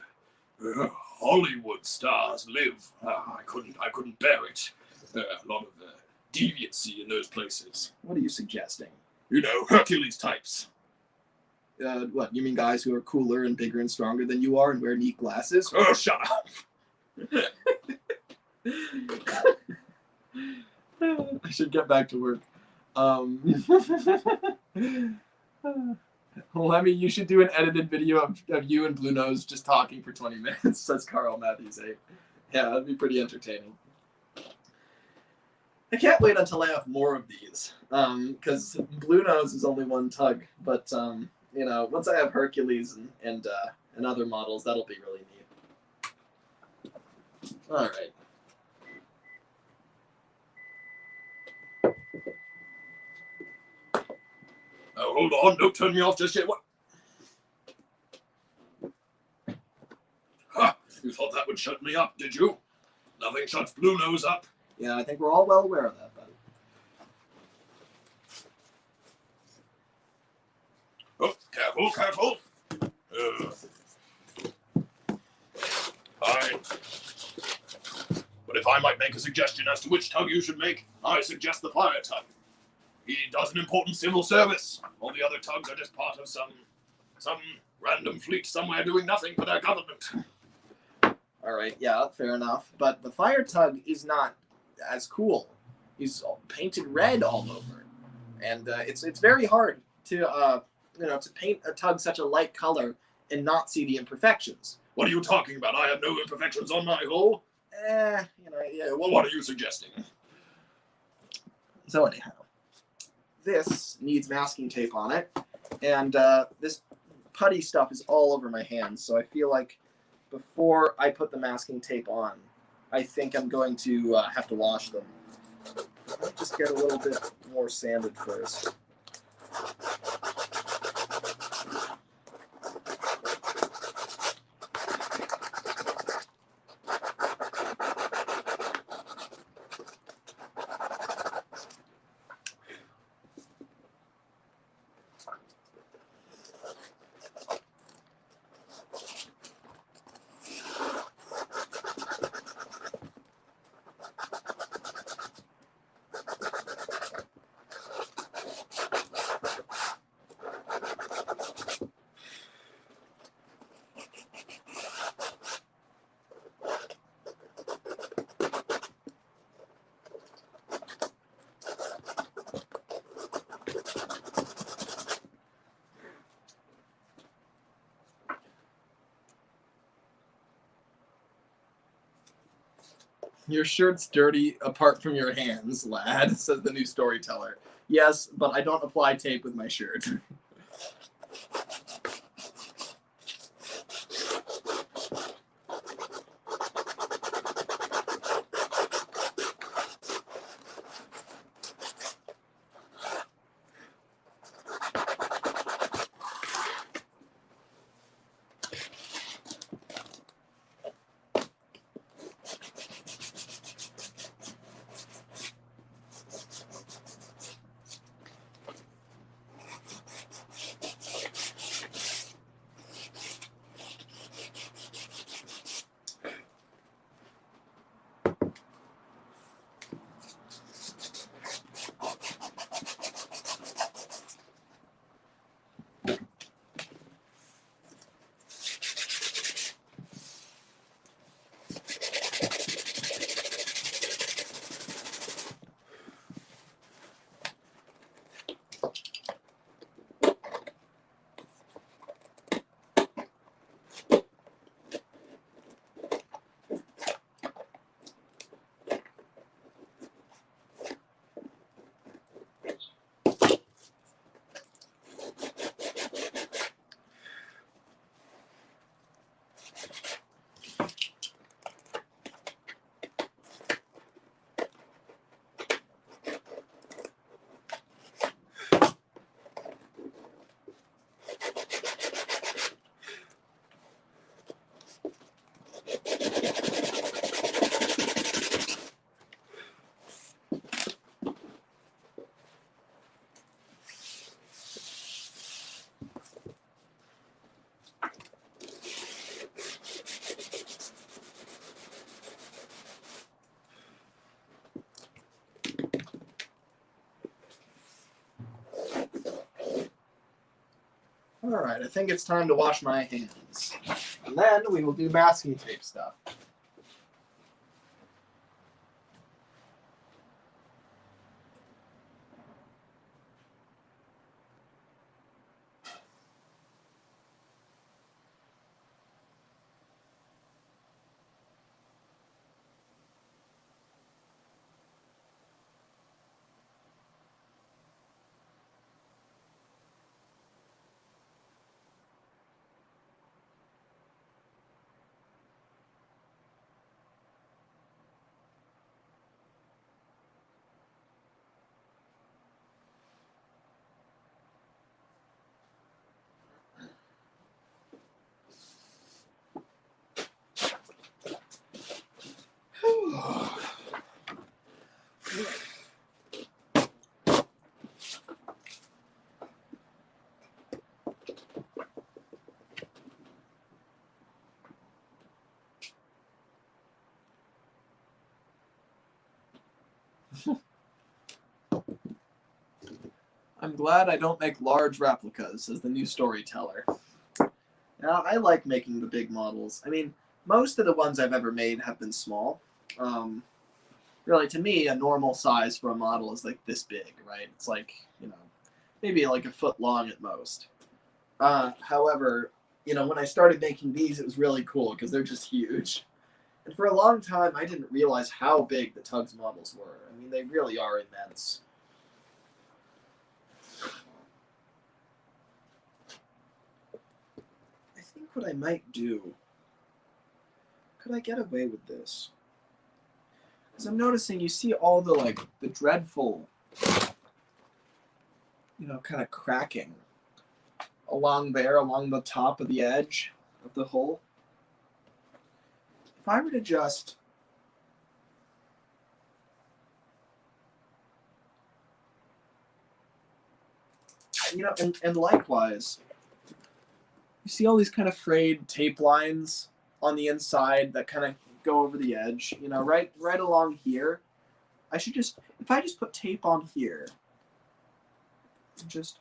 Hollywood stars live. I couldn't bear it. A lot of deviancy in those places. What are you suggesting? You know, Hercules types. What, you mean guys who are cooler and bigger and stronger than you are and wear neat glasses? Oh, shut up. I should get back to work. Lemmy, you should do an edited video of you and Blue Nose just talking for 20 minutes, says Carl Matthews 8. Yeah, that'd be pretty entertaining. I can't wait until I have more of these, because Blue Nose is only one tug, but, you know, once I have Hercules and other models, that'll be really neat. All right. Oh, hold on, don't turn me off just yet. What? Ha! You thought that would shut me up, did you? Nothing shuts Blue Nose up. Yeah, I think we're all well aware of that, buddy. Oh, careful. Fine. But if I might make a suggestion as to which tug you should make, I suggest the fire tug. He does an important civil service. All the other tugs are just part of some random fleet somewhere doing nothing for their government. All right, yeah, fair enough. But the fire tug is not as cool. He's painted red all over, and it's very hard to to paint a tug such a light color and not see the imperfections. What are you talking about? I have no imperfections on my hull. Yeah. Well, what are you suggesting? So anyhow, this needs masking tape on it, and this putty stuff is all over my hands, so I feel like before I put the masking tape on, I think I'm going to have to wash them. I'll just get a little bit more sanded first. Your shirt's dirty apart from your hands, lad, says the new storyteller. Yes, but I don't apply tape with my shirt. All right, I think it's time to wash my hands. And then we will do masking tape stuff. I'm glad I don't make large replicas, says the new storyteller. Now, I like making the big models. I mean, most of the ones I've ever made have been small. Really, to me, a normal size for a model is like this big, right? It's like, maybe like a foot long at most. However, when I started making these, it was really cool because they're just huge. And for a long time, I didn't realize how big the TUGS models were. I mean, they really are immense. what I might do. Could I get away with this? Because I'm noticing you see all the the dreadful, kind of cracking along the top of the edge of the hole. If I were to just and likewise, you see all these kind of frayed tape lines on the inside that kind of go over the edge, right along here. If I just put tape on here, and just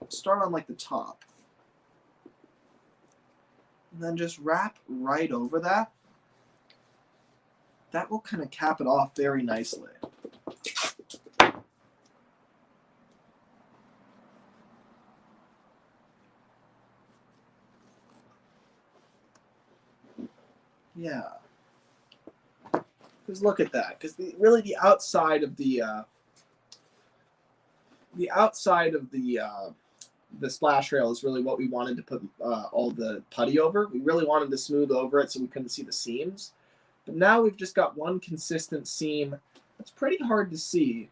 start on the top, and then just wrap right over that, that will kind of cap it off very nicely. Yeah. Because look at that. Because really the outside of the splash rail is really what we wanted to put all the putty over. We really wanted to smooth over it so we couldn't see the seams. But now we've just got one consistent seam that's pretty hard to see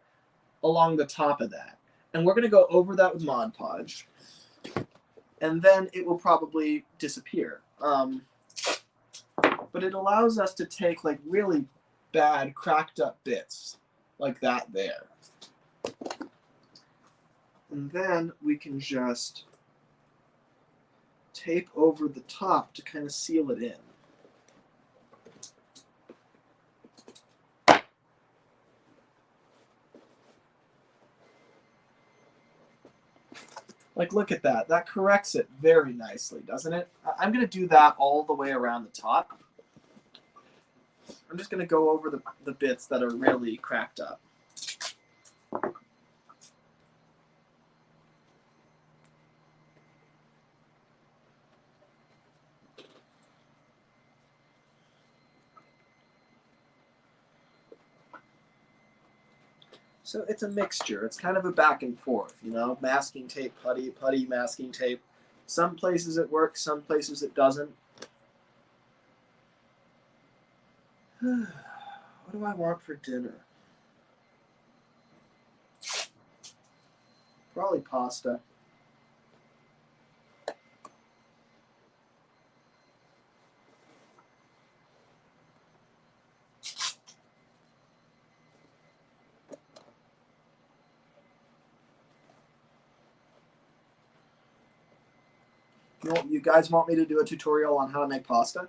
along the top of that. And we're going to go over that with Mod Podge. And then it will probably disappear. But it allows us to take really bad cracked up bits like that there. And then we can just tape over the top to kind of seal it in. Look at that. That corrects it very nicely, doesn't it? I'm going to do that all the way around the top. I'm just going to go over the bits that are really cracked up. So it's a mixture. It's kind of a back and forth, masking tape, putty, putty, masking tape. Some places it works, some places it doesn't. What do I want for dinner? Probably pasta. You guys want me to do a tutorial on how to make pasta?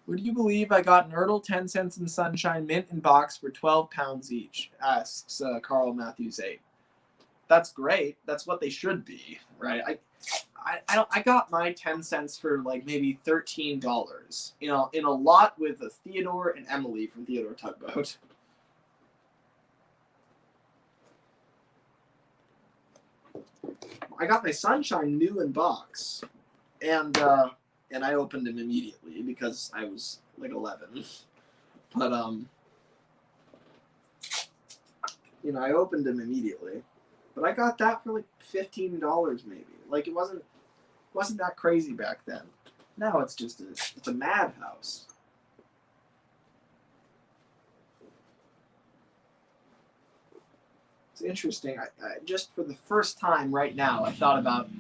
Would you believe I got Nerdle, 10 cents and Sunshine, mint in box for 12 pounds each? Asks Carl Matthews 8. That's great. That's what they should be, right? I got my 10 cents for maybe $13, in a lot with Theodore and Emily from Theodore Tugboat. I got my Sunshine new in box, and I opened him immediately because I was 11. But I opened him immediately. But I got that for $15 maybe. It wasn't that crazy back then. Now it's a madhouse. It's interesting. I just for the first time right now, I thought about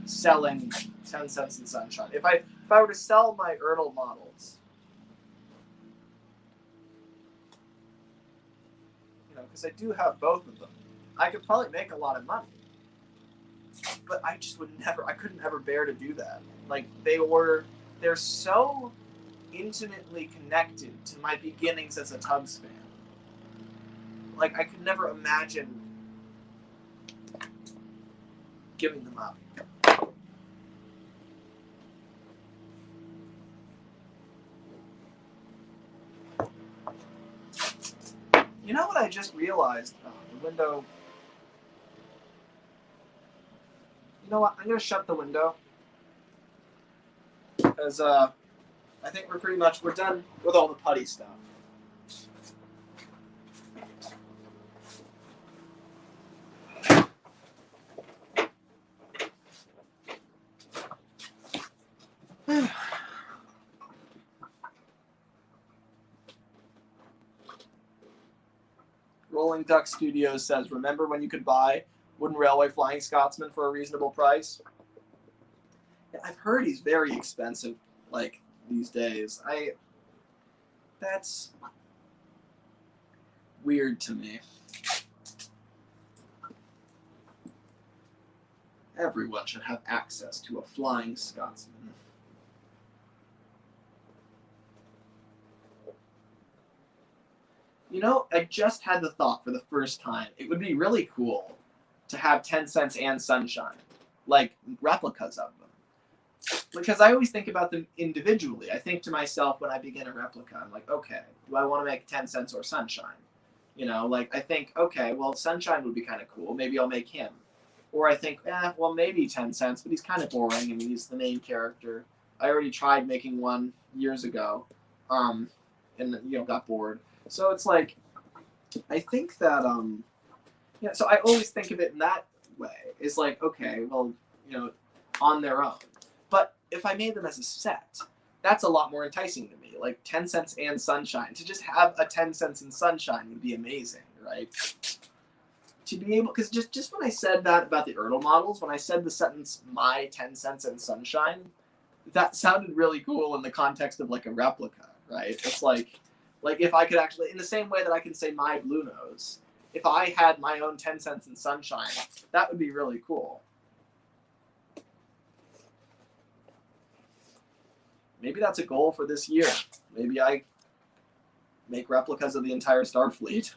selling 10 cents in Sunshine. If I were to sell my Erdl models, because I do have both of them, I could probably make a lot of money. But I just I couldn't ever bear to do that. They're so intimately connected to my beginnings as a Tugs fan. I could never imagine giving them up. You know what I just realized? Oh, the window. You know what? I'm going to shut the window. Because I think we're done with all the putty stuff. Young Duck Studios says, remember when you could buy Wooden Railway Flying Scotsman for a reasonable price? Yeah, I've heard he's very expensive, like, these days. That's weird to me. Everyone should have access to a Flying Scotsman. You know, I just had the thought for the first time. It would be really cool to have 10 Cents and Sunshine, like replicas of them. Because I always think about them individually. I think to myself when I begin a replica, I'm like, okay, do I want to make 10 Cents or Sunshine? You know, like I think, okay, well, Sunshine would be kind of cool. Maybe I'll make him. Or I think, well, maybe 10 Cents, but he's kind of boring. I mean, he's the main character. I already tried making one years ago, and got bored. So it's like, I think that, so I always think of it in that way. It's like, okay, well, on their own. But if I made them as a set, that's a lot more enticing to me. Like 10 Cents and Sunshine. To just have a 10 Cents and Sunshine would be amazing, right? To be able, because just when I said that about the Ertl models, when I said the sentence, my 10 Cents and Sunshine, that sounded really cool in the context of like a replica, right? It's like if I could actually, in the same way that I can say my Blue Nose, if I had my own 10 Cents and Sunshine, that would be really cool. Maybe that's a goal for this year. Maybe I make replicas of the entire Starfleet.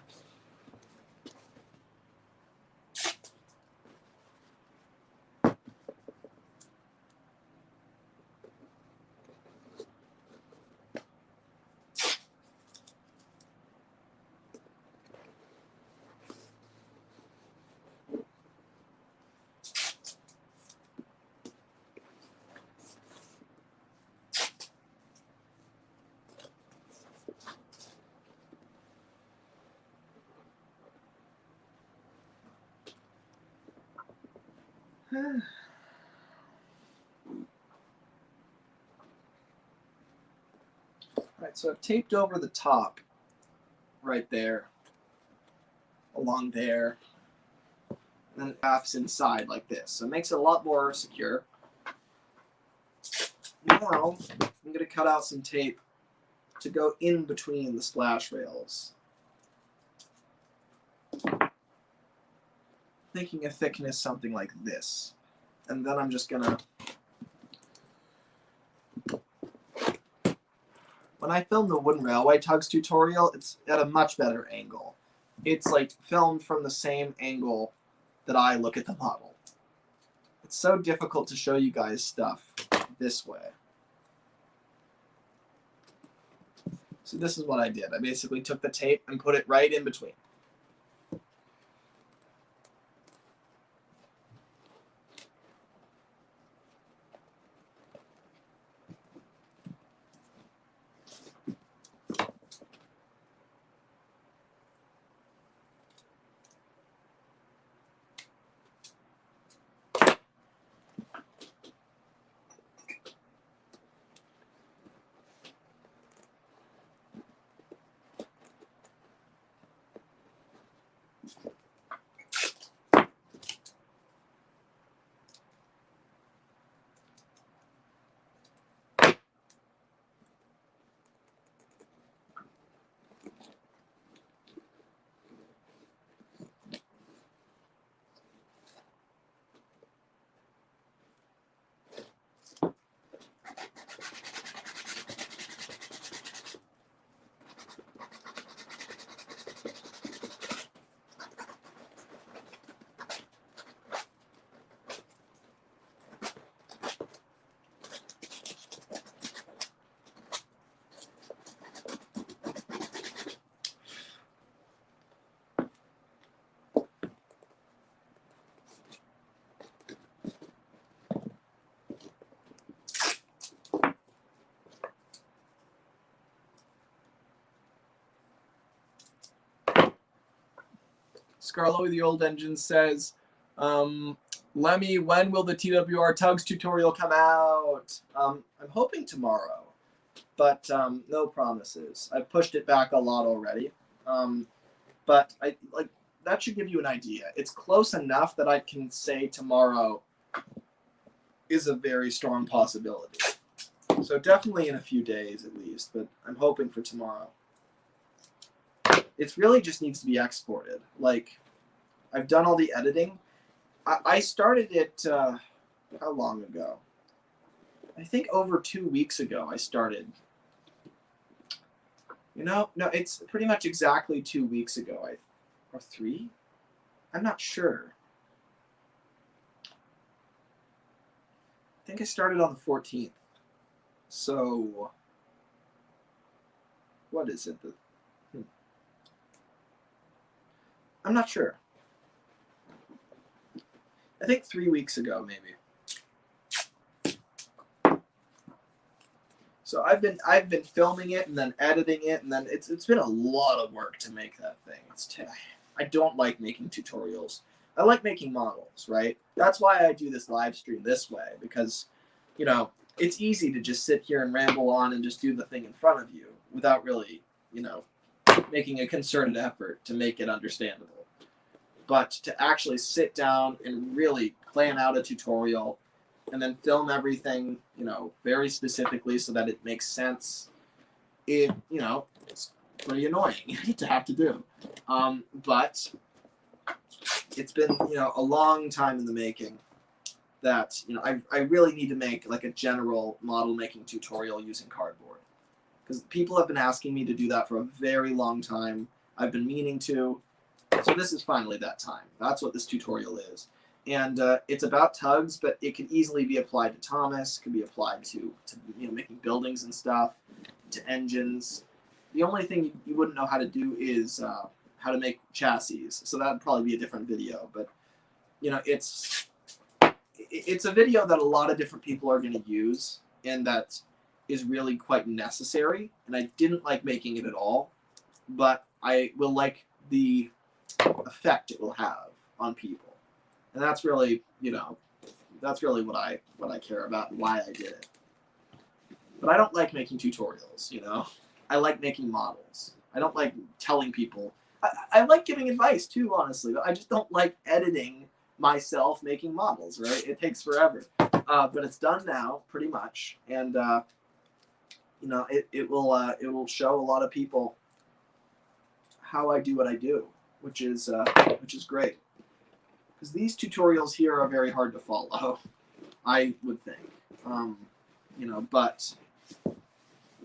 Alright, so I've taped over the top right there, along there, and then it wraps inside like this. So it makes it a lot more secure. Now, I'm going to cut out some tape to go in between the splash rails. Thinking a thickness something like this. And then I'm just going to... When I filmed the Wooden Railway Tugs tutorial, it's at a much better angle. It's like filmed from the same angle that I look at the model. It's so difficult to show you guys stuff this way. So this is what I did. I basically took the tape and put it right in between. Scarlo with the Old Engine says, Lemmy, when will the TWR Tugs tutorial come out? I'm hoping tomorrow, but no promises. I've pushed it back a lot already. But that should give you an idea. It's close enough that I can say tomorrow is a very strong possibility. So definitely in a few days at least, but I'm hoping for tomorrow. It really just needs to be exported. Like, I've done all the editing. I started it, how long ago? I think over 2 weeks ago I started. No, it's pretty much exactly 2 weeks ago. Or 3? I'm not sure. I think I started on the 14th. So, what is it? I'm not sure. I think 3 weeks ago, maybe. So I've been filming it and then editing it, and then it's been a lot of work to make that thing. I don't like making tutorials. I like making models, right? That's why I do this live stream this way, because, you know, it's easy to just sit here and ramble on and just do the thing in front of you without really, you know, making a concerted effort to make it understandable. But to actually sit down and really plan out a tutorial and then film everything, you know, very specifically so that it makes sense, you know, it's pretty annoying to have to do. But it's been, you know, a long time in the making that, you know, I really need to make like a general model making tutorial using cardboard, because people have been asking me to do that for a very long time. I've been meaning to, so this is finally that time. That's what this tutorial is. And it's about tugs, but it can easily be applied to Thomas, can be applied to you know, making buildings and stuff, to engines. The only thing you wouldn't know how to do is how to make chassis. So that would probably be a different video. But, you know, it's a video that a lot of different people are going to use, and that is really quite necessary. And I didn't like making it at all, but I will like the effect it will have on people. And that's really, you know, that's really what I care about and why I did it. But I don't like making tutorials, you know. I like making models. I don't like telling people. I like giving advice too, honestly, but I just don't like editing myself making models, right? It takes forever. But it's done now, pretty much. And, you know, it will show a lot of people how I do what I do, which is great. Because these tutorials here are very hard to follow, I would think. You know, but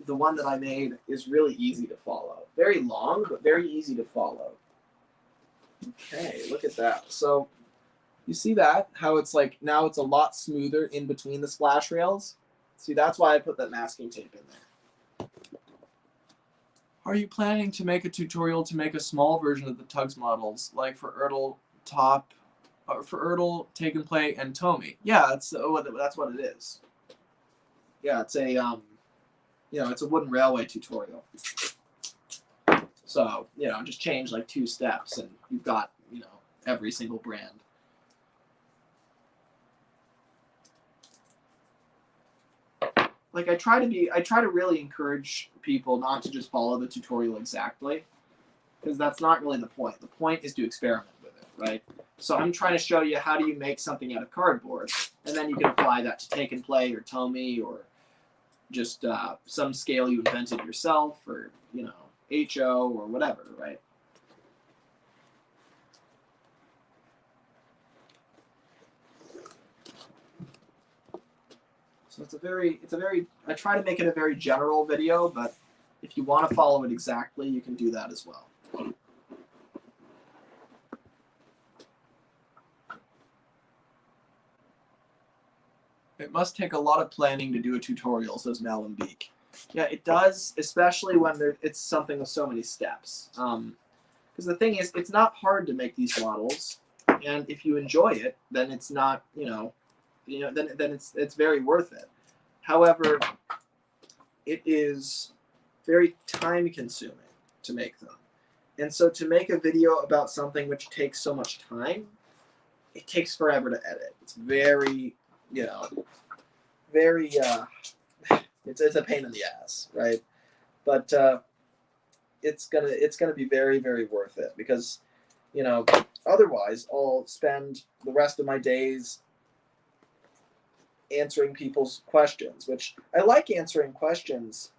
the one that I made is really easy to follow. Very long, but very easy to follow. Okay, look at that. So you see that? How it's like, now it's a lot smoother in between the splash rails? See, that's why I put that masking tape in there. Are you planning to make a tutorial to make a small version of the TUGS models, like for Ertl Take and Play, and Tomy? Yeah, that's what it is. Yeah, it's a you know, it's a wooden railway tutorial. So, you know, just change like 2 steps and you've got, you know, every single brand. Like I try to really encourage people not to just follow the tutorial exactly, because that's not really the point. The point is to experiment with it, right? So I'm trying to show you how do you make something out of cardboard, and then you can apply that to Take and Play or Tomy, or just some scale you invented yourself, or, you know, HO or whatever, right? So it's a very, I try to make it a very general video, but if you want to follow it exactly, you can do that as well. It must take a lot of planning to do a tutorial, says Malin Beak. Yeah, it does, especially when it's something with so many steps. Because the thing is, it's not hard to make these models, and if you enjoy it, then it's not, then it's very worth it. However, it is very time consuming to make them. And so to make a video about something which takes so much time, it takes forever to edit. It's very, very, it's a pain in the ass, right? But it's gonna be very, very worth it, because You know, otherwise I'll spend the rest of my days answering people's questions, which I like answering questions,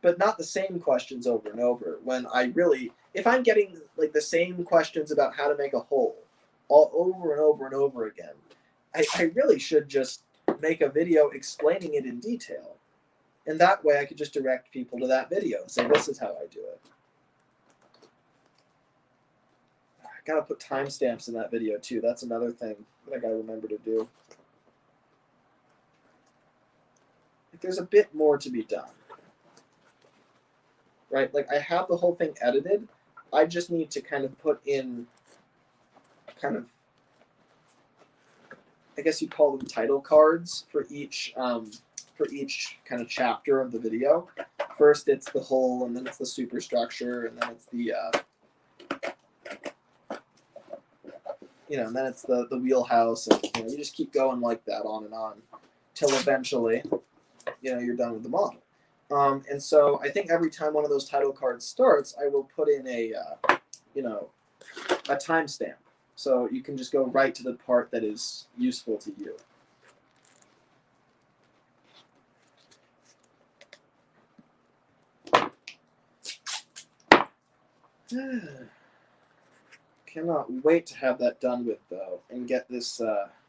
but not the same questions over and over. When I really, if I'm getting like the same questions about how to make a hole all over and over and over again, I really should just make a video explaining it in detail. And that way I could just direct people to that video and say, this is how I do it. I gotta put timestamps in that video too. That's another thing that I gotta remember to do. There's a bit more to be done. Right? Like I have the whole thing edited. I just need to kind of put in kind of, I guess you'd call them title cards for each kind of chapter of the video. First it's the whole, and then it's the superstructure, and then it's the and then it's the wheelhouse, and you just keep going like that on and on till eventually you're done with the model. And so I think every time one of those title cards starts, I will put in a timestamp, so you can just go right to the part that is useful to you. Cannot wait to have that done with, though, and get this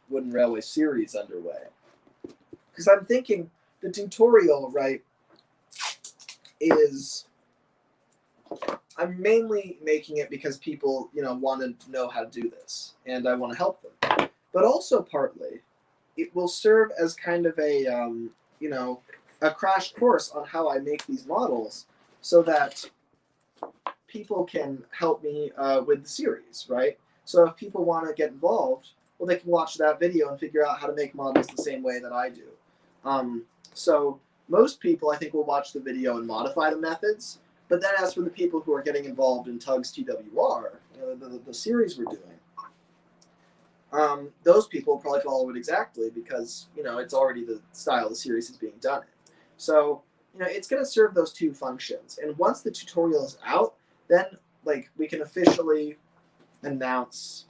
Wooden Railway series underway. Because I'm thinking the tutorial, right, is I'm mainly making it because people, want to know how to do this, and I want to help them. But also partly, it will serve as kind of a, a crash course on how I make these models, so that people can help me with the series, right? So if people want to get involved, well, they can watch that video and figure out how to make models the same way that I do. So most people, I think, will watch the video and modify the methods. But then as for the people who are getting involved in TUGS TWR, the series we're doing, those people probably follow it exactly because, it's already the style the series is being done in. So, it's going to serve those two functions. And once the tutorial is out, then we can officially announce,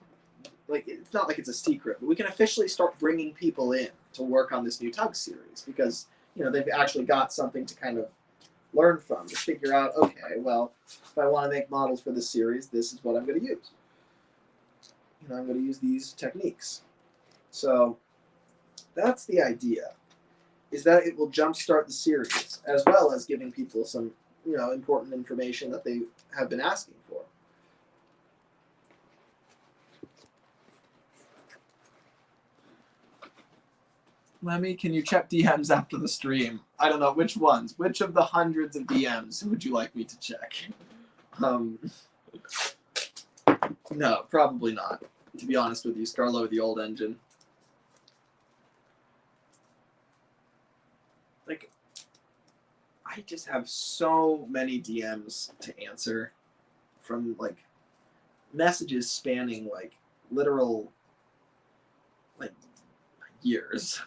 it's not like it's a secret, but we can officially start bringing people in to work on this new TUGS series because, they've actually got something to kind of learn from, to figure out, okay, well, if I want to make models for this series, this is what I'm going to use. I'm going to use these techniques. So that's the idea, is that it will jumpstart the series as well as giving people some, important information that they have been asking for. Lemmy, can you check DMs after the stream? I don't know which ones. Which of the hundreds of DMs would you like me to check? No, probably not. To be honest with you, Scarlo with the old engine. I just have so many DMs to answer from messages spanning literal years.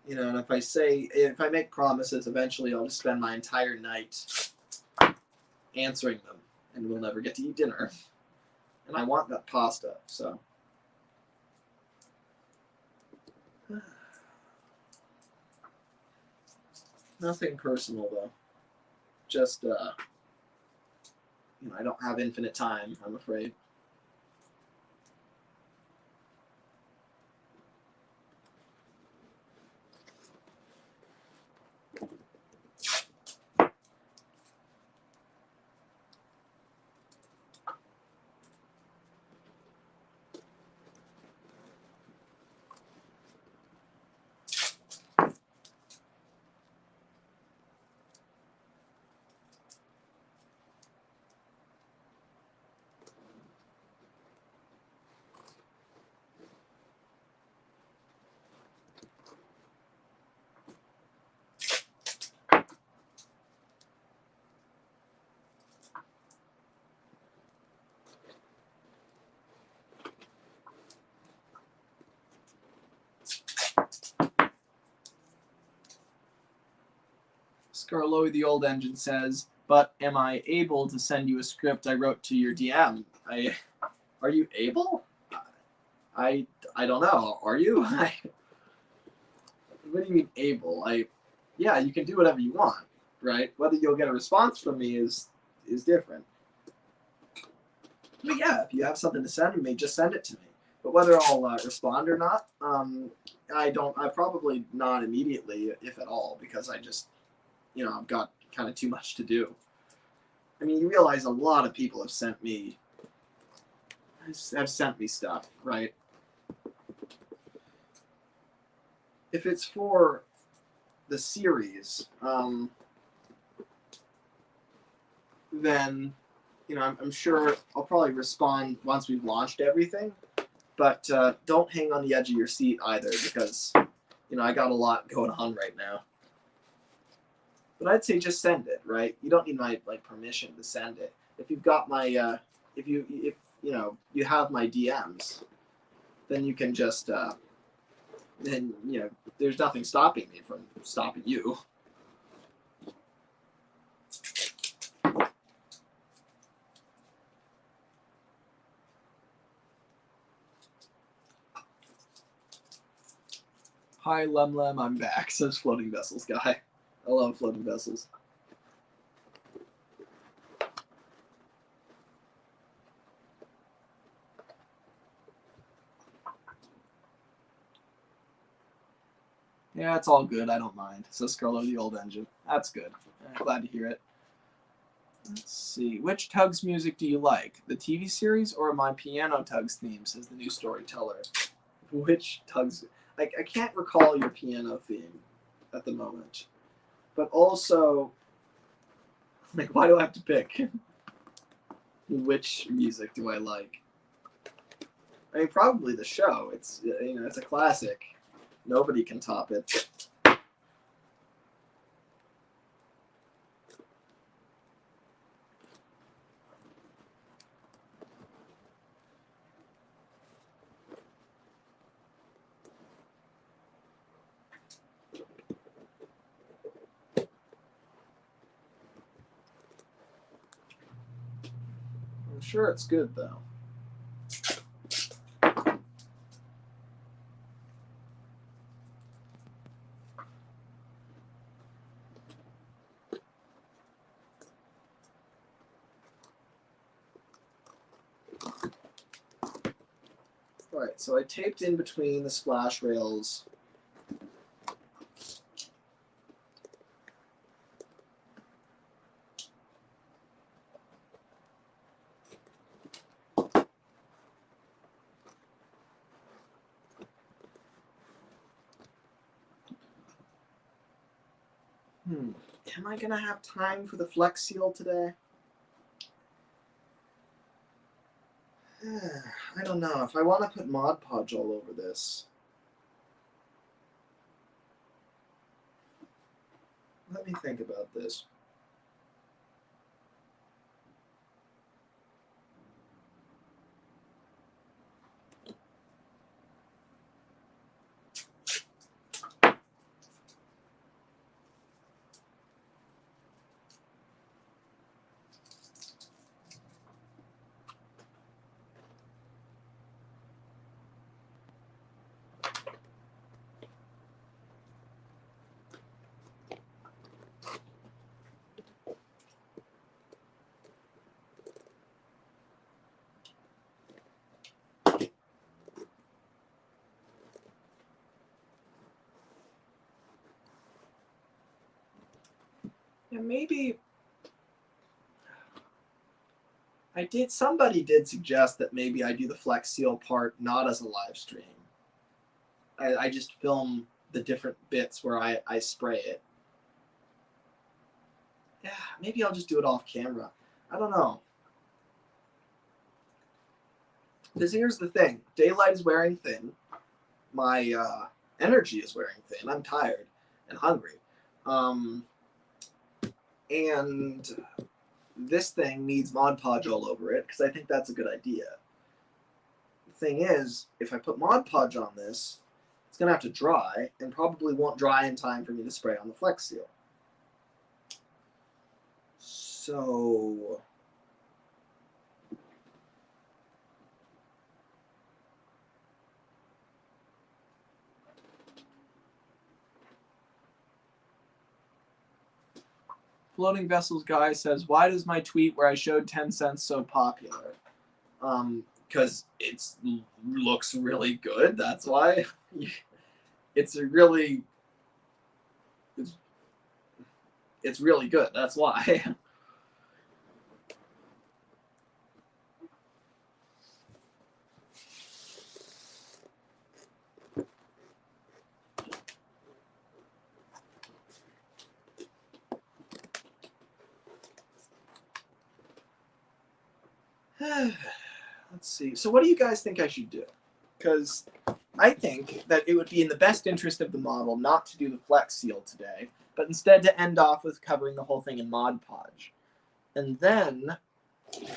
And if I make promises, eventually I'll just spend my entire night answering them, and we'll never get to eat dinner. And I want that pasta, so. Nothing personal, though. Just, I don't have infinite time, I'm afraid. Scarlowy the Old Engine says, but am I able to send you a script I wrote to your DM? Are you able? I don't know. Are you? What do you mean able? Yeah, you can do whatever you want, right? Whether you'll get a response from me is different. But yeah, if you have something to send me, just send it to me. But whether I'll respond or not, I probably not immediately, if at all, because I just, I've got kind of too much to do. I mean, you realize a lot of people have sent me stuff, right? If it's for the series, then, I'm sure I'll probably respond once we've launched everything. But don't hang on the edge of your seat either, because, I got a lot going on right now. But I'd say just send it, right? You don't need my permission to send it. If you've got my, if you have my DMs, then you can just, then there's nothing stopping me from stopping you. Hi, Lemlem, I'm back, says Floating Vessels guy. I love floating vessels. Yeah, it's all good. I don't mind, says Scarlo the Old Engine. That's good. Glad to hear it. Let's see. Which TUGS music do you like? The TV series or my piano TUGS theme, says the new storyteller. Which TUGS? I can't recall your piano theme at the moment. But also, why do I have to pick? Which music do I like? I mean, probably the show. It's it's a classic. Nobody can top it. I'm sure it's good though. Alright, so I taped in between the splash rails. Am I gonna have time for the Flex Seal today? I don't know. If I want to put Mod Podge all over this. Let me think about this. Yeah, maybe somebody did suggest that maybe I do the Flex Seal part not as a live stream. I just film the different bits where I spray it. Yeah, maybe I'll just do it off camera. I don't know. Because here's the thing. Daylight is wearing thin. My energy is wearing thin. I'm tired and hungry. And this thing needs Mod Podge all over it because I think that's a good idea. The thing is, if I put Mod Podge on this, it's going to have to dry and probably won't dry in time for me to spray on the Flex Seal. So Floating Vessels guy says, why does my tweet where I showed 10 cents so popular? Because it looks really good. That's why. It's really good. That's why. Let's see. So what do you guys think I should do? Because I think that it would be in the best interest of the model not to do the flex seal today, but instead to end off with covering the whole thing in Mod Podge. And then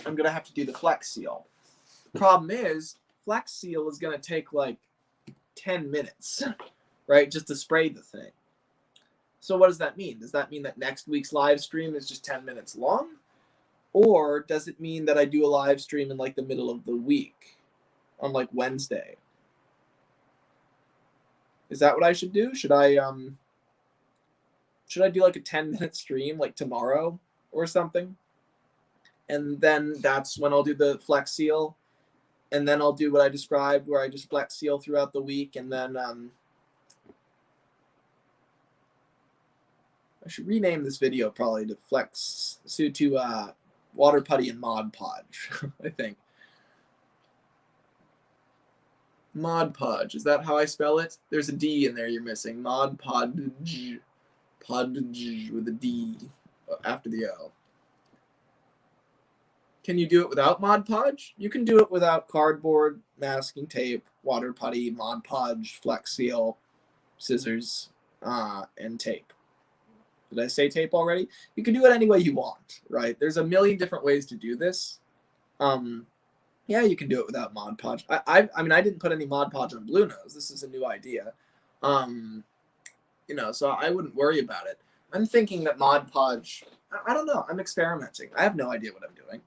I'm going to have to do the flex seal. The problem is, flex seal is going to take like 10 minutes, right, just to spray the thing. So what does that mean? Does that mean that next week's live stream is just 10 minutes long? Or does it mean that I do a live stream in like the middle of the week on like Wednesday? Is that what I should do? Should I do like a 10-minute stream like tomorrow or something? And then that's when I'll do the flex seal. And then I'll do what I described where I just flex seal throughout the week. And then I should rename this video probably to Water Putty and Mod Podge, I think. Mod Podge. Is that how I spell it? There's a D in there you're missing. Mod Podge. Podge with a D after the L. Can you do it without Mod Podge? You can do it without cardboard, masking tape, water putty, Mod Podge, flex seal, scissors, and tape. Did I say tape already? You can do it any way you want, right? There's a million different ways to do this. Yeah, you can do it without Mod Podge. I mean, I didn't put any Mod Podge on Blue Nose. This is a new idea. So I wouldn't worry about it. I'm thinking that Mod Podge, I don't know. I'm experimenting. I have no idea what I'm doing.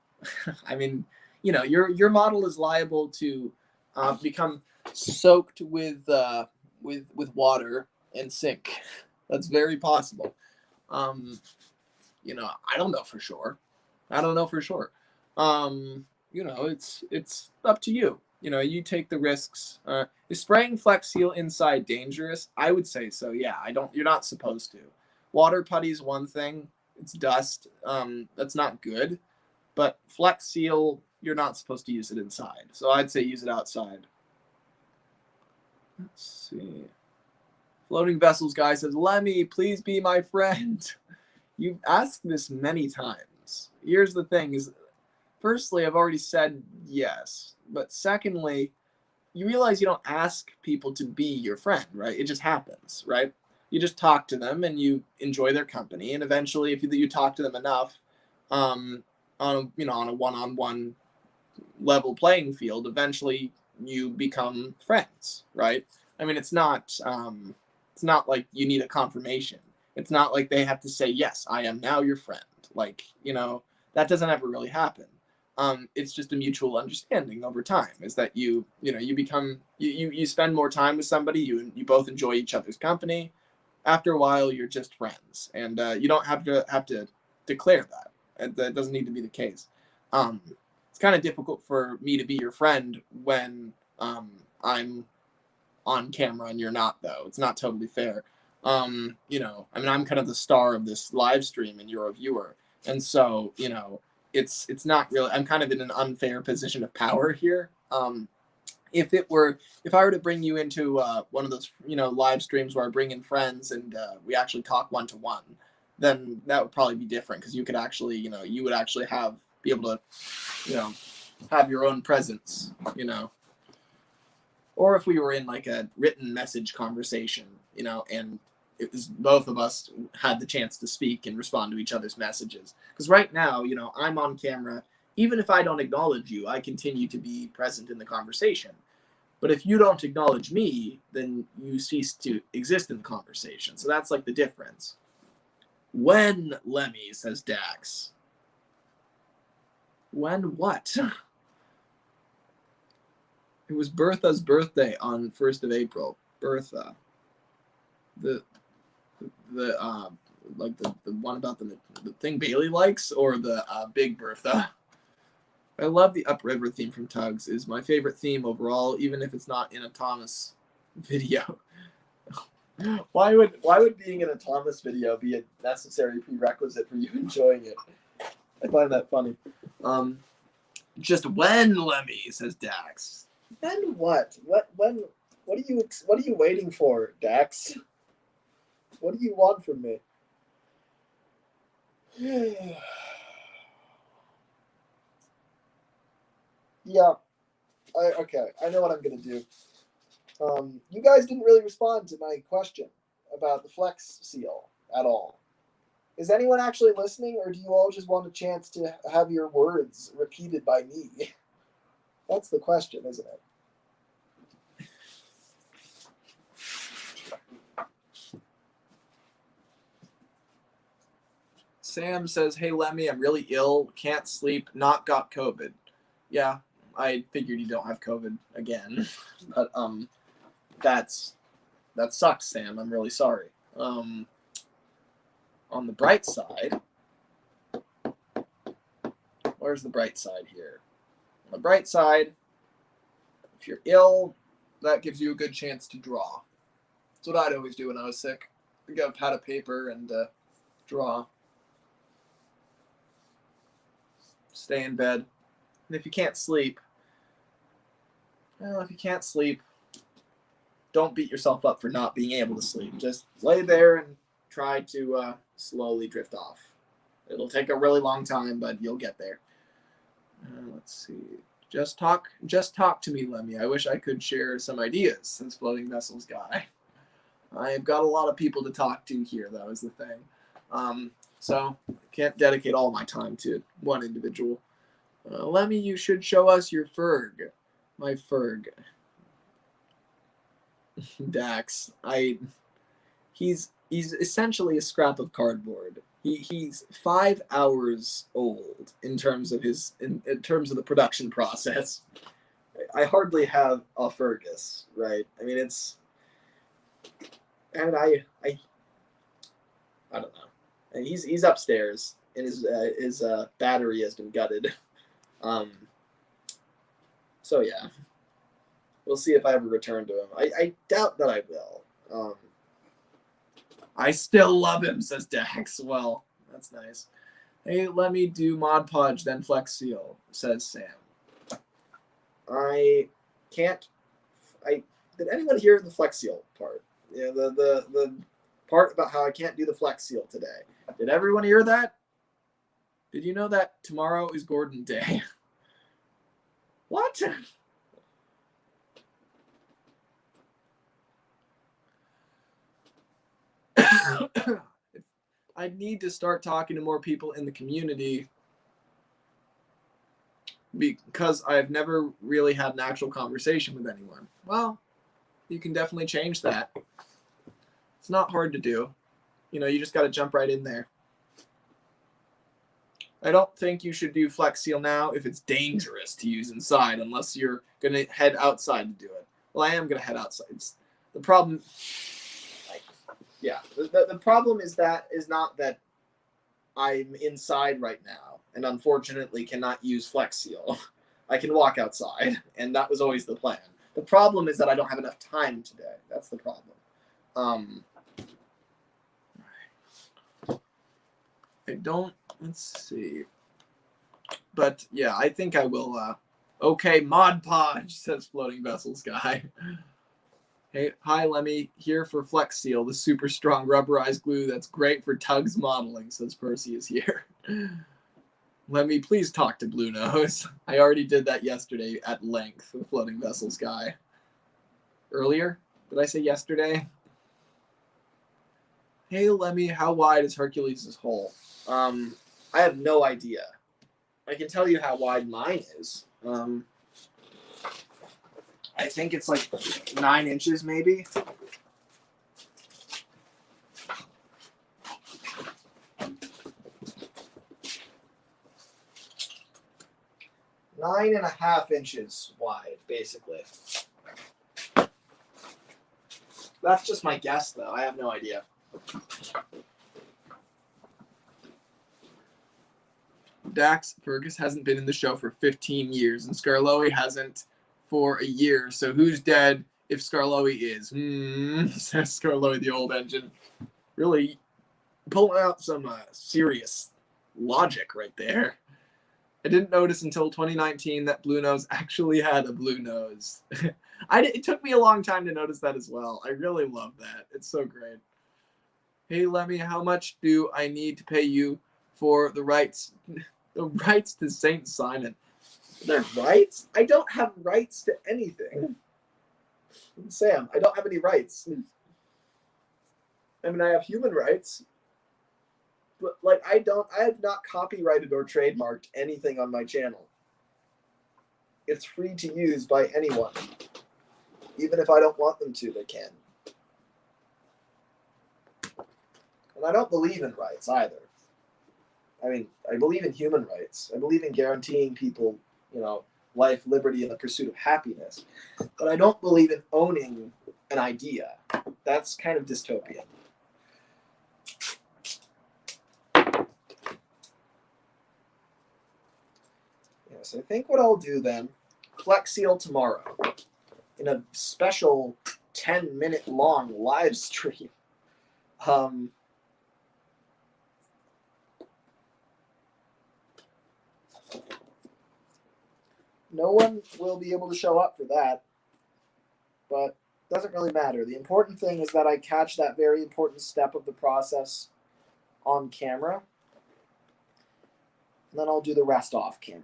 I mean, your model is liable to become soaked with water and sink. That's very possible. I don't know for sure. It's up to you. You take the risks. Is spraying flex seal inside dangerous? I would say so. Yeah, you're not supposed to. Water putty is one thing. It's dust. That's not good. But flex seal, you're not supposed to use it inside. So I'd say use it outside. Let's see. Floating Vessels guy says, Lemmy, please be my friend. You've asked this many times. Here's the thing is, firstly, I've already said yes. But secondly, you realize you don't ask people to be your friend, right? It just happens, right? You just talk to them and you enjoy their company. And eventually, if you talk to them enough, on a one-on-one level playing field, eventually you become friends, right? I mean, it's not like you need a confirmation. It's not like they have to say, yes, I am now your friend. Like, that doesn't ever really happen. It's just a mutual understanding over time is that you spend more time with somebody, you both enjoy each other's company. After a while, you're just friends, and you don't have to declare that. That doesn't need to be the case. It's kind of difficult for me to be your friend when I'm on camera and you're not, though. It's not totally fair. I'm kind of the star of this live stream and you're a viewer. And so, it's not really, I'm kind of in an unfair position of power here. If I were to bring you into one of those, live streams where I bring in friends and we actually talk one-to-one, then that would probably be different because you could actually, you would actually be able to, have your own presence, Or if we were in like a written message conversation, and it was both of us had the chance to speak and respond to each other's messages. Because right now, I'm on camera. Even if I don't acknowledge you, I continue to be present in the conversation. But if you don't acknowledge me, then you cease to exist in the conversation. So that's like the difference. When, Lemmy, says Dax. When what? It was Bertha's birthday on 1st of April. Bertha. The like the one about the thing Bailey likes, or the Big Bertha. I love the Upriver theme from TUGS. Is my favorite theme overall, even if it's not in a Thomas video. Why would being in a Thomas video be a necessary prerequisite for you enjoying it? I find that funny. Just when, Lemmy, says Dax. Then what? What are you waiting for, Dax? What do you want from me? Yeah. Okay. I know what I'm gonna do. You guys didn't really respond to my question about the Flex Seal at all. Is anyone actually listening, or do you all just want a chance to have your words repeated by me? That's the question, isn't it? Sam says, "Hey Lemmy, I'm really ill, can't sleep, not got COVID." Yeah, I figured you don't have COVID again, but that sucks, Sam. I'm really sorry. On the bright side, where's the bright side here? On the bright side, if you're ill, that gives you a good chance to draw. That's what I'd always do when I was sick. Pick up a pad of paper and draw. Stay in bed. And if you can't sleep, don't beat yourself up for not being able to sleep. Just lay there and try to slowly drift off. It'll take a really long time, but you'll get there. Let's see. Just talk to me, Lemmy. I wish I could share some ideas, says Floating Vessels Guy. I've got a lot of people to talk to here, though, is the thing. So I can't dedicate all my time to one individual. Lemmy, you should show us your Ferg. My Ferg. Dax. He's essentially a scrap of cardboard. He's 5 hours old in terms of in terms of the production process. I hardly have a Fergus, right? I mean, I don't know. And he's upstairs, and his battery has been gutted. So yeah, we'll see if I ever return to him. I doubt that I will. I still love him, says Dax. Well, that's nice. Hey, let me do Mod Podge, then Flex Seal, says Sam. Did anyone hear the Flex Seal part? Yeah, the part about how I can't do the Flex Seal today. Did everyone hear that? Did you know that tomorrow is Gordon Day? What? I need to start talking to more people in the community because I've never really had an actual conversation with anyone. Well, you can definitely change that. It's not hard to do. You just got to jump right in there. I don't think you should do Flex Seal now if it's dangerous to use inside, unless you're going to head outside to do it. Well, I am going to head outside. The problem... Yeah, the problem is not that I'm inside right now and unfortunately cannot use Flex Seal. I can walk outside, and that was always the plan. The problem is that I don't have enough time today. That's the problem. Let's see. But yeah, I think I will. Okay, Mod Podge, says Floating Vessels Guy. Hey, hi Lemmy, here for Flex Seal, the super strong rubberized glue that's great for TUGS modeling, says Percy is here. Lemmy, please talk to Blue Nose. I already did that yesterday at length with Floating Vessels Guy. Earlier? Did I say yesterday? Hey Lemmy, how wide is Hercules' hole? I have no idea. I can tell you how wide mine is. I think it's like 9 inches, maybe. 9.5 inches wide, basically. That's just my guess, though. I have no idea. Dax Fergus hasn't been in the show for 15 years, and Scarlowe hasn't for a year. So who's dead if Scarlowe is? Says Scarlowe, the old engine. Really pulling out some serious logic right there. I didn't notice until 2019 that Blue Nose actually had a blue nose. It took me a long time to notice that as well. I really love that. It's so great. Hey, Lemmy, how much do I need to pay you for the rights to Saint Simon? The rights? I don't have rights to anything. Sam, I don't have any rights. I mean, I have human rights. But, like, I have not copyrighted or trademarked anything on my channel. It's free to use by anyone. Even if I don't want them to, they can. And I don't believe in rights either. I mean, I believe in human rights. I believe in guaranteeing people, life, liberty, and the pursuit of happiness. But I don't believe in owning an idea. That's kind of dystopian. Yes, I think what I'll do then, Flex Seal tomorrow in a special 10-minute long live stream. No one will be able to show up for that, but it doesn't really matter. The important thing is that I catch that very important step of the process on camera, and then I'll do the rest off camera.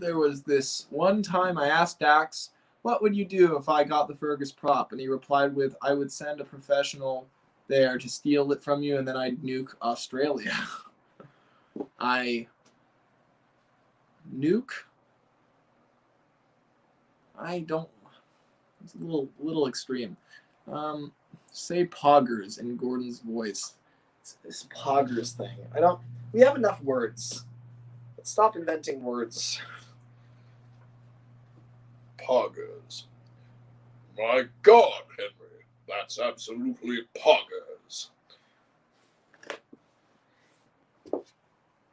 There was this one time I asked Dax, what would you do if I got the Fergus prop? And he replied with, I would send a professional there to steal it from you, and then I'd nuke Australia. Nuke? I don't. It's a little extreme. Say poggers in Gordon's voice. This poggers thing. We have enough words. Let's stop inventing words. Poggers. My God, Henry, that's absolutely poggers.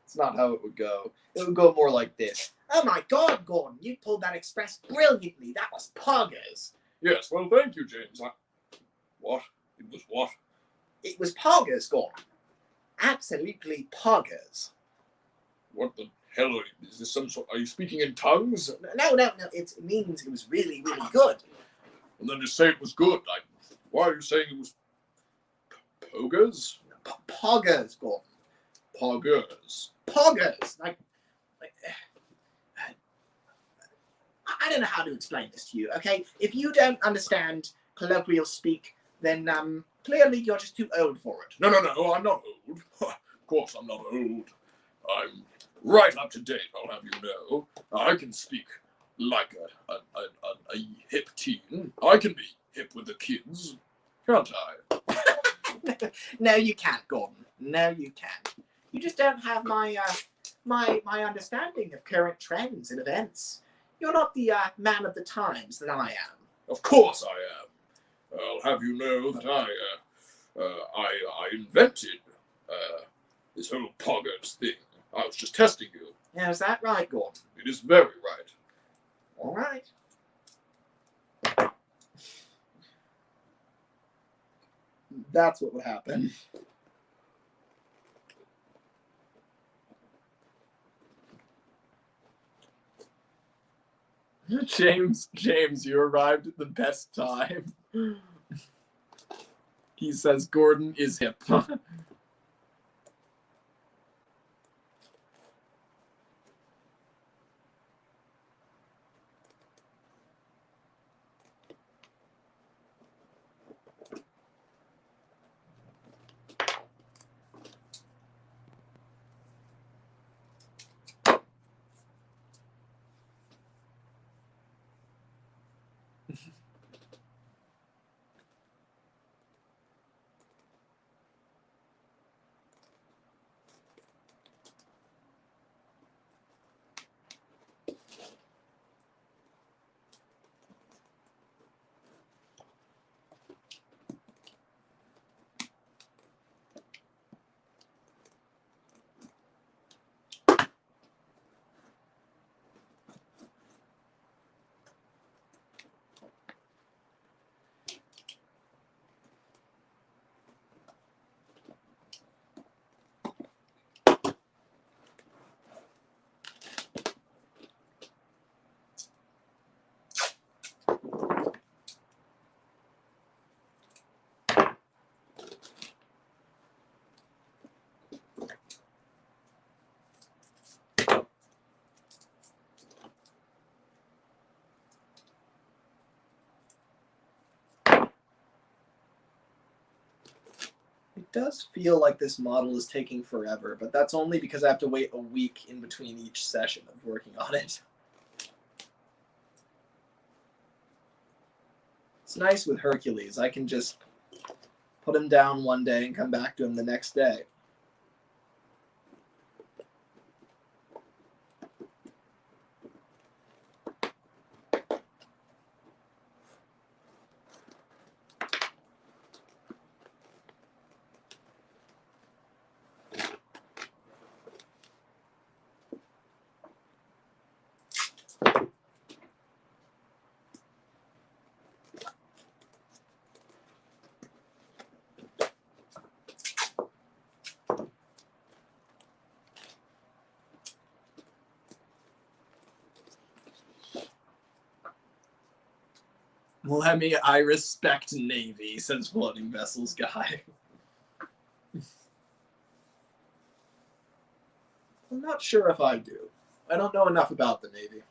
It's not how it would go. It would go more like this. Oh my God, Gordon, you pulled that express brilliantly. That was poggers. Yes, well, thank you, James. What? It was what? It was poggers, Gordon. Absolutely poggers. What the hell is this? Are you speaking in tongues? No. It means it was really, really good. And then just say it was good. Why are you saying it was poggers? Poggers, Gordon. Poggers. Poggers. I don't know how to explain this to you, okay? If you don't understand colloquial speak, then clearly you're just too old for it. No, I'm not old. Of course I'm not old. I'm right up to date, I'll have you know. I can speak like a hip teen. I can be hip with the kids, can't I? No, you can't, Gordon. No, you can't. You just don't have my understanding of current trends and events. You're not the man of the times that I am. Of course I am. I'll have you know that I invented this whole poggers thing. I was just testing you. Now, is that right, Gordon? It is very right. All right. That's what would happen. James, you arrived at the best time. He says Gordon is hip. It does feel like this model is taking forever, but that's only because I have to wait a week in between each session of working on it. It's nice with Hercules. I can just put him down one day and come back to him the next day. Lemmy, I respect Navy, says Floating Vessels Guy. I'm not sure if I do. I don't know enough about the Navy.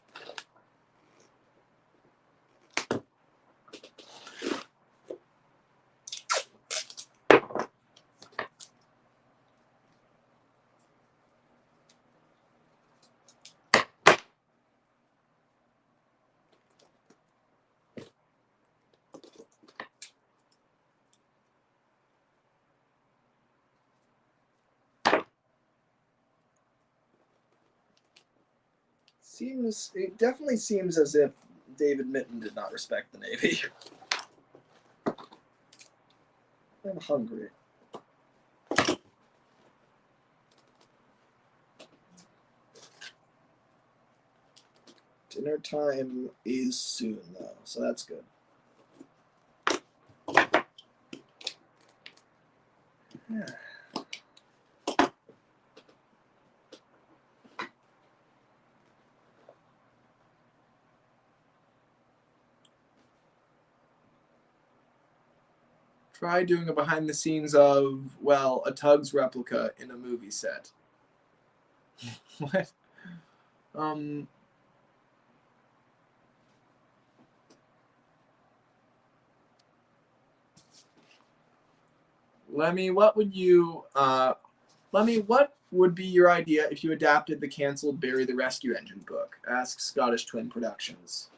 It definitely seems as if David Mitton did not respect the Navy. I'm hungry. Dinner time is soon, though, so that's good. Yeah. Try doing a behind the scenes of, well, a TUGS replica in a movie set. What? Lemmy, what would be your idea if you adapted the cancelled Barry the Rescue Engine book? Asks Scottish Twin Productions.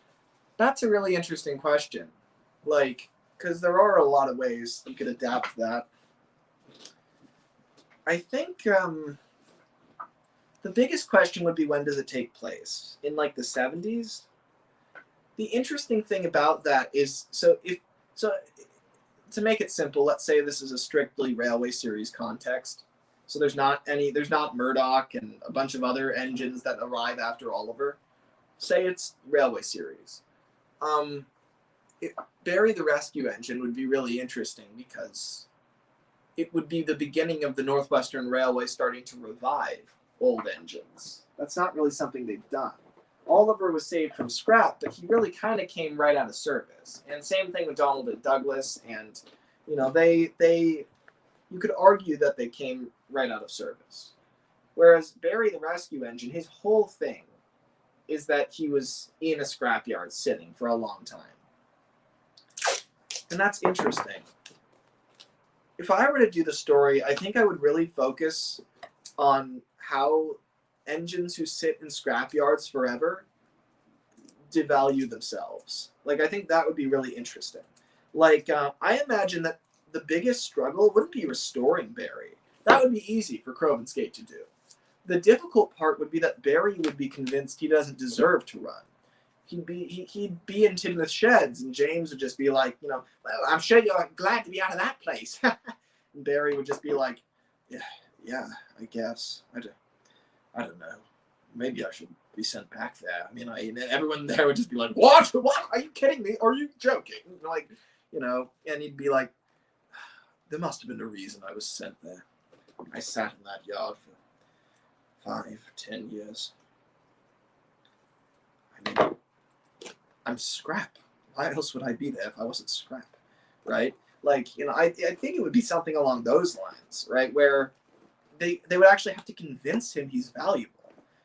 That's a really interesting question. Like, because there are a lot of ways you could adapt that. I think the biggest question would be, when does it take place? In like the 70s? The interesting thing about that is, so to make it simple, let's say this is a strictly Railway Series context. So there's not Murdoch and a bunch of other engines that arrive after Oliver. Say it's Railway Series. Barry the Rescue Engine would be really interesting because it would be the beginning of the Northwestern Railway starting to revive old engines. That's not really something they've done. Oliver was saved from scrap, but he really kind of came right out of service. And same thing with Donald and Douglas, and you could argue that they came right out of service. Whereas Barry the Rescue Engine, his whole thing is that he was in a scrapyard sitting for a long time. And that's interesting. If I were to do the story, I think I would really focus on how engines who sit in scrapyards forever devalue themselves. Like, I think that would be really interesting. Like, I imagine that the biggest struggle wouldn't be restoring Barry. That would be easy for Krove and Skate to do. The difficult part would be that Barry would be convinced he doesn't deserve to run. He'd be in Tidmouth Sheds, and James would just be like, well, I'm sure you're glad to be out of that place. And Barry would just be like, yeah, I guess. I don't know. Maybe I should be sent back there. Everyone there would just be like, what? Are you kidding me? Are you joking? Like, and he'd be like, there must have been a reason I was sent there. I sat in that yard for 5-10 years. I'm scrap. Why else would I be there if I wasn't scrap? Right? Like, I think it would be something along those lines, right? Where they would actually have to convince him he's valuable.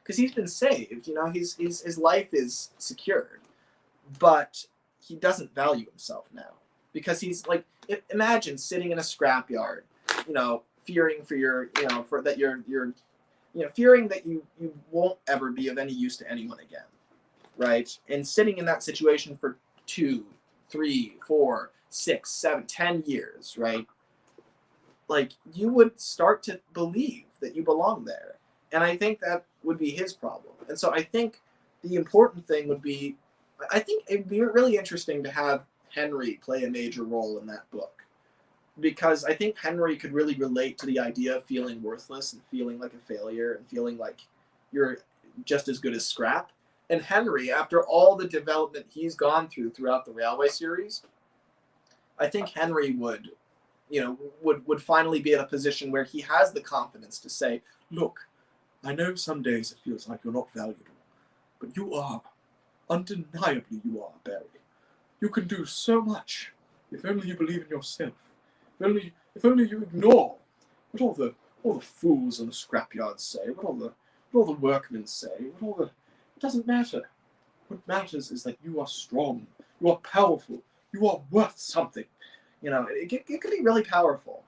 Because he's been saved, his life is secured. But he doesn't value himself now. Because he's like, imagine sitting in a scrapyard, fearing for fearing that you won't ever be of any use to anyone again. Right? And sitting in that situation for 2, 3, 4, 6, 7, 10 years, right? Like, you would start to believe that you belong there. And I think that would be his problem. And so I think the important thing would be, I think it'd be really interesting to have Henry play a major role in that book. Because I think Henry could really relate to the idea of feeling worthless and feeling like a failure and feeling like you're just as good as scrap. And Henry, after all the development he's gone throughout the Railway Series, I think Henry would finally be in a position where he has the confidence to say, look, I know some days it feels like you're not valuable, but you are. Undeniably you are, Barry. You can do so much if only you believe in yourself. If only you ignore what all the fools in the scrapyards say, what all the workmen say, it doesn't matter. What matters is that you are strong, you are powerful, you are worth something. It could be really powerful,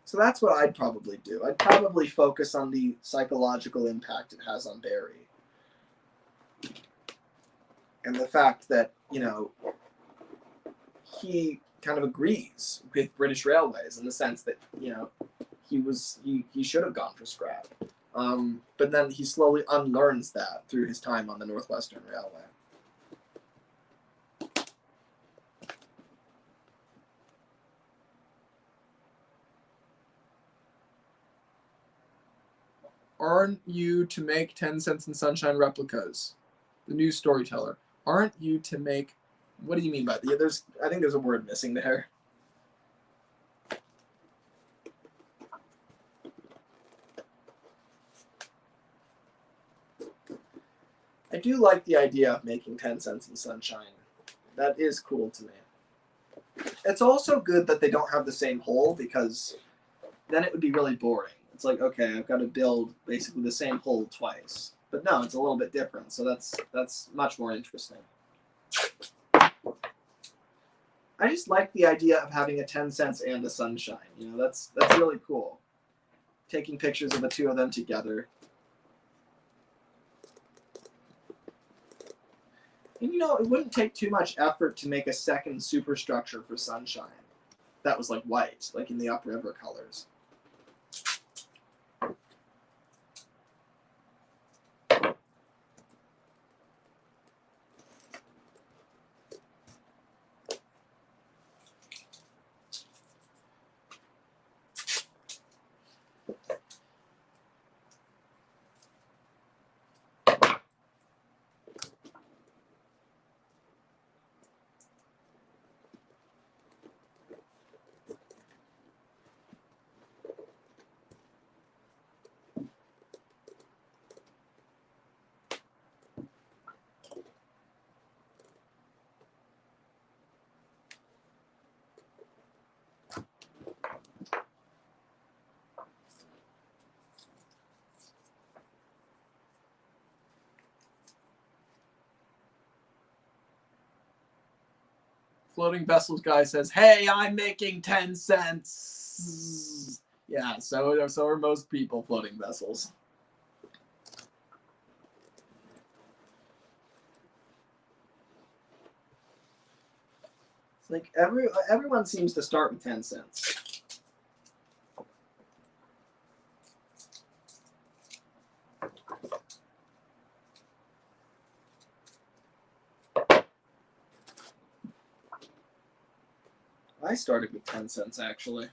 So that's what I'd probably do. I'd probably focus on the psychological impact it has on Barry. And the fact that, he kind of agrees with British Railways in the sense that, he should have gone for scrap. But then he slowly unlearns that through his time on the Northwestern Railway. Aren't you to make 10 Cents and Sunshine replicas? The new storyteller. Aren't you to make... What do you mean by that? I think there's a word missing there. I do like the idea of making 10 Cents and Sunshine. That is cool to me. It's also good that they don't have the same hole, because then it would be really boring. It's like, okay, I've got to build basically the same hole twice. But no, it's a little bit different, so that's much more interesting. I just like the idea of having a 10 Cents and a Sunshine. That's really cool. Taking pictures of the two of them together. And it wouldn't take too much effort to make a second superstructure for Sunshine. that was like white, like in the upriver colors. Floating Vessels guy says, "Hey, I'm making 10 cents." Yeah, so are most people, Floating Vessels. It's like everyone seems to start with 10 cents. I started with 10 cents actually.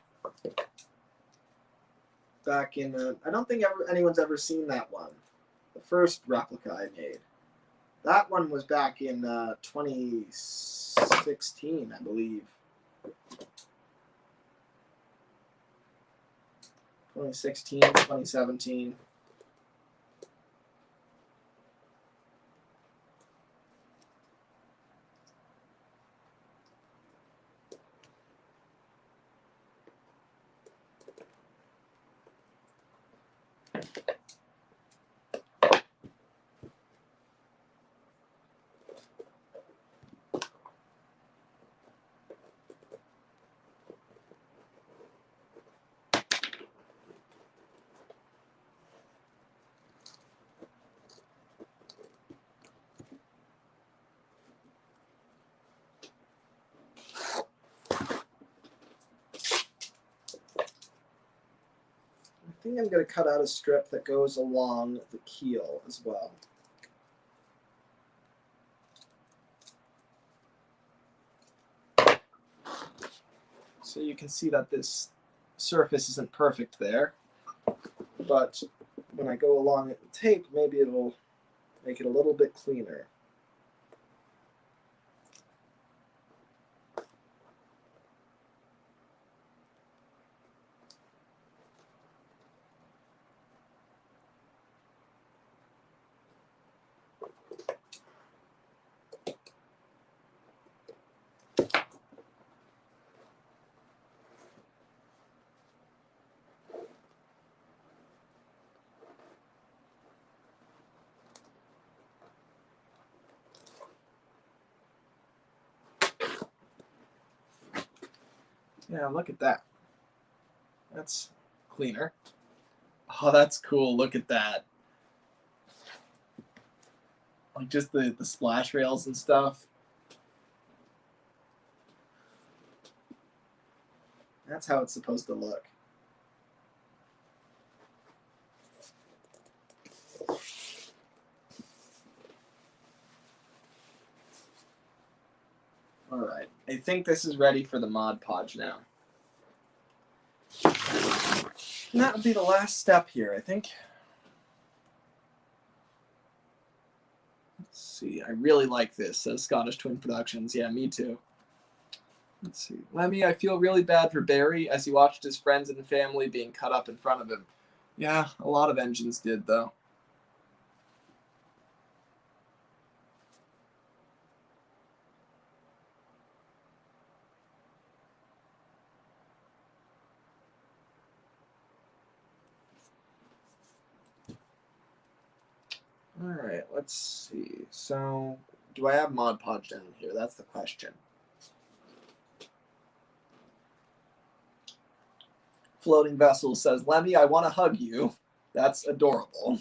Back in, I don't think anyone's ever seen that one. The first replica I made. That one was back in 2016, I believe. 2016, 2017. I think I'm going to cut out a strip that goes along the keel as well. So you can see that this surface isn't perfect there, but when I go along it with tape, maybe it'll make it a little bit cleaner. Yeah, look at that. That's cleaner. Oh, that's cool. Look at that. Like just the splash rails and stuff. That's how it's supposed to look. All right. I think this is ready for the Mod Podge now. And that would be the last step here, I think. Let's see. I really like this, says Scottish Twin Productions. Yeah, me too. Let's see. Lemmy, I feel really bad for Barry as he watched his friends and family being cut up in front of him. Yeah, a lot of engines did, though. All right, let's see. So, do I have Mod Podge down here? That's the question. Floating Vessel says, Lemmy, I want to hug you. That's adorable.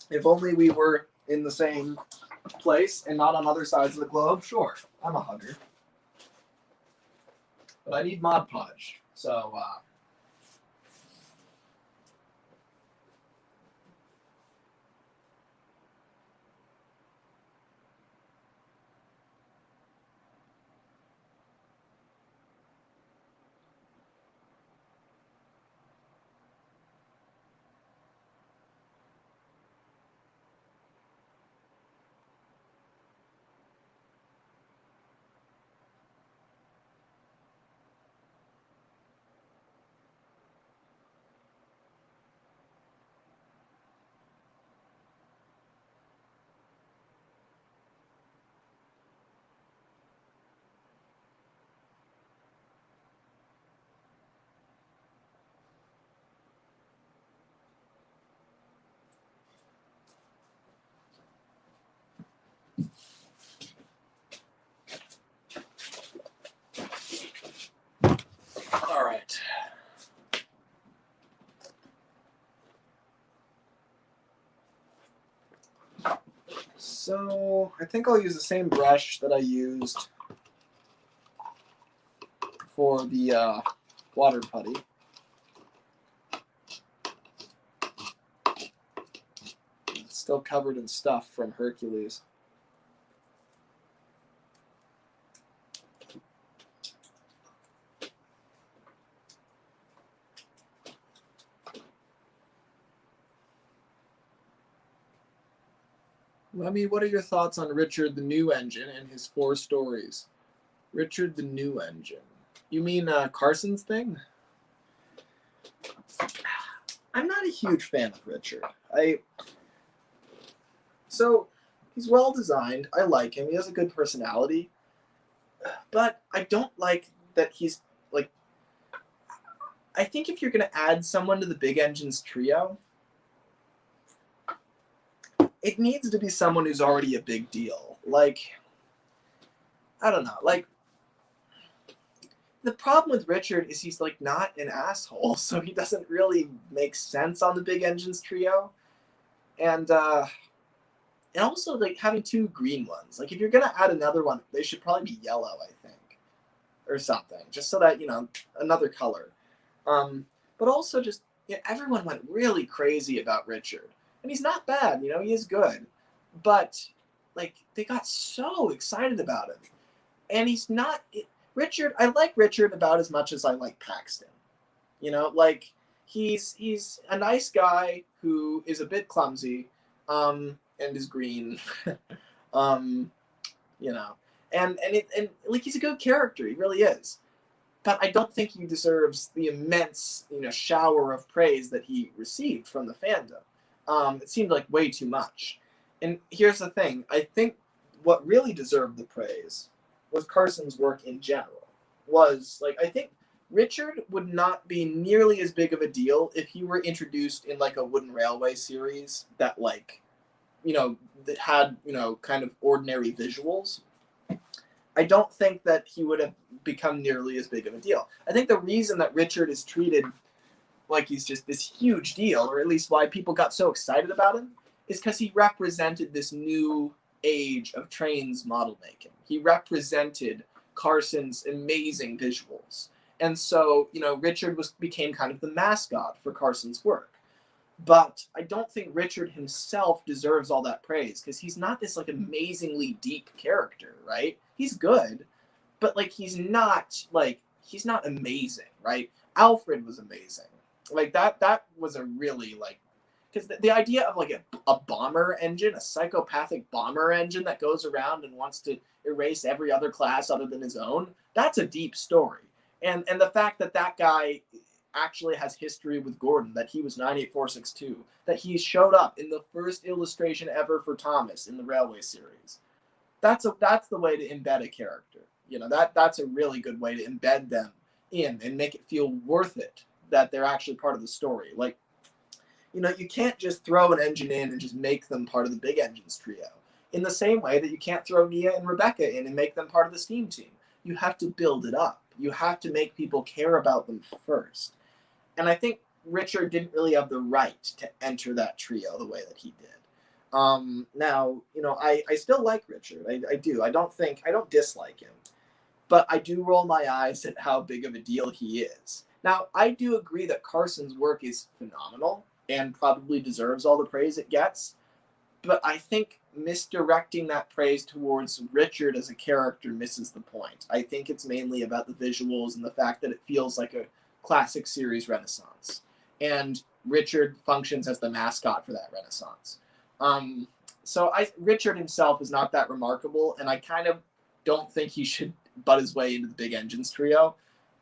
If only we were in the same place and not on other sides of the globe, sure, I'm a hugger. but I need Mod Podge. So all right. So I think I'll use the same brush that I used for the water putty. It's still covered in stuff from Hercules. Lemmy, what are your thoughts on Richard the New Engine and his 4 stories? Richard the New Engine. You mean Carson's thing? I'm not a huge fan of Richard. So he's well designed. I like him. He has a good personality. But I don't like that he's like. I think if you're gonna add someone to the Big Engines trio, it needs to be someone who's already a big deal. Like, I don't know. Like, the problem with Richard is he's like not an asshole, so he doesn't really make sense on the Big Engines trio. And also like having 2 green ones. Like if you're gonna add another one, they should probably be yellow, I think, or something, just so that another color. But also just everyone went really crazy about Richard, and he's not bad. He is good, but like they got so excited about him, and he's not. Richard, I like Richard about as much as I like Paxton. Like he's a nice guy who is a bit clumsy, and is green, and like he's a good character. He really is. But I don't think he deserves the immense, shower of praise that he received from the fandom. It seemed like way too much. And here's the thing. I think what really deserved the praise was Carson's work in general. I think Richard would not be nearly as big of a deal if he were introduced in like a Wooden Railway series that that had, kind of ordinary visuals. I don't think that he would have become nearly as big of a deal. I think the reason that Richard is treated like he's just this huge deal, or at least why people got so excited about him, is because he represented this new age of trains model making. He represented Carson's amazing visuals. And so, Richard became kind of the mascot for Carson's work. But I don't think Richard himself deserves all that praise, because he's not this like amazingly deep character, right? He's good, but like he's not amazing, right? Alfred was amazing. Like that was a really because the idea of like a bomber engine, a psychopathic bomber engine that goes around and wants to erase every other class other than his own, that's a deep story. And the fact that guy actually has history with Gordon, that he was 98462, that he showed up in the first illustration ever for Thomas in the Railway series. That's the way to embed a character. That's a really good way to embed them in and make it feel worth it that they're actually part of the story. Like, you can't just throw an engine in and just make them part of the Big Engines trio. In the same way that you can't throw Nia and Rebecca in and make them part of the Steam team. You have to build it up. You have to make people care about them first. And I think Richard didn't really have the right to enter that trio the way that he did. Now, I still like Richard. I do. I don't dislike him. but I do roll my eyes at how big of a deal he is. Now, I do agree that Carson's work is phenomenal and probably deserves all the praise it gets, but I think misdirecting that praise towards Richard as a character misses the point. I think it's mainly about the visuals and the fact that it feels like a classic series renaissance. And Richard functions as the mascot for that renaissance. So Richard himself is not that remarkable, and I kind of don't think he should butt his way into the Big Engines trio.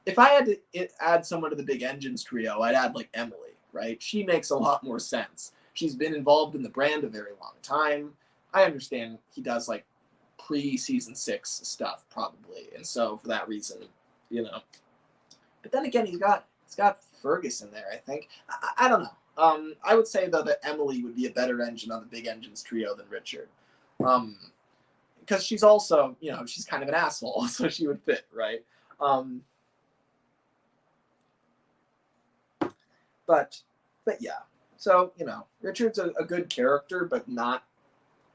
If I had to add someone to the Big Engines trio, I'd add like Emily, right? She makes a lot more sense. She's been involved in the brand a very long time. I understand he does like pre-season 6 stuff probably, and so for that reason, you know. But then again, he's got Ferguson there, I think. I don't know. I would say though that Emily would be a better engine on the Big Engines trio than Richard, because she's also, you know, she's kind of an asshole, so she would fit, right? But yeah. So, you know, Richard's a good character, but not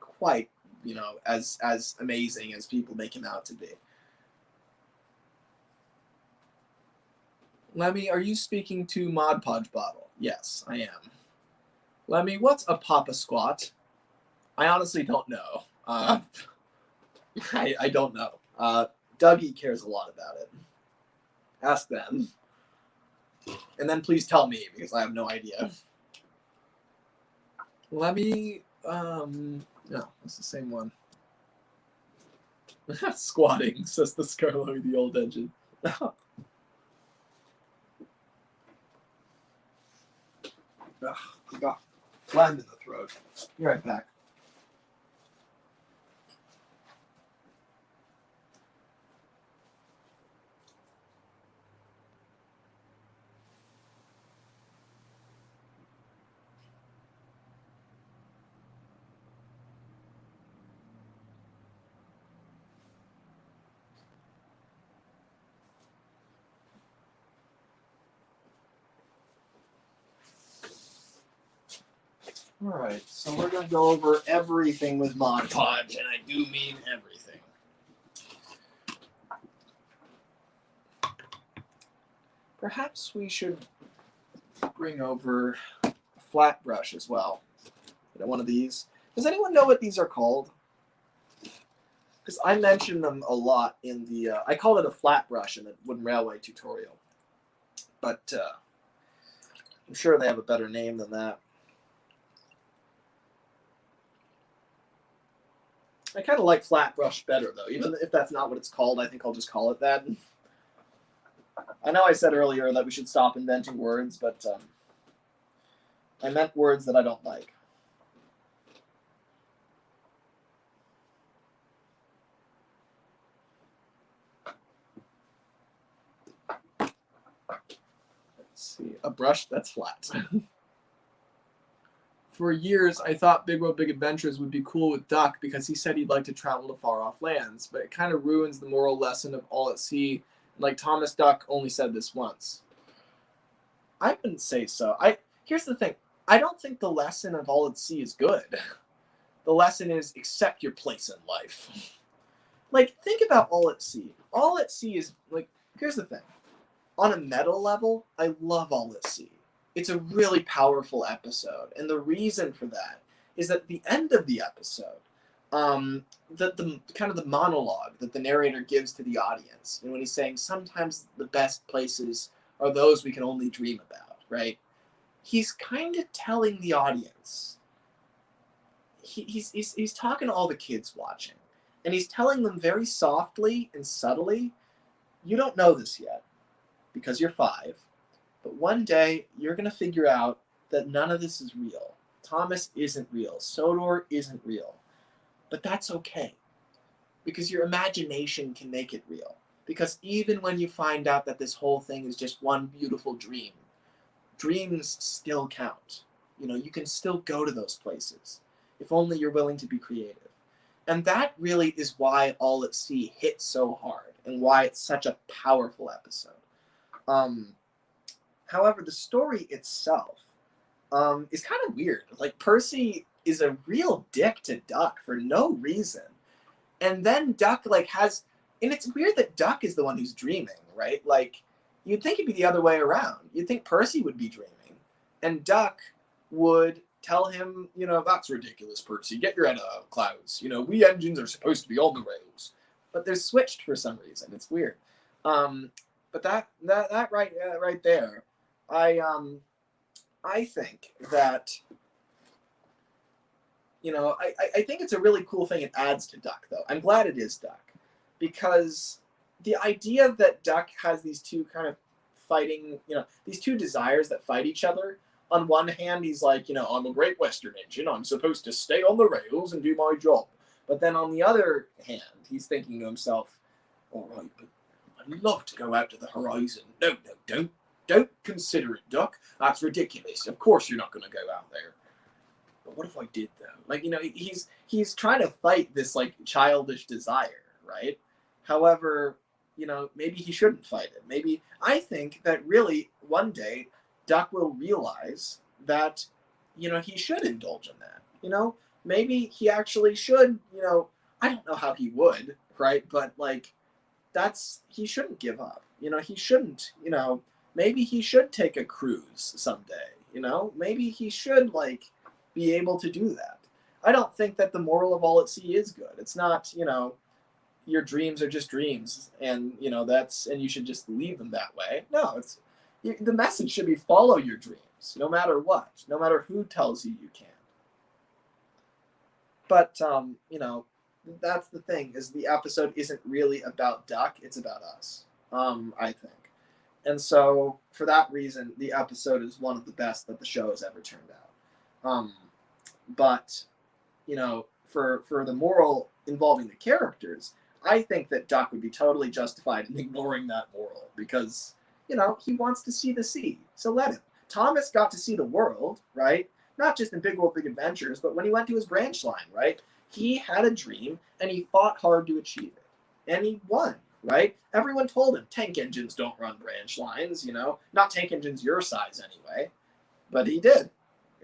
quite, you know, as amazing as people make him out to be. Lemmy, are you speaking to Mod Podge Bottle? Yes, I am. Lemmy, what's a Papa Squat? I honestly don't know. I don't know. Dougie cares a lot about it. Ask them. And then please tell me, because I have no idea. Lemmy, no, it's the same one. Squatting, says the Scarlo, the old engine. I got phlegm in the throat. Be right back. All right, so we're going to go over everything with Mod Podge, and I do mean everything. Perhaps we should bring over a flat brush as well. You know, one of these. Does anyone know what these are called? Because I mentioned them a lot in the... I called it a flat brush in the Wooden Railway tutorial. But I'm sure they have a better name than that. I kind of like flat brush better, though. Even if that's not what it's called, I think I'll just call it that. I know I said earlier that we should stop inventing words, but I meant words that I don't like. Let's see. A brush that's flat. For years, I thought Big World Big Adventures would be cool with Duck because he said he'd like to travel to far-off lands, but it kind of ruins the moral lesson of all at sea. Like Thomas Duck only said this once. I wouldn't say so. Here's the thing. I don't think the lesson of all at sea is good. The lesson is accept your place in life. Like, think about all at sea. All at sea is, like, here's the thing. On a meta level, I love all at sea. It's a really powerful episode, and the reason for that is that at the end of the episode, the kind of the monologue that the narrator gives to the audience, and when he's saying sometimes the best places are those we can only dream about, right? He's kind of telling the audience. He's talking to all the kids watching, and he's telling them very softly and subtly, you don't know this yet because you're 5. But one day, you're going to figure out that none of this is real. Thomas isn't real. Sodor isn't real. But that's okay. Because your imagination can make it real. Because even when you find out that this whole thing is just one beautiful dream, dreams still count. You know, you can still go to those places. If only you're willing to be creative. And that really is why All at Sea hits so hard. And why it's such a powerful episode. However, the story itself is kind of weird. Like, Percy is a real dick to Duck for no reason. And then Duck, like, has... And it's weird that Duck is the one who's dreaming, right? Like, you'd think it'd be the other way around. You'd think Percy would be dreaming, and Duck would tell him, that's ridiculous, Percy. Get your head out of clouds. We engines are supposed to be on the rails, but they're switched for some reason. It's weird. But that right there, I think that I think it's a really cool thing. It adds to Duck, though. I'm glad it is Duck, because the idea that Duck has these two kind of fighting, these two desires that fight each other. On one hand, he's like, I'm a Great Western engine. I'm supposed to stay on the rails and do my job. But then on the other hand, he's thinking to himself, all right, but I'd love to go out to the horizon. No, don't consider it, Duck. That's ridiculous. Of course you're not going to go out there. But what if I did, though? Like, he's trying to fight this, like, childish desire, right? However, maybe he shouldn't fight it. Maybe, I think that really one day Duck will realize that, he should indulge in that. Maybe he actually should, I don't know how he would, right? But, like, he shouldn't give up. He shouldn't, maybe he should take a cruise someday, Maybe he should, like, be able to do that. I don't think that the moral of all at sea is good. It's not, your dreams are just dreams, and, and you should just leave them that way. No, the message should be follow your dreams, no matter what, no matter who tells you can't. But, that's the thing, is the episode isn't really about Duck, it's about us, I think. And so, for that reason, the episode is one of the best that the show has ever turned out. But, for the moral involving the characters, I think that Duck would be totally justified in ignoring that moral, because, he wants to see the sea, so let him. Thomas got to see the world, right? Not just in Big World, Big Adventures, but when he went to his branch line, right? He had a dream, and he fought hard to achieve it. And he won, right? Everyone told him, tank engines don't run branch lines, Not tank engines your size, anyway. But he did.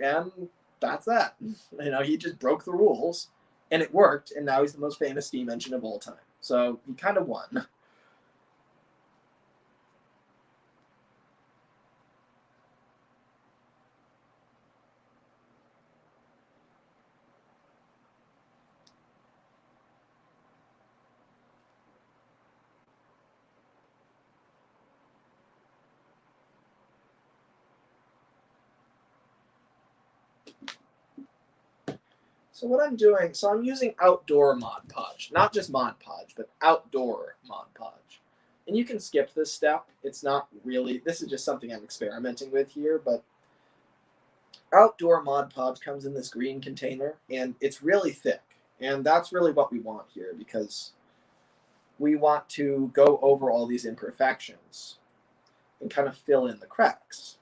And that's that. He just broke the rules, and it worked, and now he's the most famous steam engine of all time. So he kind of won. So what I'm doing, I'm using outdoor Mod Podge. Not just Mod Podge, but outdoor Mod Podge. And you can skip this step. It's not really, this is just something I'm experimenting with here, but outdoor Mod Podge comes in this green container, and it's really thick. And that's really what we want here, because we want to go over all these imperfections and kind of fill in the cracks.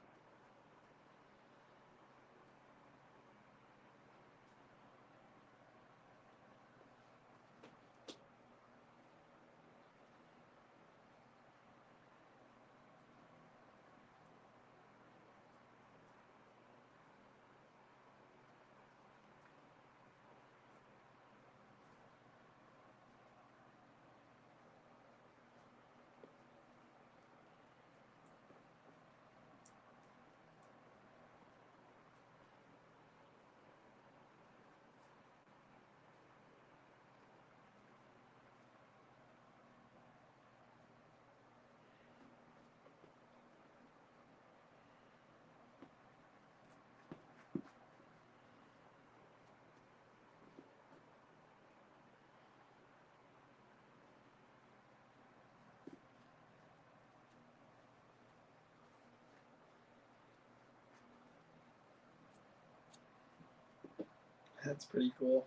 That's pretty cool.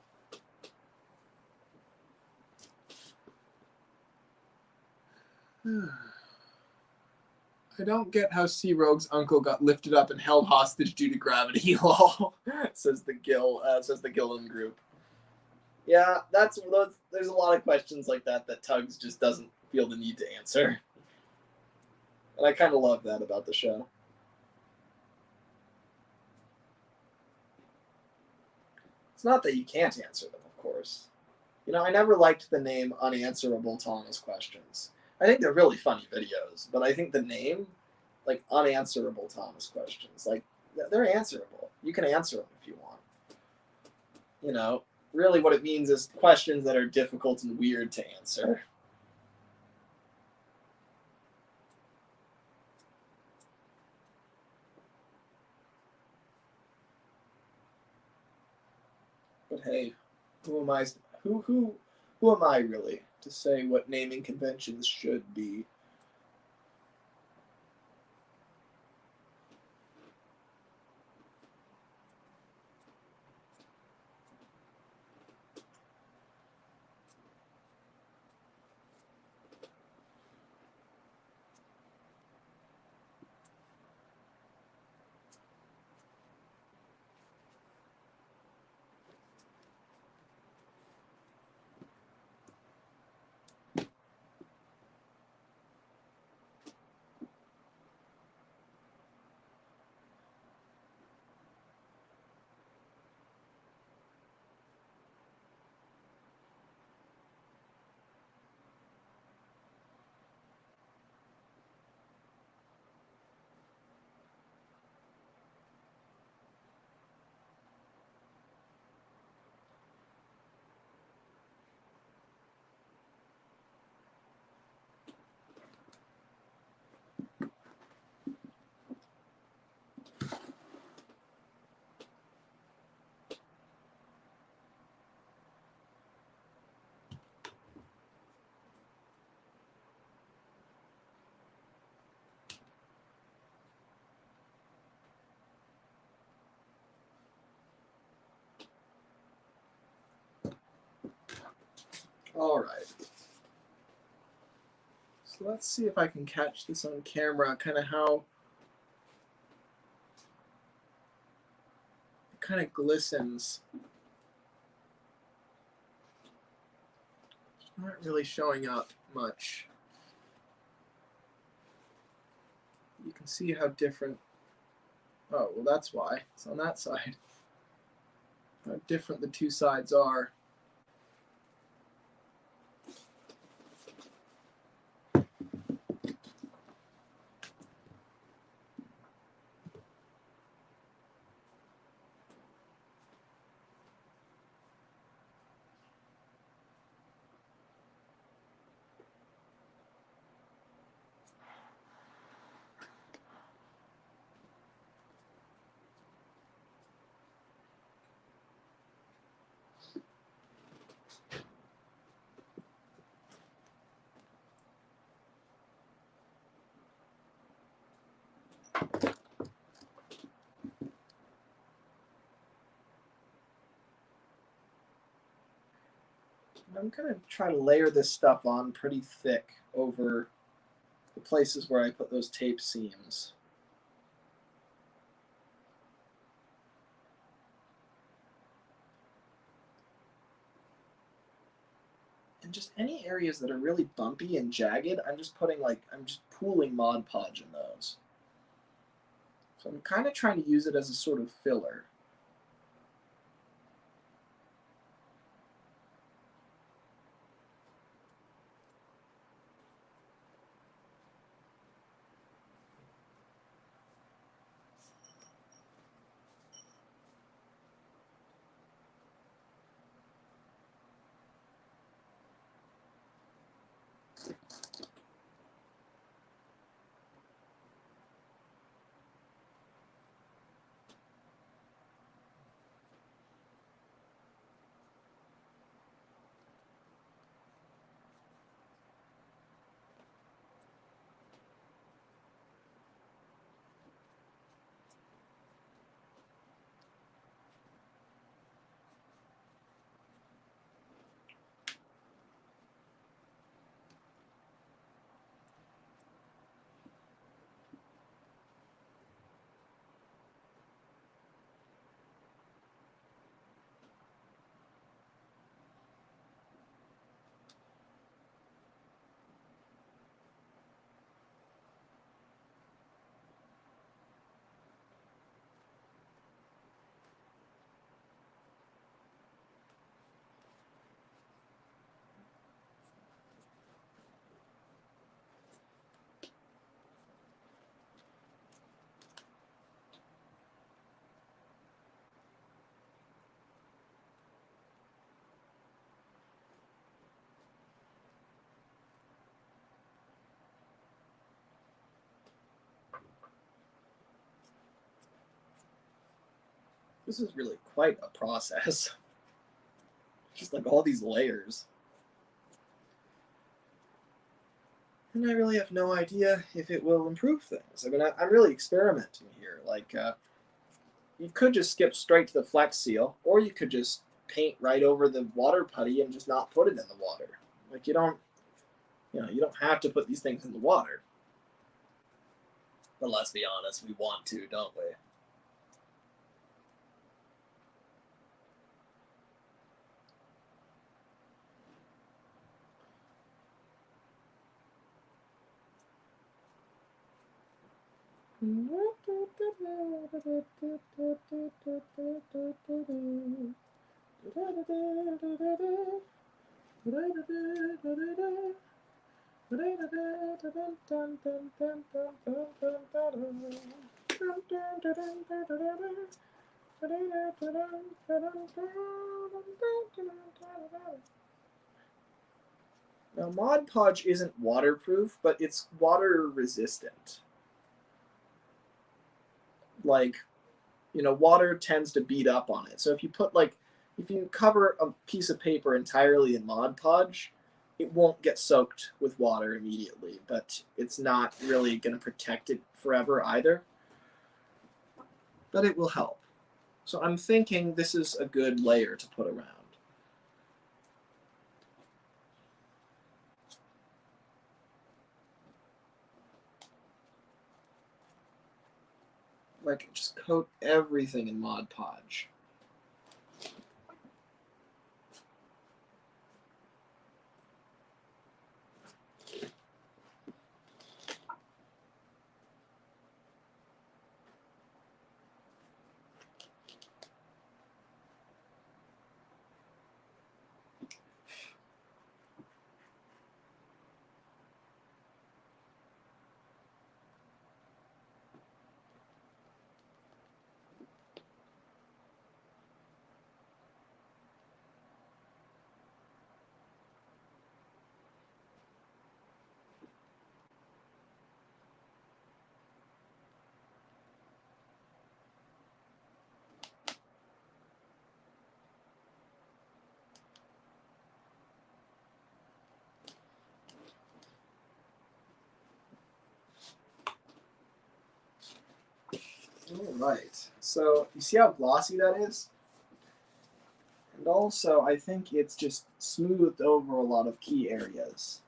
I don't get how Sea Rogue's uncle got lifted up and held hostage due to gravity. Lol, says the Gillen group. Yeah, there's a lot of questions like that TUGS just doesn't feel the need to answer, and I kind of love that about the show. It's not that you can't answer them, of course. You know, I never liked the name Unanswerable Thomas Questions. I think they're really funny videos, but I think the name, like Unanswerable Thomas Questions, like they're answerable. You can answer them if you want. You know, really what it means is questions that are difficult and weird to answer. But hey, who am I? Who am I really to say what naming conventions should be? All right. So let's see if I can catch this on camera, kind of how it kind of glistens. It's not really showing up much. You can see how different. Oh, well, that's why. It's on that side. How different the two sides are. I'm going to try to layer this stuff on pretty thick over the places where I put those tape seams. And just any areas that are really bumpy and jagged, I'm just pooling Mod Podge in those. So I'm kind of trying to use it as a sort of filler. This is really quite a process. Just like all these layers. And I really have no idea if it will improve things. I mean, I'm really experimenting here. Like, you could just skip straight to the Flex Seal, or you could just paint right over the water putty and just not put it in the water. Like, you don't have to put these things in the water. But let's be honest, we want to, don't we? Now, Mod Podge isn't waterproof, but it's water resistant. Like, water tends to beat up on it. So if you cover a piece of paper entirely in Mod Podge, it won't get soaked with water immediately, but it's not really going to protect it forever either. But it will help. So I'm thinking this is a good layer to put around. Like, just coat everything in Mod Podge. All right. So you see how glossy that is? And also, I think it's just smoothed over a lot of key areas.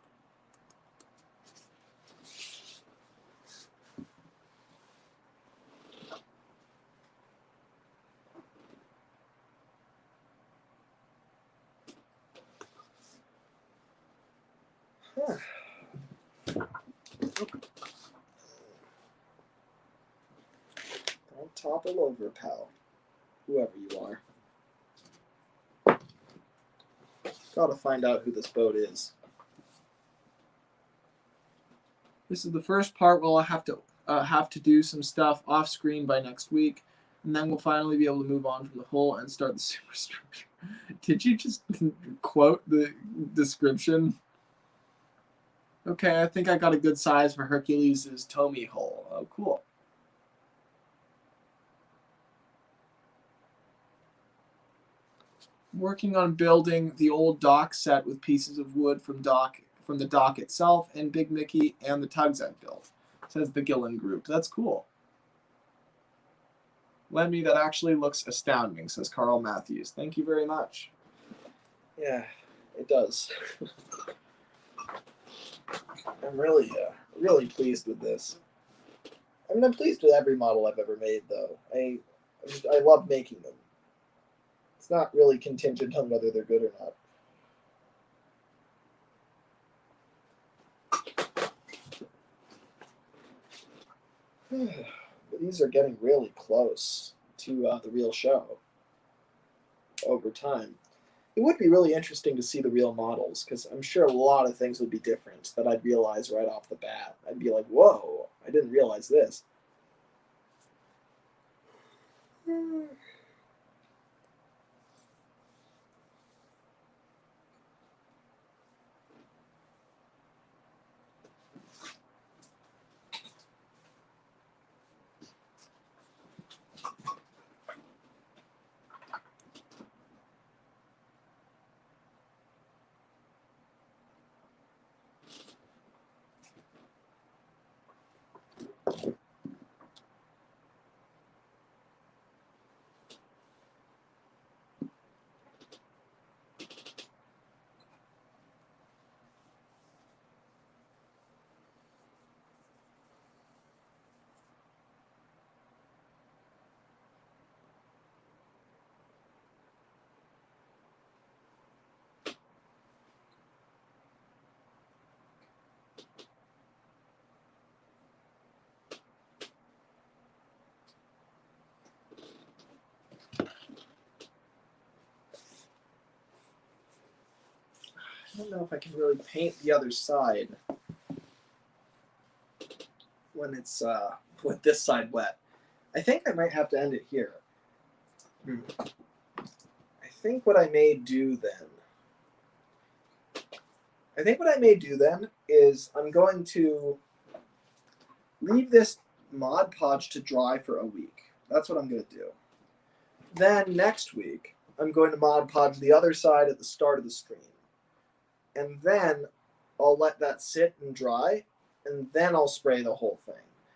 Huh. Don't topple over, pal. Whoever you are. Gotta find out who this boat is. This is the first part where I'll have to do some stuff off screen by next week, and then we'll finally be able to move on from the hull and start the superstructure. Did you just quote the description? Okay, I think I got a good size for Hercules' Tomy hull. Oh, cool. Working on building the old dock set with pieces of wood from the dock itself and Big Mickey and the tugs I've built, says the Gillen Group. That's cool. Lemmy, that actually looks astounding, says Carl Matthews. Thank you very much. Yeah, it does. I'm really pleased with this. I mean, I'm pleased with every model I've ever made, though. I love making them. It's not really contingent on whether they're good or not. These are getting really close to the real show over time. It would be really interesting to see the real models, because I'm sure a lot of things would be different that I'd realize right off the bat. I'd be like, whoa, I didn't realize this. don't know if I can really paint the other side when it's with this side wet. I think I might have to end it here. I think what I may do then is I'm going to leave this Mod Podge to dry for a week. That's what I'm going to do. Then next week, I'm going to Mod Podge the other side at the start of the stream. And then I'll let that sit and dry, and then I'll spray the whole thing.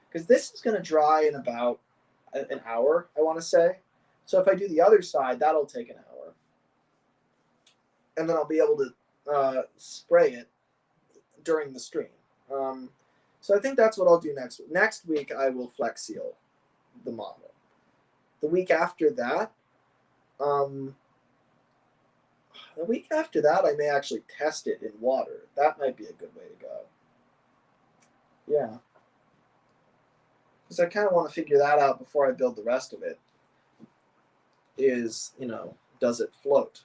Because this is going to dry in about an hour, I want to say. So if I do the other side, that'll take an hour. And then I'll be able to spray it during the stream. So I think that's what I'll do next week. Next week, I will flex seal the model. The week after that, I may actually test it in water. That might be a good way to go. Yeah. Because I kind of want to figure that out before I build the rest of it. Is, you know, does it float?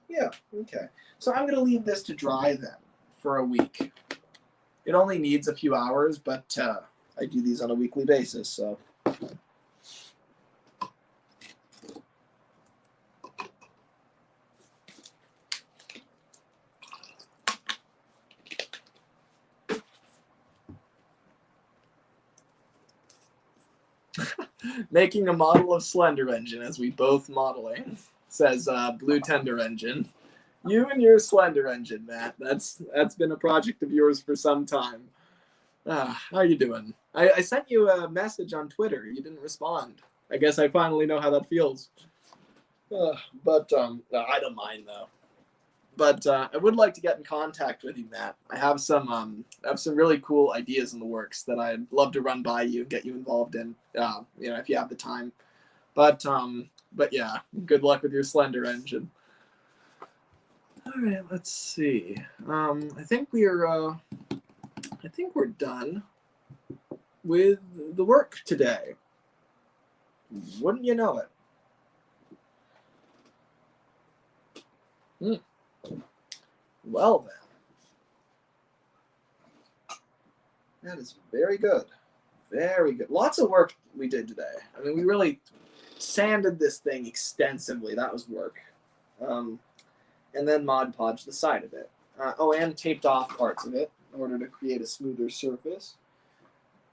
Yeah, okay. So I'm going to leave this to dry then for a week. It only needs a few hours, but I do these on a weekly basis, so. Making a model of Slender Engine as we both modeling, says Blue Tender Engine. You and your Slender Engine, Matt. That's been a project of yours for some time. How you doing? I sent you a message on Twitter. You didn't respond. I guess I finally know how that feels. But I don't mind though. But I would like to get in contact with you, Matt. I have some really cool ideas in the works that I'd love to run by you, get you involved in. You know, if you have the time. But yeah, good luck with your Slender Engine. All right, let's see. I think we're done with the work today. Wouldn't you know it? Well then, that is very good. Very good. Lots of work we did today. I mean, we really sanded this thing extensively. That was work. And then Mod Podge the side of it. And taped off parts of it in order to create a smoother surface.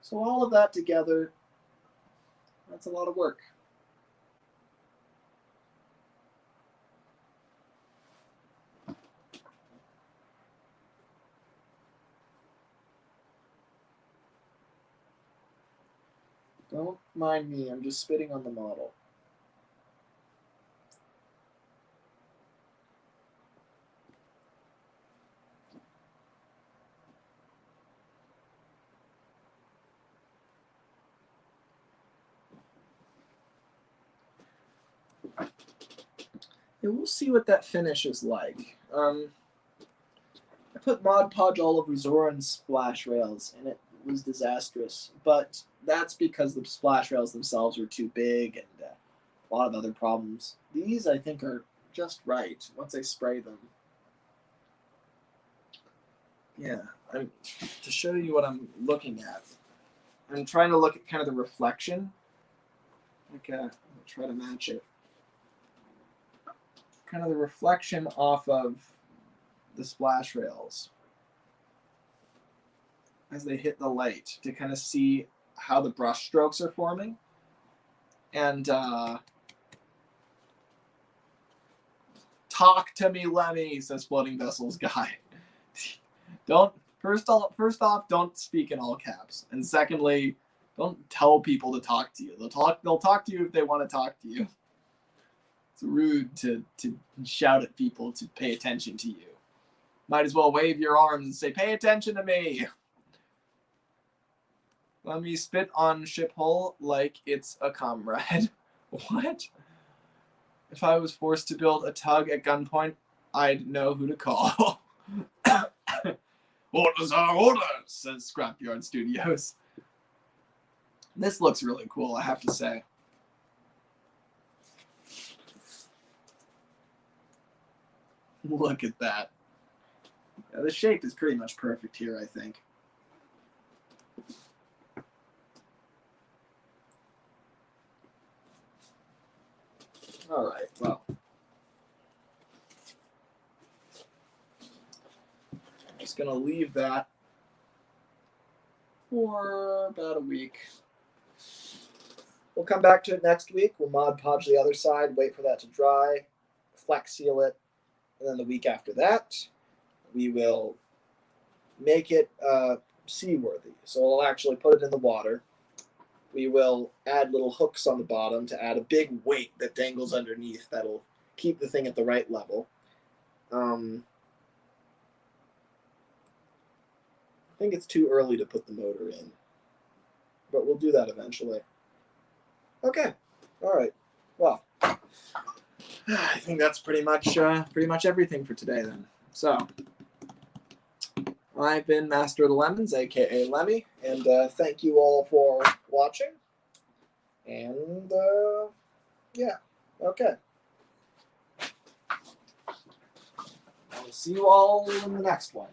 So all of that together, that's a lot of work. Don't mind me, I'm just spitting on the model. Yeah, we'll see what that finish is like. I put Mod Podge all over Zoran's splash rails, and it was disastrous. But that's because the splash rails themselves were too big and a lot of other problems. These, I think, are just right once I spray them. Yeah, to show you what I'm looking at, I'm trying to look at kind of the reflection. Okay, I'll try to match it. Kind of the reflection off of the splash rails as they hit the light to kind of see how the brush strokes are forming. And talk to me, Lemmy, says Floating Vessels Guy. First off, don't speak in all caps. And secondly, don't tell people to talk to you. They'll talk to you if they want to talk to you. It's rude to shout at people to pay attention to you. Might as well wave your arms and say, pay attention to me. Let me spit on ship hull like it's a comrade. What? If I was forced to build a tug at gunpoint, I'd know who to call. Orders are orders, says Scrapyard Studios. This looks really cool, I have to say. Look at that. Yeah, the shape is pretty much perfect here, I think. All right, well. I'm just going to leave that for about a week. We'll come back to it next week. We'll Mod Podge the other side, wait for that to dry, flex seal it, and then the week after that, we will make it seaworthy. So we'll actually put it in the water. We will add little hooks on the bottom to add a big weight that dangles underneath that'll keep the thing at the right level. I think it's too early to put the motor in, but we'll do that eventually. Okay, all right. Well, I think that's pretty much everything for today then. So, I've been Master of the Lemons, aka Lemmy, and thank you all for watching. And yeah, okay. I'll see you all in the next one.